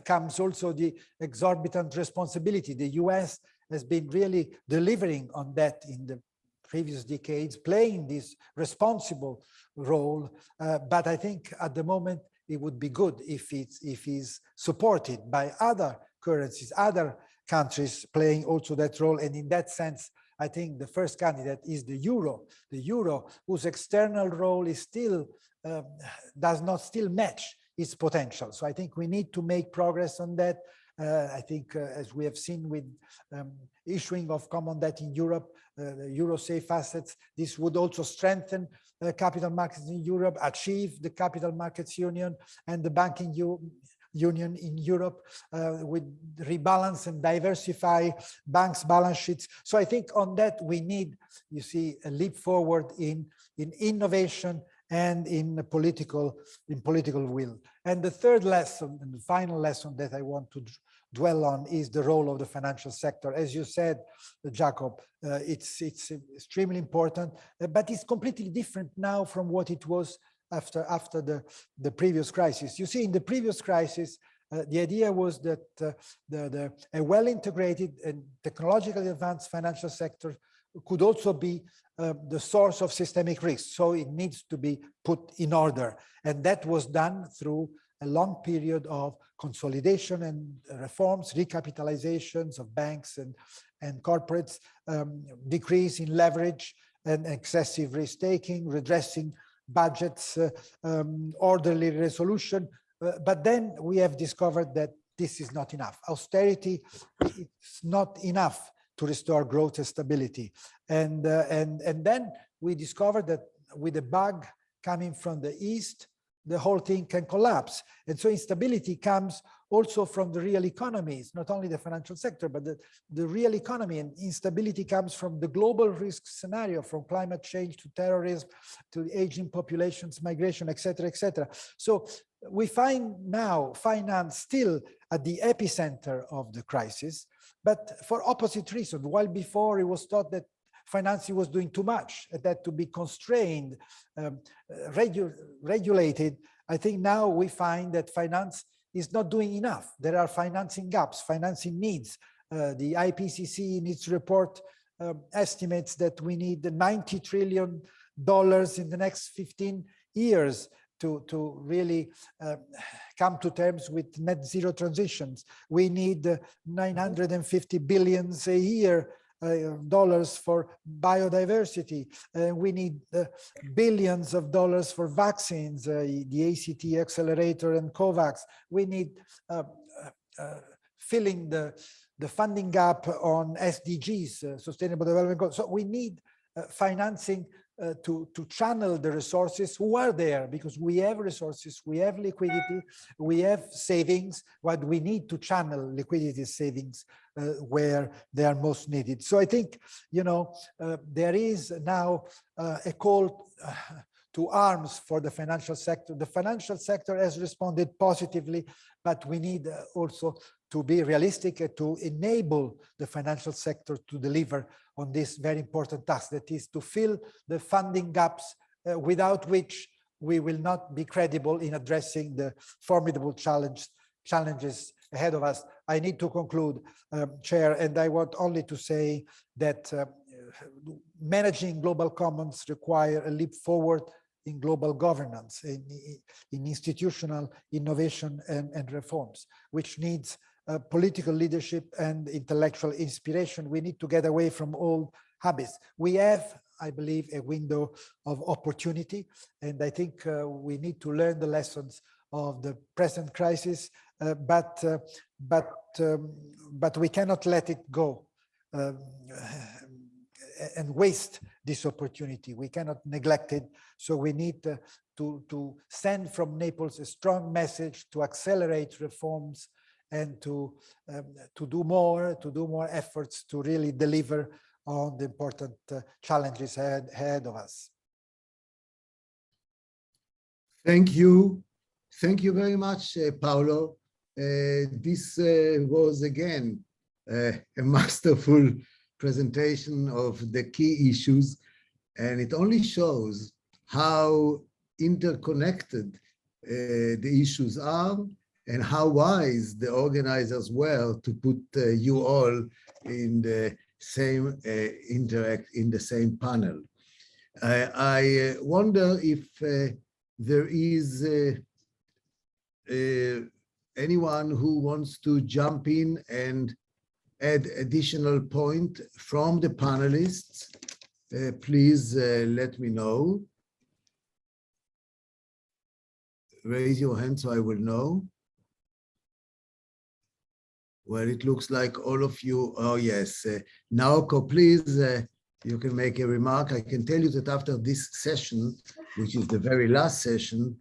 comes also the exorbitant responsibility. The US has been really delivering on that in the previous decades, playing this responsible role. But I think at the moment it would be good if it's supported by other currencies, other countries playing also that role. And in that sense, I think the first candidate is the euro whose external role is still, does not still match its potential. So I think we need to make progress on that. I think as we have seen with issuing of common debt in Europe, Euro safe assets, this would also strengthen capital markets in Europe, achieve the capital markets union and the banking union in Europe, with rebalance and diversify banks' balance sheets. So I think on that we need, you see, a leap forward in innovation and in political will. And the third lesson and the final lesson that I want to dwell on is the role of the financial sector. As you said, Jacob, it's extremely important, but it's completely different now from what it was after the previous crisis. You see, in the previous crisis, the idea was that a well-integrated and technologically advanced financial sector could also be the source of systemic risk. So it needs to be put in order. And that was done through a long period of consolidation and reforms, recapitalizations of banks and corporates, decrease in leverage and excessive risk-taking, redressing budgets, orderly resolution. But then we have discovered that this is not enough. Austerity is not enough to restore growth and stability. And then we discovered that with a bug coming from the east, the whole thing can collapse. And so instability comes also from the real economy. It's not only the financial sector, but the real economy, and instability comes from the global risk scenario, from climate change to terrorism, to aging populations, migration, etc., etc. So we find now finance still at the epicenter of the crisis, but for opposite reasons. While before it was thought that financing was doing too much, it had to be constrained, regulated. I think now we find that finance is not doing enough. There are financing gaps, financing needs. The IPCC in its report estimates that we need $90 trillion in the next 15 years to really come to terms with net zero transitions. We need 950 billion a year dollars for biodiversity. We need billions of dollars for vaccines, the ACT accelerator and COVAX. We need filling the funding gap on SDGs, Sustainable Development Goals. So we need financing to channel the resources who are there, because we have resources, we have liquidity, we have savings, but we need to channel liquidity savings where they are most needed. So I think, you know, there is now a call to arms for the financial sector. The financial sector has responded positively, but we need also to be realistic and to enable the financial sector to deliver on this very important task, that is to fill the funding gaps without which we will not be credible in addressing the formidable challenges ahead of us. I need to conclude, Chair, and I want only to say that managing global commons require a leap forward in global governance, in institutional innovation and reforms, which needs political leadership and intellectual inspiration. We need to get away from old habits. We have, I believe, a window of opportunity, and I think we need to learn the lessons of the present crisis, but we cannot let it go and waste this opportunity. We cannot neglect it. So we need to send from Naples a strong message to accelerate reforms and to do more efforts to really deliver on the important challenges ahead of us. Thank you. Thank you very much, Paolo. This was again a masterful presentation of the key issues, and it only shows how interconnected the issues are and how wise the organizers were to put you all in the same in the same panel. I wonder if there is anyone who wants to jump in and add additional point from the panelists. Please let me know. Raise your hand so I will know. Well, it looks like all of you, oh yes. Naoko, please, you can make a remark. I can tell you that after this session, which is the very last session,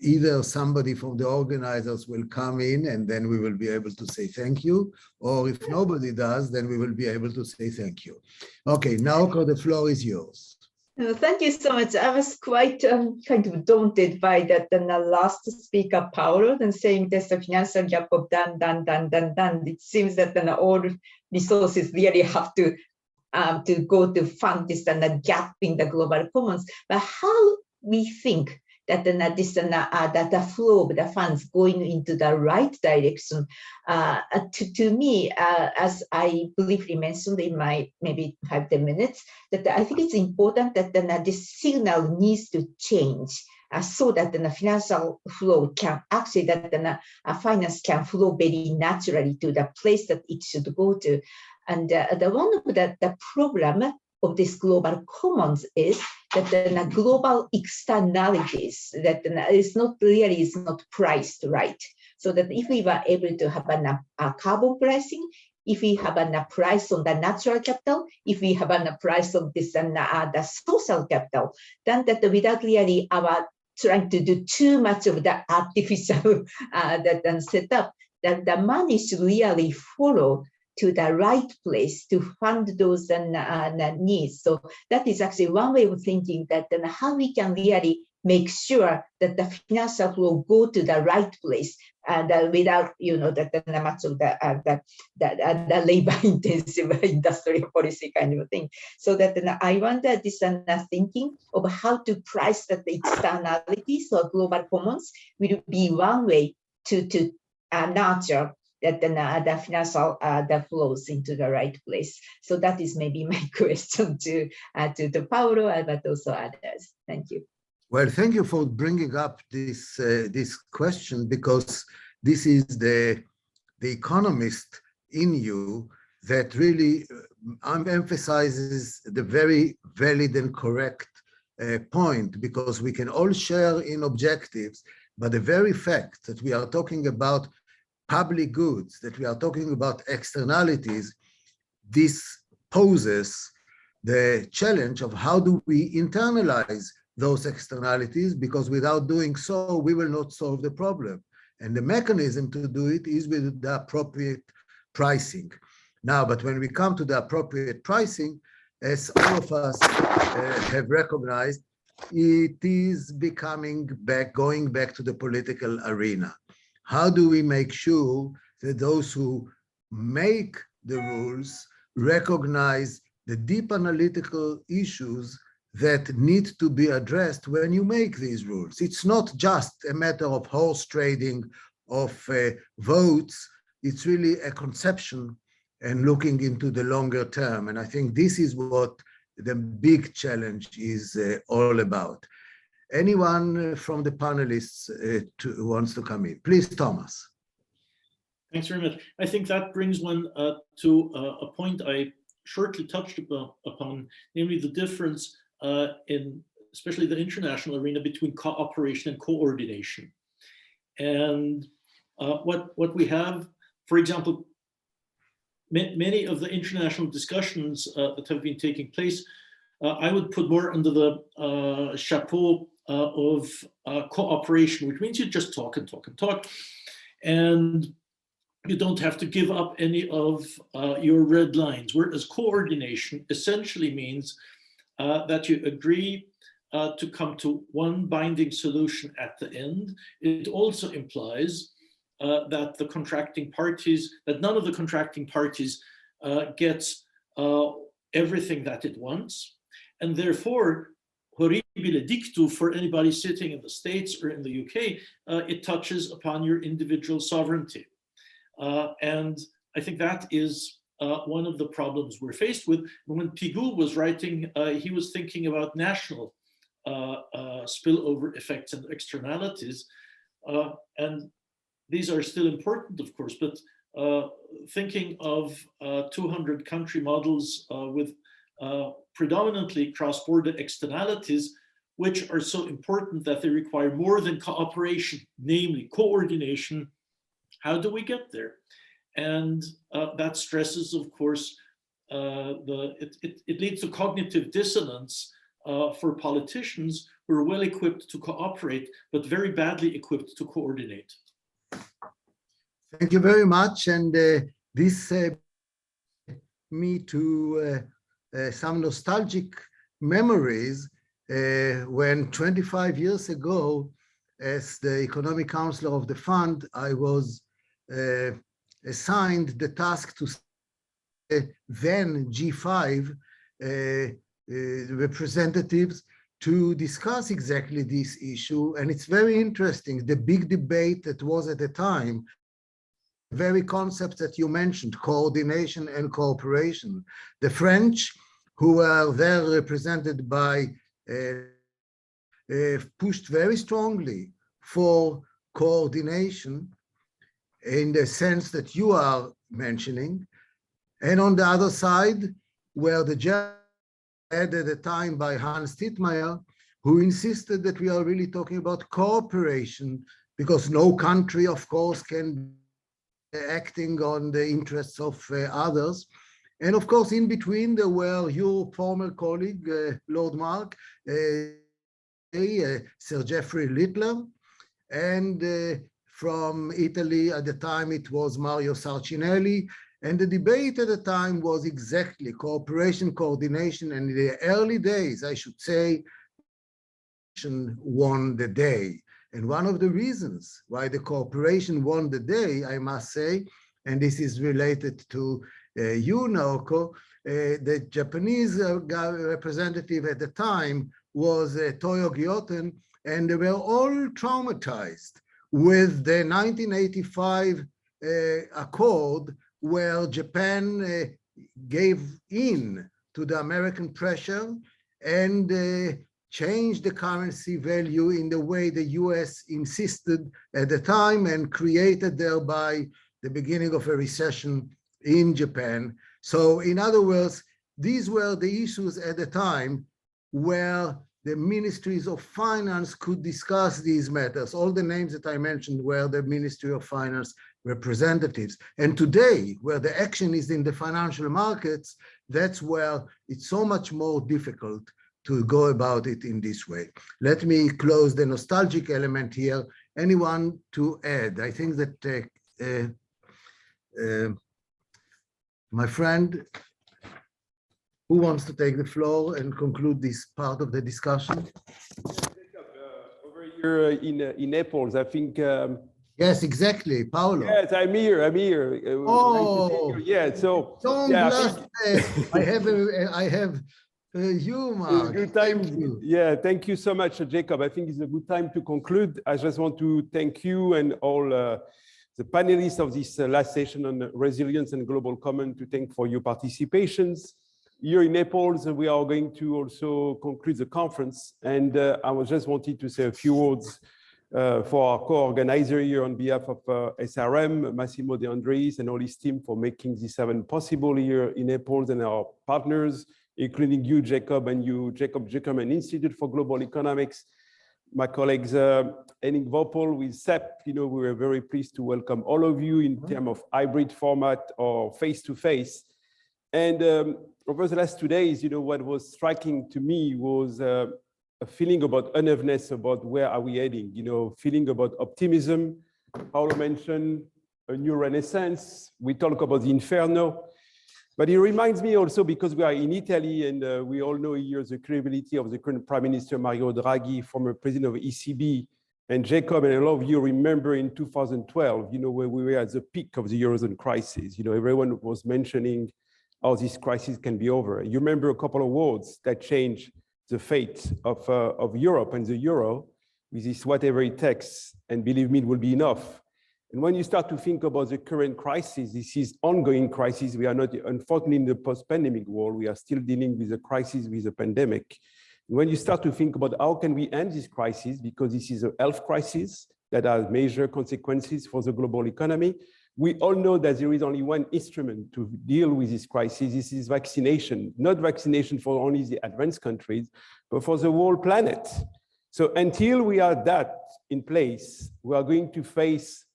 either somebody from the organizers will come in and then we will be able to say thank you, or if nobody does, then we will be able to say thank you. Okay, Naoko, the floor is yours. Thank you so much. I was quite kind of daunted by that the last speaker, Paolo, and saying there's a financial gap of done. It seems that all resources really have to go to fund this and the gap in the global commons. But how we think that that the flow of the funds going into the right direction, to me, as I briefly mentioned in my maybe 5-10 minutes, that I think it's important that this signal needs to change so that the financial flow can actually, that the finance can flow very naturally to the place that it should go to. And the one of the problem of this global commons is that the global externalities that is not really is not priced right. So that if we were able to have a carbon pricing, if we have a price on the natural capital, if we have a price on this the social capital, then that without really our trying to do too much of the artificial setup, that the money should really follow to the right place to fund those needs. So that is actually one way of thinking that how we can really make sure that the financial flow go to the right place and without, that much of the labor-intensive industrial policy kind of thing. So that I wonder this thinking of how to price that the externalities or global commons will be one way to nurture that the financial that flows into the right place. So that is maybe my question to Paolo, but also others. Thank you. Well, thank you for bringing up this this question, because this is the economist in you that really emphasizes the very valid and correct point, because we can all share in objectives, but the very fact that we are talking about public goods, that we are talking about externalities, this poses the challenge of how do we internalize those externalities, because without doing so, we will not solve the problem. And the mechanism to do it is with the appropriate pricing. Now, but when we come to the appropriate pricing, as all of us have recognized, it is becoming going back to the political arena. How do we make sure that those who make the rules recognize the deep analytical issues that need to be addressed when you make these rules? It's not just a matter of horse trading, of votes. It's really a conception and looking into the longer term. And I think this is what the big challenge is all about. Anyone from the panelists who wants to come in? Please, Thomas. Thanks very much. I think that brings one to a point I shortly touched upon, namely the difference in especially the international arena between cooperation and coordination. And what we have, for example, many of the international discussions that have been taking place, I would put more under the chapeau of cooperation, which means you just talk and talk and talk. And you don't have to give up any of your red lines, whereas coordination essentially means that you agree to come to one binding solution at the end. It also implies that the contracting parties, that none of the contracting parties gets everything that it wants. And therefore, horribile dictu for anybody sitting in the States or in the UK, it touches upon your individual sovereignty. And I think that is one of the problems we're faced with. When Pigou was writing, he was thinking about national spillover effects and externalities. And these are still important, of course, but thinking of 200 country models with predominantly cross-border externalities, which are so important that they require more than cooperation, namely coordination. How do we get there? And that stresses, of course, it leads to cognitive dissonance for politicians who are well equipped to cooperate, but very badly equipped to coordinate. Thank you very much. And this me to some nostalgic memories when 25 years ago, as the economic counselor of the fund, I was assigned the task to then G5 representatives to discuss exactly this issue. And it's very interesting, the big debate that was at the time, very concepts that you mentioned, coordination and cooperation. The French, who were there represented by, pushed very strongly for coordination in the sense that you are mentioning. And on the other side, where the Germans at the time by Hans Dittmeier, who insisted that we are really talking about cooperation, because no country, of course, can be acting on the interests of others. And of course, in between, there were your former colleague, Lord Mark, Sir Geoffrey Littler, and from Italy at the time, it was Mario Sarcinelli. And the debate at the time was exactly cooperation, coordination, and in the early days, I should say, won the day. And one of the reasons why the cooperation won the day, I must say, and this is related to you, Naoko, the Japanese representative at the time was Toyo Gyoten, and they were all traumatized with the 1985 accord, where Japan gave in to the American pressure and changed the currency value in the way the US insisted at the time, and created thereby the beginning of a recession in Japan. So in other words, these were the issues at the time where the ministries of finance could discuss these matters. All the names that I mentioned were the Ministry of Finance representatives. And today, where the action is in the financial markets, that's where it's so much more difficult to go about it in this way. Let me close the nostalgic element here. Anyone to add? I think that my friend, who wants to take the floor and conclude this part of the discussion? Over here in Naples, I think. Yes, exactly, Paolo. Yes, I'm here. Oh, yeah. So I have you, Mark. Good time. Thank you. Yeah, thank you so much, Jacob. I think it's a good time to conclude. I just want to thank you and all the panelists of this last session on resilience and global common, to thank for your participations. Here in Naples, we are going to also conclude the conference. And I was just wanted to say a few words for our co-organizer here on behalf of SRM, Massimo De Andres, and all his team for making this event possible here in Naples, and our partners, including you, Jacob, and you, Jacob Zuckerman Institute for Global Economics, my colleagues Henning Vopel with CEP. We were very pleased to welcome all of you in terms of hybrid format or face-to-face. And over the last 2 days, what was striking to me was a feeling about unevenness, about where are we heading, feeling about optimism. Paolo mentioned a new renaissance. We talk about the inferno. But it reminds me also, because we are in Italy, and we all know here the credibility of the current Prime Minister Mario Draghi, former president of ECB, and Jacob, and a lot of you remember in 2012, where we were at the peak of the Eurozone crisis. Everyone was mentioning how this crisis can be over. You remember a couple of words that changed the fate of Europe and the euro, with this whatever it takes, and believe me, it will be enough. And when you start to think about the current crisis, this is ongoing crisis. We are not, unfortunately, in the post-pandemic world. We are still dealing with a crisis, with a pandemic. And when you start to think about how can we end this crisis, because this is a health crisis that has major consequences for the global economy, we all know that there is only one instrument to deal with this crisis. This is vaccination, not vaccination for only the advanced countries, but for the whole planet. So until we are that in place, we are going to face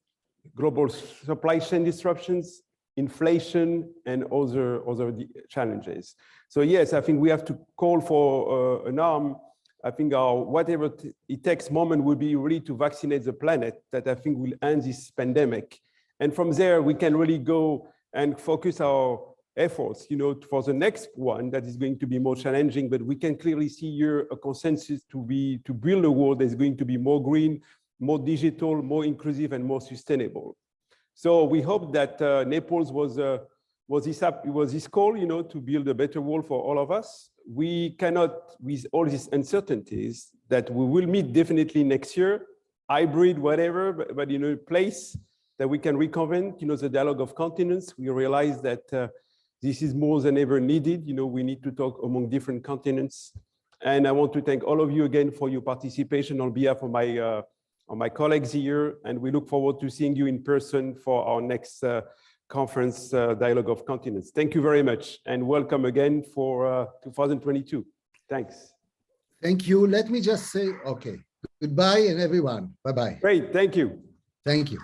global supply chain disruptions, inflation, and other challenges. So yes, I think we have to call for an arm. I think our whatever it takes moment will be really to vaccinate the planet, that I think will end this pandemic. And from there, we can really go and focus our efforts, for the next one that is going to be more challenging. But we can clearly see here a consensus to build a world that is going to be more green, more digital, more inclusive, and more sustainable. So we hope that Naples was this call, to build a better world for all of us. We cannot, with all these uncertainties, that we will meet definitely next year, hybrid, whatever, but in a place that we can reconvene, the dialogue of continents. We realize that this is more than ever needed. We need to talk among different continents. And I want to thank all of you again for your participation on behalf of my colleagues here, and we look forward to seeing you in person for our next conference Dialogue of Continents. Thank you very much and welcome again for 2022. Thanks. Thank you. Let me just say, okay, goodbye and everyone. Bye-bye. Great, thank you. Thank you.